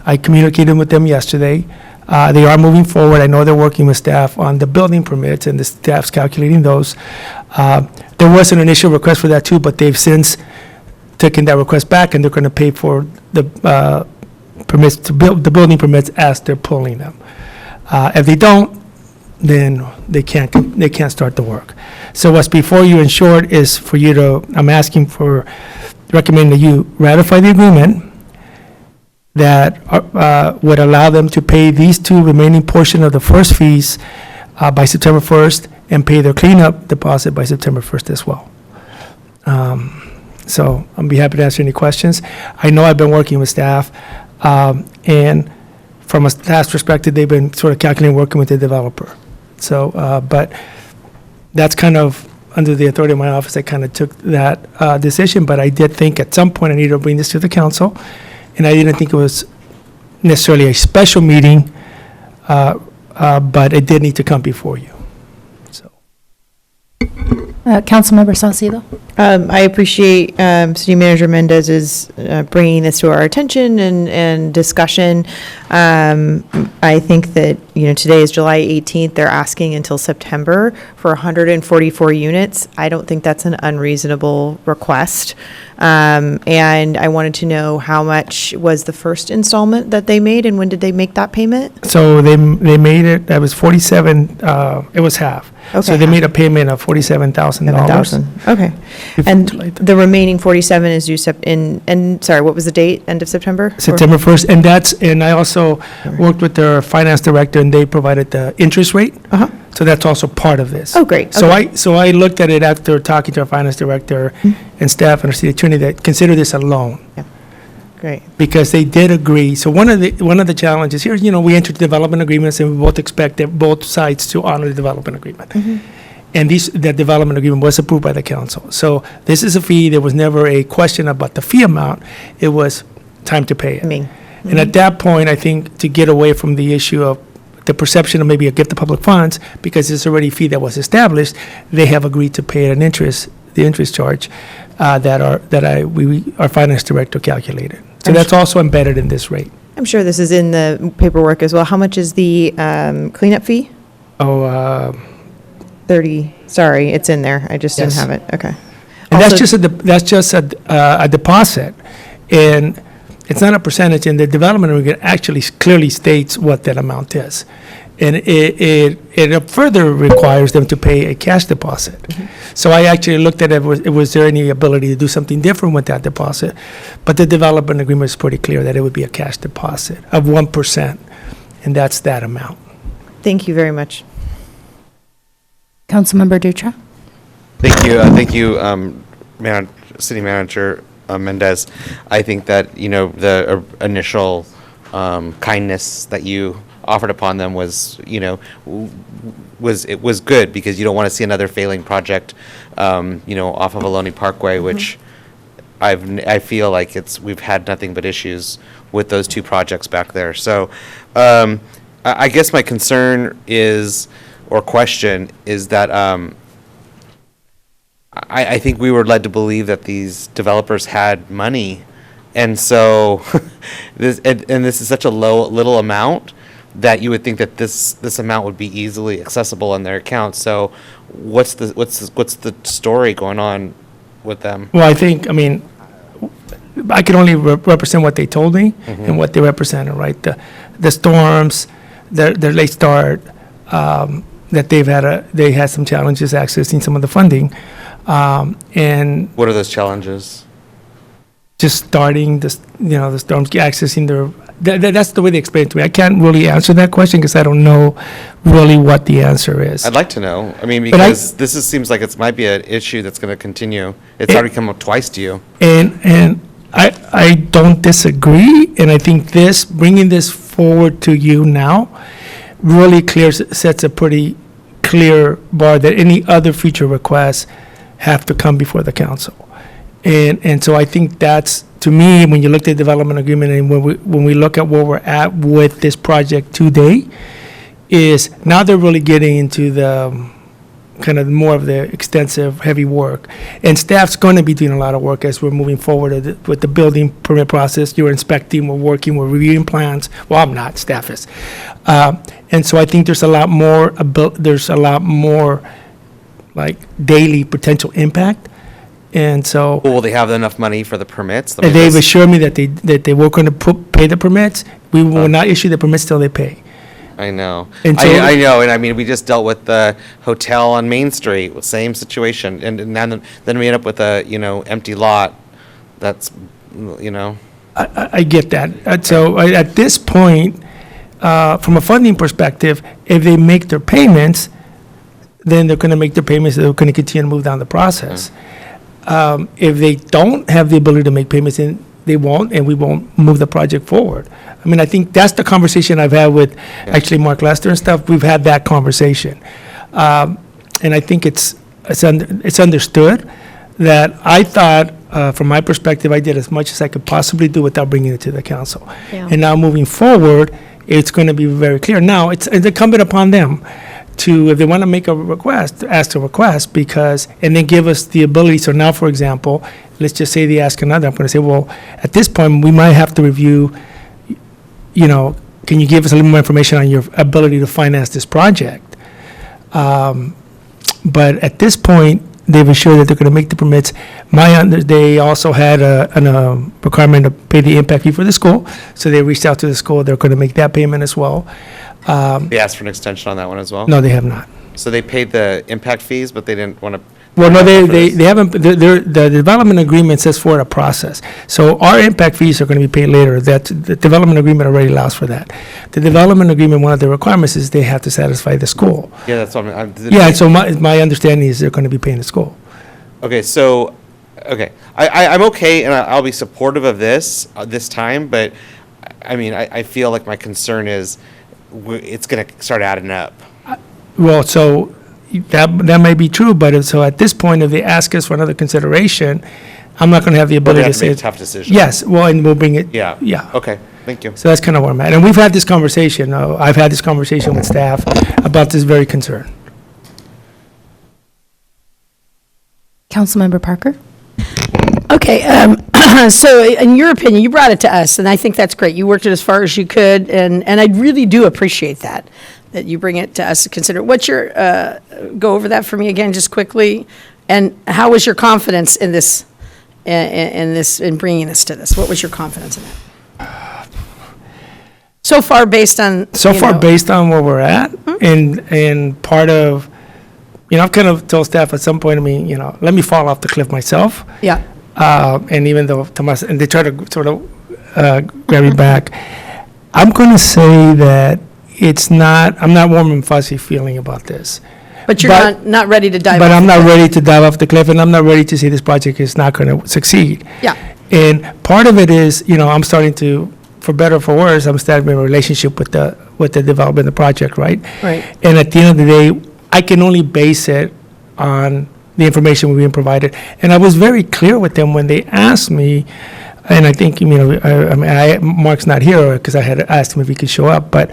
I communicated with them yesterday. They are moving forward. I know they're working with staff on the building permits, and the staff's calculating those. There was an initial request for that too, but they've since taken that request back, and they're going to pay for the permits to build, the building permits, as they're pulling them. If they don't, then they can't start the work. So what's before you, in short, is for you to, I'm asking for, recommend that you ratify the agreement that would allow them to pay these two remaining portion of the first fees by September 1st, and pay their cleanup deposit by September 1st as well. So I'll be happy to answer any questions. I know I've been working with staff, and from a staff perspective, they've been sort of calculating, working with the developer. So, but that's kind of under the authority of my office. I kind of took that decision, but I did think at some point I needed to bring this to the council, and I didn't think it was necessarily a special meeting, but it did need to come before you. Councilmember Salcido. I appreciate City Manager Mendez's bringing this to our attention and discussion. I think that, today is July 18th. They're asking until September for 144 units. I don't think that's an unreasonable request. And I wanted to know how much was the first installment that they made, and when did they make that payment? So they made it, that was 47, it was half. So Okay, they half. made a payment of $47,000. 7,000. Okay. And the remaining 47 is due and sorry, what was the date? End of September? September 1st, and I also worked with their finance director, and they provided the interest rate. Uh-huh. So that's also part of this. Oh, great. So Okay. I looked at it after talking to our finance director and staff and our city attorney, that consider this a loan. Great. Because they did agree. So one of the challenges here, we entered development agreements, and we both expected both sides to honor the development agreement. And that development agreement was approved by the council. So this is a fee. There was never a question about the fee amount. It was time to pay it. And at that point, I think, to get away from the issue of the perception of maybe a gift of public funds, because it's already a fee that was established, they have agreed to pay the interest charge that our finance director calculated. So that's also embedded in this rate. I'm sure this is in the paperwork as well. How much is the cleanup fee? 30, sorry, it's in there. I just didn't Yes. have it. Okay. And that's Also- just a deposit, and it's not a percentage, and the development agreement actually clearly states what that amount is. And it further requires them to pay a cash deposit. So I actually looked at it, was there any ability to do something different with that deposit? But the development agreement is pretty clear that it would be a cash deposit of 1%, and that's that amount. Thank you very much. Councilmember Dutra. Thank you, City Manager Mendez. I think that, the initial kindness that you offered upon them was good, because you don't want to see another failing project, off of Ohlone Parkway, which I feel like we've had nothing but issues with those two projects back there. So I guess my concern is, or question is that I think we were led to believe that these developers had money, and so this is such a little amount that you would think that this amount would be easily accessible in their account. So what's the story going on with them? Well, I can only represent what they told me and what they represented, right? The storms, their late start, that they had some challenges accessing some of the funding, and What are those challenges? just starting the storms, accessing that's the way they explained it to me. I can't really answer that question because I don't know really what the answer is. I'd like to know. I mean, But because seems like it might be an issue that's going to continue. It's already come up twice to you. And I don't disagree, and I think bringing this forward to you now really sets a pretty clear bar that any other future requests have to come before the council. And so I think that's, to me, when you look at the development agreement and when we look at where we're at with this project today, is now they're really getting into the kind of more of the extensive, heavy work. And staff's going to be doing a lot of work as we're moving forward with the building permit process. You're inspecting, we're working, we're reviewing plans. Well, I'm not, staff is. And so I think there's a lot more like daily potential impact. And so Will they have enough money for the permits? and they've assured me that they were going to pay the permits. We will not issue the permits till they pay. I know. And so- I know, and I mean, we just dealt with the hotel on Main Street, same situation, and then we end up with a, empty lot that's, I get that. So at this point, from a funding perspective, if they make their payments, then they're going to make their payments, they're going to continue to move down the process. If they don't have the ability to make payments, then they won't, and we won't move the project forward. I mean, I think that's the conversation I've had with actually Mark Lester and stuff. We've had that conversation. And I think it's understood that I thought, from my perspective, I did as much as I could possibly do without bringing it to the council. Yeah. And now moving forward, it's going to be very clear. Now, it's incumbent upon them to, if they want to make a request, ask a request, and then give us the ability. So now, for example, let's just say they ask another, I'm going to say, well, at this point, we might have to review, can you give us a little more information on your ability to finance this project? But at this point, they've assured that they're going to make the permits. They also had a requirement to pay the impact fee for the school, so they reached out to the school. They're going to make that payment as well. they asked for an extension on that one as well? No, they have not. So they paid the impact fees, but they didn't want to. Well, no, they haven't, the development agreement says for a process. So our impact fees are going to be paid later. The development agreement already allows for that. The development agreement, one of the requirements is they have to satisfy the school. Yeah, that's what I'm. Yeah, so my understanding is they're going to be paying the school. Okay, so, I'm okay, and I'll be supportive of this, this time, but, I mean, I feel like my concern is, it's gonna start adding up. Well, so that may be true, but so at this point, if they ask us for another consideration, I'm not going to have the We're ability gonna to have to say. make a tough decision. Yes, well, and we'll bring it. Yeah. Yeah. Okay, thank you. So that's kind of where I'm at. And we've had this conversation. I've had this conversation with staff about this very concern. Councilmember Parker? Okay, so in your opinion, you brought it to us, and I think that's great. You worked it as far as you could, and I really do appreciate that you bring it to us to consider. What's your, go over that for me again, just quickly, and how was your confidence in this, in bringing us to this? What was your confidence in that? So far, based on, Based on where we're at, and part of, I've kind of told staff at some point, let me fall off the cliff myself. Yeah. And even though Tomas, and they try to sort of grab me back, I'm going to say that I'm not warm and fuzzy feeling about this. But you're not ready to dive. But off I'm the not cliff. ready to dive off the cliff, and I'm not ready to say this project is not going to succeed. Yeah. And part of it is, I'm starting to, for better or for worse, I'm starting a relationship with the development of the project, right? Right. And at the end of the day, I can only base it on the information we've been provided. And I was very clear with them when they asked me, and I think, Mark's not here because I had asked him if he could show up, but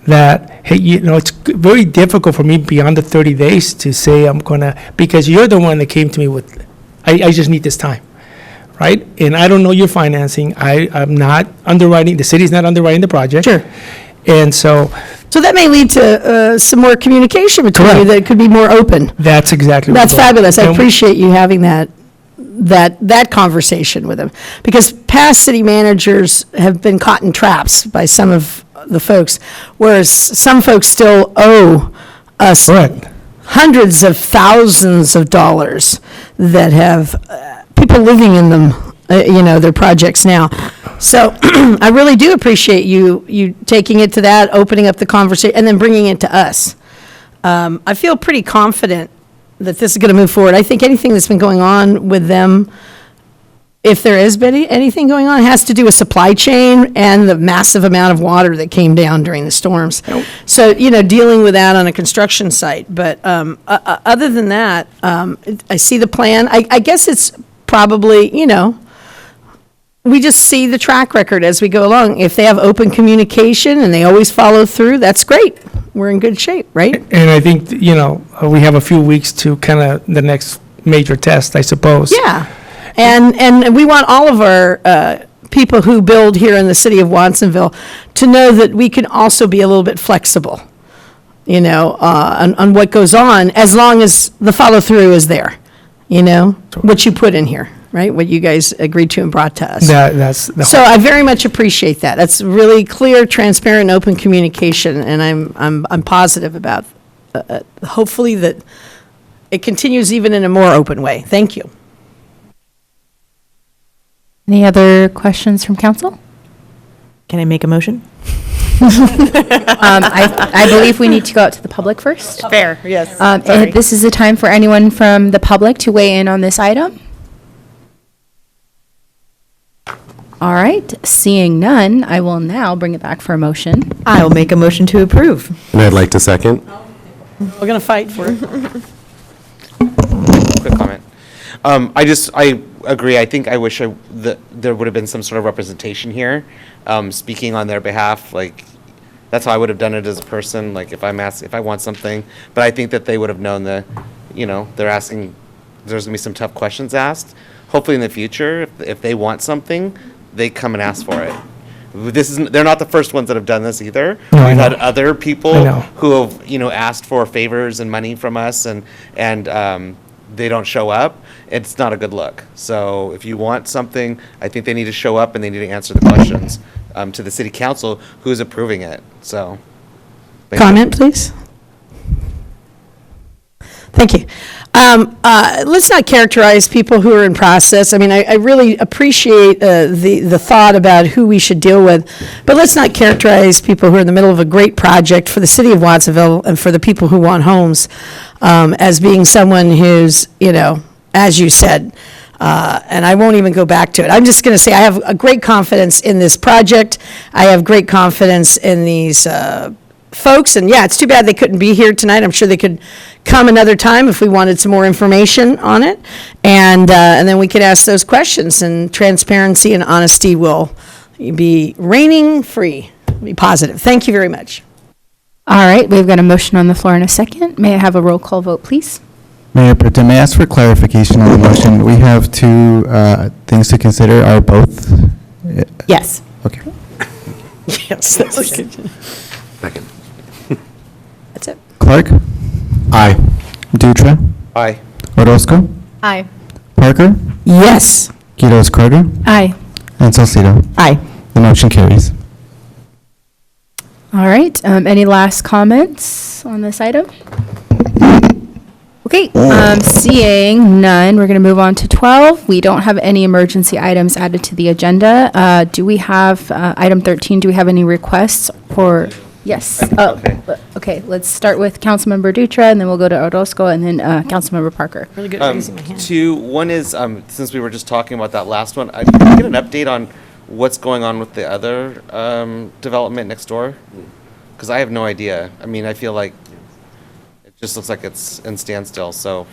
that, hey, it's very difficult for me beyond the 30 days to say I'm going to, because you're the one that came to me with, I just need this time, right? And I don't know your financing. I'm not underwriting, the city's not underwriting the project. Sure. And so that may lead to some more communication between you Correct. that could be more open. That's exactly what That's we're doing. fabulous. I And- appreciate you having that conversation with them. Because past city managers have been caught in traps by some of the folks, whereas some folks still owe us Correct. hundreds of thousands of dollars that have people living in them, their projects now. So I really do appreciate you taking it to that, opening up the conversation, and then bringing it to us. I feel pretty confident that this is going to move forward. I think anything that's been going on with them, if there has been anything going on, has to do with supply chain and the massive amount of water that came down during the storms. So, dealing with that on a construction site. But other than that, I see the plan. I guess it's probably, we just see the track record as we go along. If they have open communication and they always follow through, that's great. We're in good shape, right? And I think, we have a few weeks to kind of the next major test, I suppose. Yeah. And we want all of our people who build here in the city of Watsonville to know that we can also be a little bit flexible, on what goes on, as long as the follow-through is there, what you put in here, right? What you guys agreed to and brought to us. That's the So I very much appreciate that. That's really clear, transparent, and open communication, and I'm positive about, hopefully that it continues even in a more open way. Thank you. Any other questions from council? Can I make a motion? I believe we need to go out to the public first. Fair, yes. And this is the time for anyone from the public to weigh in on this item. All right, seeing none, I will now bring it back for a motion. I will make a motion to approve. And I'd like to second. We're going to fight for it. Quick comment. I agree. I think I wish that there would have been some sort of representation here, speaking on their behalf. Like, that's how I would have done it as a person. Like, if I want something, but I think that they would have known that, they're asking. There's gonna be some tough questions asked. Hopefully, in the future, if they want something, they come and ask for it. They're not the first ones that have done this either. No, I We've know. had other people I know. who have, asked for favors and money from us, and they don't show up. It's not a good look. So if you want something, I think they need to show up and they need to answer the questions to the city council who's approving it. So. thank you. Comment, please. Thank you. Let's not characterize people who are in process. I mean, I really appreciate the thought about who we should deal with, but let's not characterize people who are in the middle of a great project for the city of Watsonville and for the people who want homes as being someone who's, as you said, and I won't even go back to it. I'm just going to say I have a great confidence in this project. I have great confidence in these folks, and yeah, it's too bad they couldn't be here tonight. I'm sure they could come another time if we wanted some more information on it, and then we could ask those questions, and transparency and honesty will be reigning free, be positive. Thank you very much. All right, we've got a motion on the floor in a second. May I have a roll call vote, please? Mayor Pro Tem, may I ask for clarification on the motion? We have two things to consider. Are both? Yes. Okay. Yes, that's good. Second. That's it. Clark? Aye. Dutra? Aye. Orozco? Aye. Parker? Yes. Quiroz Carter? Aye. And Salcido? Aye. The motion carries. All right, any last comments on this item? Okay, seeing none, we're going to move on to 12. We don't have any emergency items added to the agenda. Do we have, item 13, do we have any requests for, yes? Okay, let's start with Councilmember Dutra, and then we'll go to Orozco, and then Councilmember Parker. Really good at raising my hand. One is, since we were just talking about that last one, I can get an update on what's going on with the other development next door? Because I have no idea. I mean, I feel like it just looks like it's in standstill, so.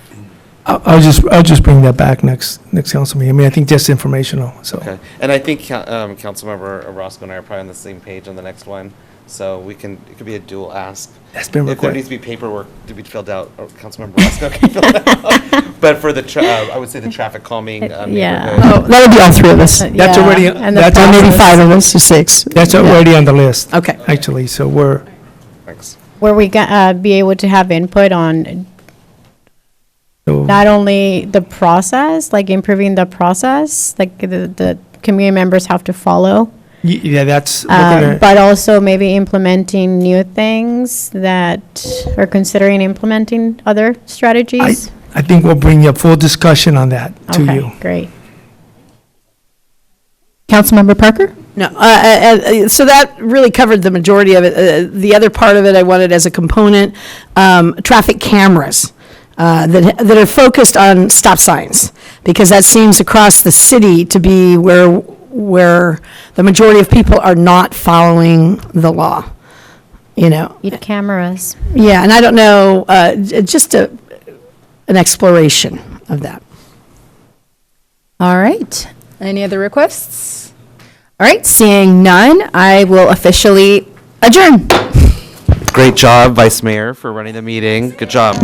I'll just bring that back next council meeting. I mean, I think just informational, so. Okay, and I think Councilmember Orozco and I are probably on the same page on the next one, so it could be a dual ask. That's been If there requested. needs to be paperwork to be filled out, or Councilmember Orozco can fill it out. But for the, I would say the traffic calming Yeah. neighborhood. Oh, that would be all three of us. That's Yeah, already, and the that's Or maybe already, five of us, or six. that's already on the list. Okay. Actually, so we're, Thanks. Were we be able to have input on so not only the process, like improving the process, like the community members have to follow, yeah, that's, we're gonna, but also maybe implementing new things that, or considering implementing other strategies? I think we'll bring a full discussion on that to you. Okay, great. Councilmember Parker? No, so that really covered the majority of it. The other part of it I wanted as a component, traffic cameras that are focused on stop signs, because that seems across the city to be where the majority of people are not following the law, Need cameras. Yeah, and I don't know, just an exploration of that. All right. Any other requests? All right, seeing none, I will officially adjourn. Great job, Vice Mayor, for running the meeting. Good job.